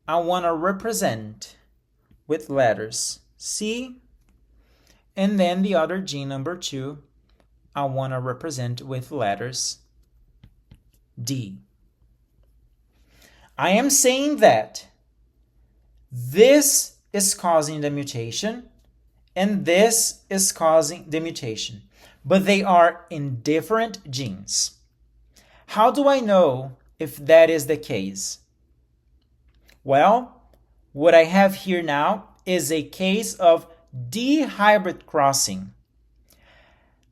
I want to represent with letters C, and then the other gene number 2, I want to represent with letters D. I am saying that this is causing the mutation and this is causing the mutation, but they are in different genes. How do I know if that is the case? Well, what I have here now is a case of D-hybrid crossing.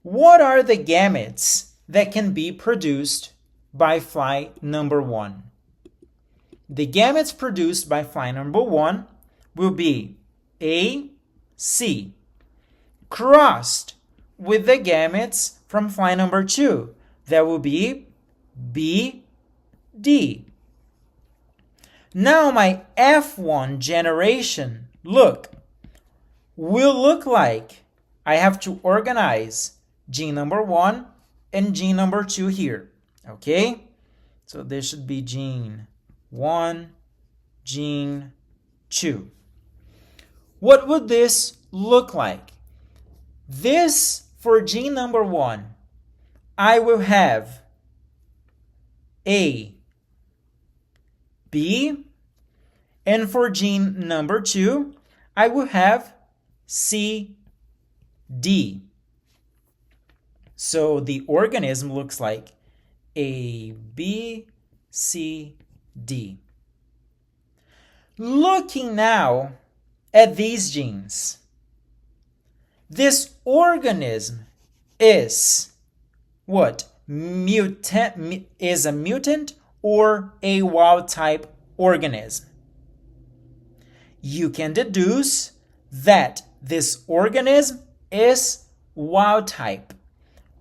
What are the gametes that can be produced by fly number 1? The gametes produced by fly number 1 will be A, C, crossed with the gametes from fly number 2. That will be B, D. Now my F1 generation, will look like I have to organize gene number 1 and gene number 2 here. Okay? So this should be gene 1, gene 2. What would this look like? This, for gene number 1, I will have A, B, and for gene number 2, I will have C, D. So the organism looks like A, B, C, D. Looking now at these genes, this organism is what? Is a mutant or a wild type organism? You can deduce that this organism is wild type.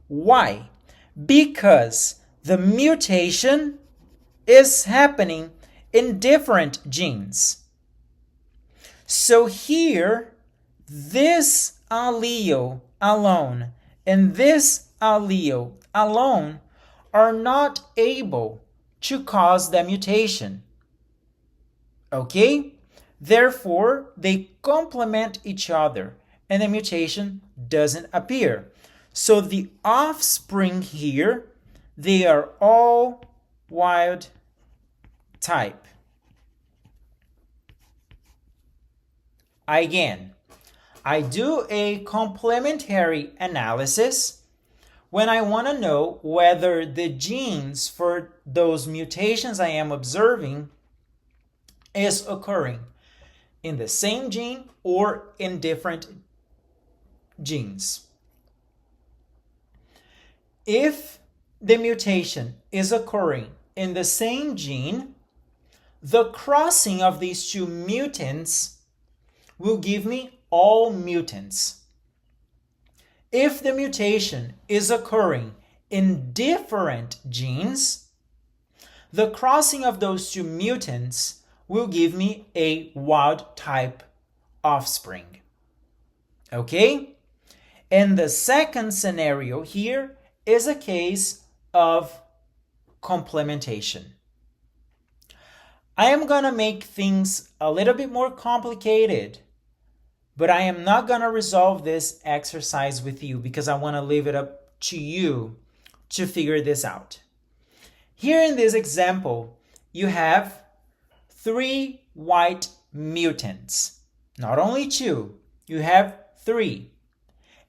Why? Because the mutation is happening in different genes. So here, this allele alone and this allele alone are not able to cause the mutation. Okay? Therefore, they complement each other and the mutation doesn't appear. So the offspring here, they are all wild type. Again, I do a complementary analysis when I want to know whether the genes for those mutations I am observing is occurring in the same gene or in different genes. If the mutation is occurring in the same gene, the crossing of these two mutants will give me all mutants. If the mutation is occurring in different genes, the crossing of those two mutants will give me a wild type offspring. Okay? And the second scenario here is a case of complementation. I am going to make things a little bit more complicated, but I am not going to resolve this exercise with you because I want to leave it up to you to figure this out. Here in this example, you have 3 white mutants. Not only 2, you have 3.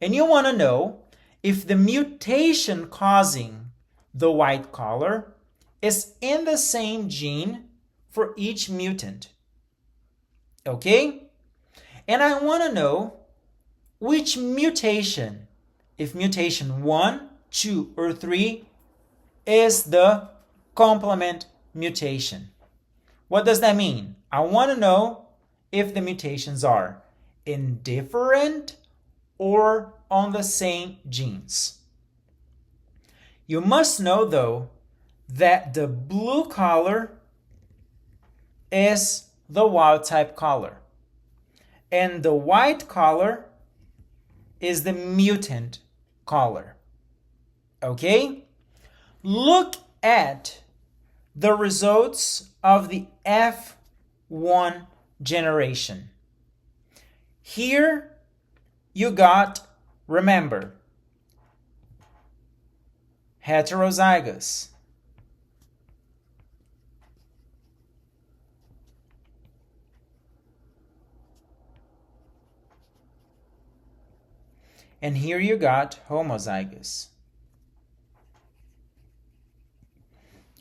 And you want to know if the mutation causing the white color is in the same gene for each mutant. Okay? And I want to know which mutation, if mutation 1, 2, or 3, is the complement mutation. What does that mean? I want to know if the mutations are in different or on the same genes. You must know, though, that the blue color is the wild type color, and the white color is the mutant color. Okay? Look at the results of the F1 generation. Here you got, remember, heterozygous. And here you got homozygous.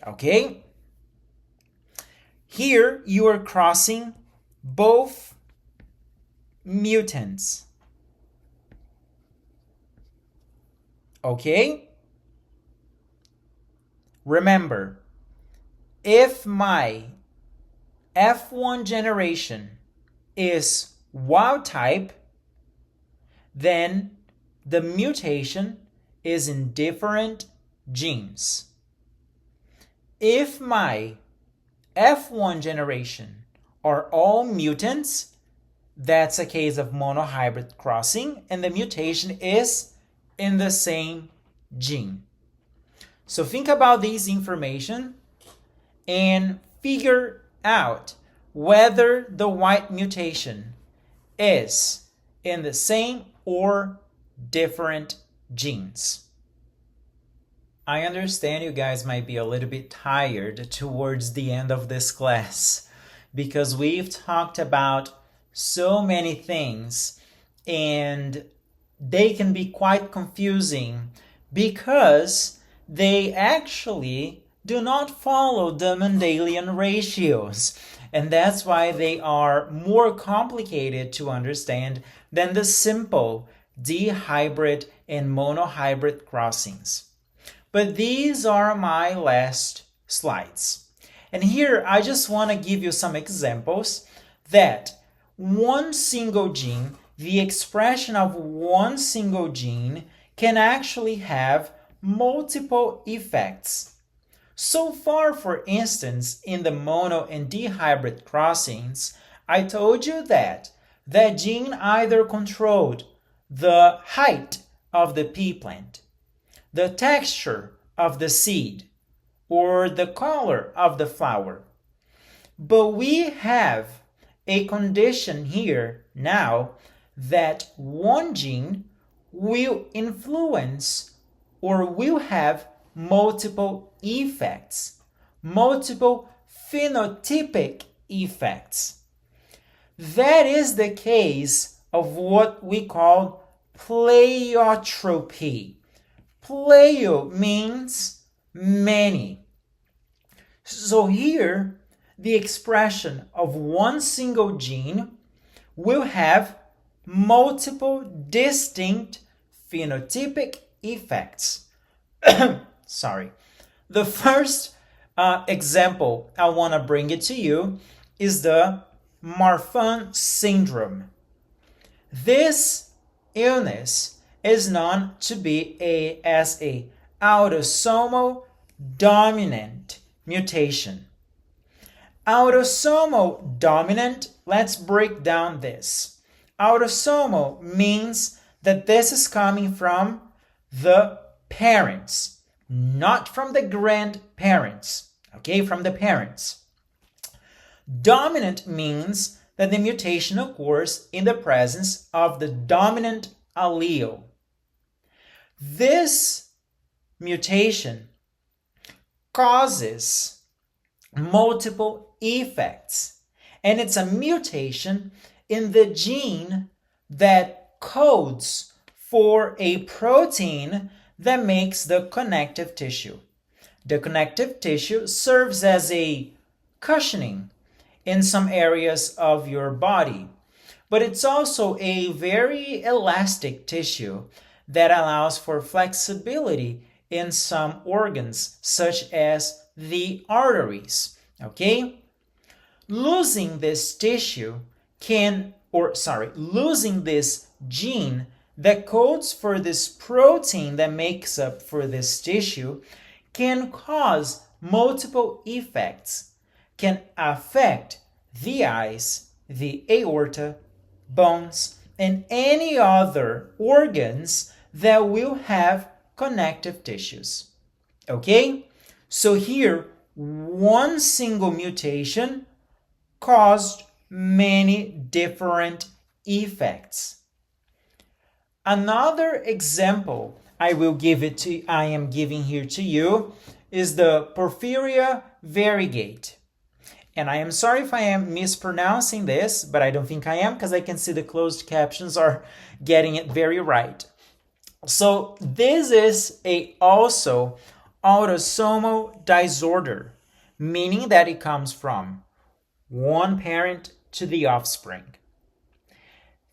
Okay? Here you are crossing both mutants. Okay? Remember, if my F1 generation is wild type, then the mutation is in different genes. If my F1 generation are all mutants, that's a case of monohybrid crossing, and the mutation is in the same gene. So think about this information and figure out whether the white mutation is in the same or different genes. I understand you guys might be a little bit tired towards the end of this class because we've talked about so many things and they can be quite confusing because they actually do not follow the Mendelian ratios. And that's why they are more complicated to understand than the simple dihybrid and monohybrid crossings. But these are my last slides. And here I just want to give you some examples that one single gene, the expression of one single gene, can actually have multiple effects. So far, for instance, in the mono and dihybrid crossings, I told you that that gene either controlled the height of the pea plant, the texture of the seed, or the color of the flower. But we have a condition here now that one gene will influence or will have multiple effects, multiple phenotypic effects. That is the case of what we call pleiotropy. Pleio means many. So here, the expression of one single gene will have multiple distinct phenotypic effects. Sorry. The first example I want to bring it to you is the Marfan syndrome. This illness is known to be as a autosomal dominant mutation. Autosomal dominant, let's break down this. Autosomal means that this is coming from the parents, not from the grandparents, okay, from the parents. Dominant means that the mutation occurs in the presence of the dominant allele. This mutation causes multiple effects, and it's a mutation in the gene that codes for a protein that makes the connective tissue. The connective tissue serves as a cushioning in some areas of your body, but it's also a very elastic tissue that allows for flexibility in some organs, such as the arteries, okay? Losing this tissue losing this gene that codes for this protein that makes up for this tissue can cause multiple effects, can affect the eyes, the aorta, bones, and any other organs that will have connective tissues. Okay? So here, one single mutation caused many different effects. Another example I am giving here to you is the Porphyria variegate. And I am sorry if I am mispronouncing this, but I don't think I am because I can see the closed captions are getting it very right. So this is also autosomal disorder, meaning that it comes from one parent to the offspring.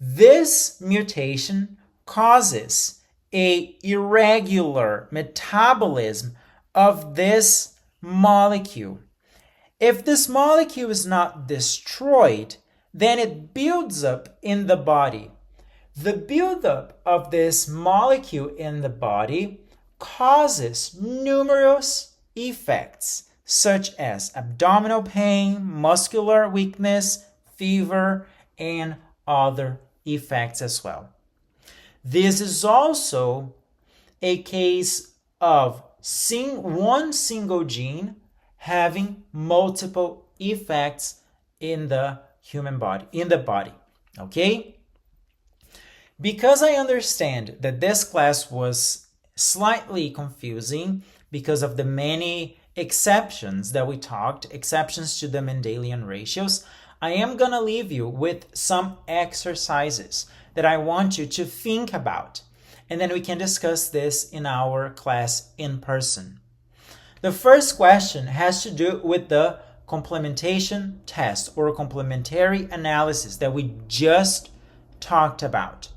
This mutation causes a irregular metabolism of this molecule. If this molecule is not destroyed, then it builds up in the body. The buildup of this molecule in the body causes numerous effects, such as abdominal pain, muscular weakness, fever, and other effects as well. This is also a case of one single gene having multiple effects in the human body, okay? Because I understand that this class was slightly confusing because of the many exceptions that we talked, exceptions to the Mendelian ratios, I am going to leave you with some exercises that I want you to think about, and then we can discuss this in our class in person. The first question has to do with the complementation test or complementary analysis that we just talked about.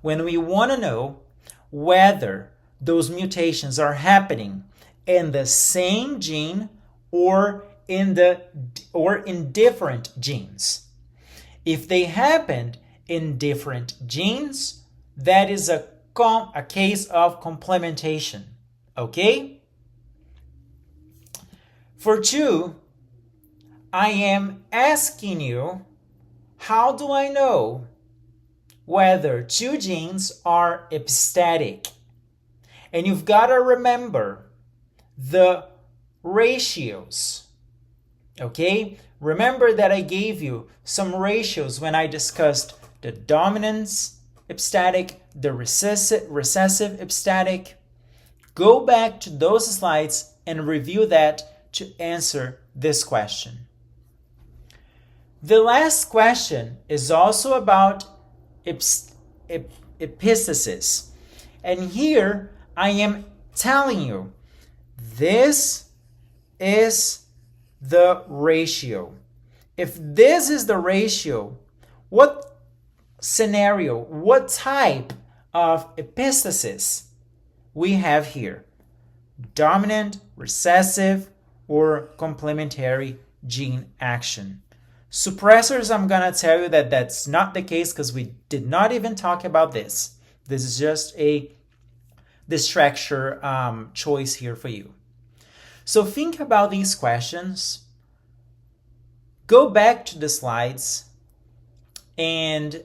When we want to know whether those mutations are happening in the same gene or in different genes. If they happened in different genes, that is a case of complementation. Okay? For 2, I am asking you, how do I know whether 2 genes are epistatic? And you've got to remember the ratios. Okay? Remember that I gave you some ratios when I discussed the dominance epistatic, the recessive epistatic. Go back to those slides and review that to answer this question. The last question is also about epistasis. And here I am telling you, this is the ratio. If this is the ratio, what scenario, what type of epistasis we have here? Dominant, recessive, or complementary gene action. Suppressors, I'm going to tell you that that's not the case because we did not even talk about this. This is just a distraction choice here for you. So think about these questions. Go back to the slides and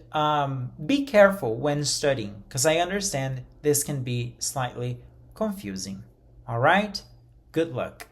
be careful when studying because I understand this can be slightly confusing. All right? Good luck.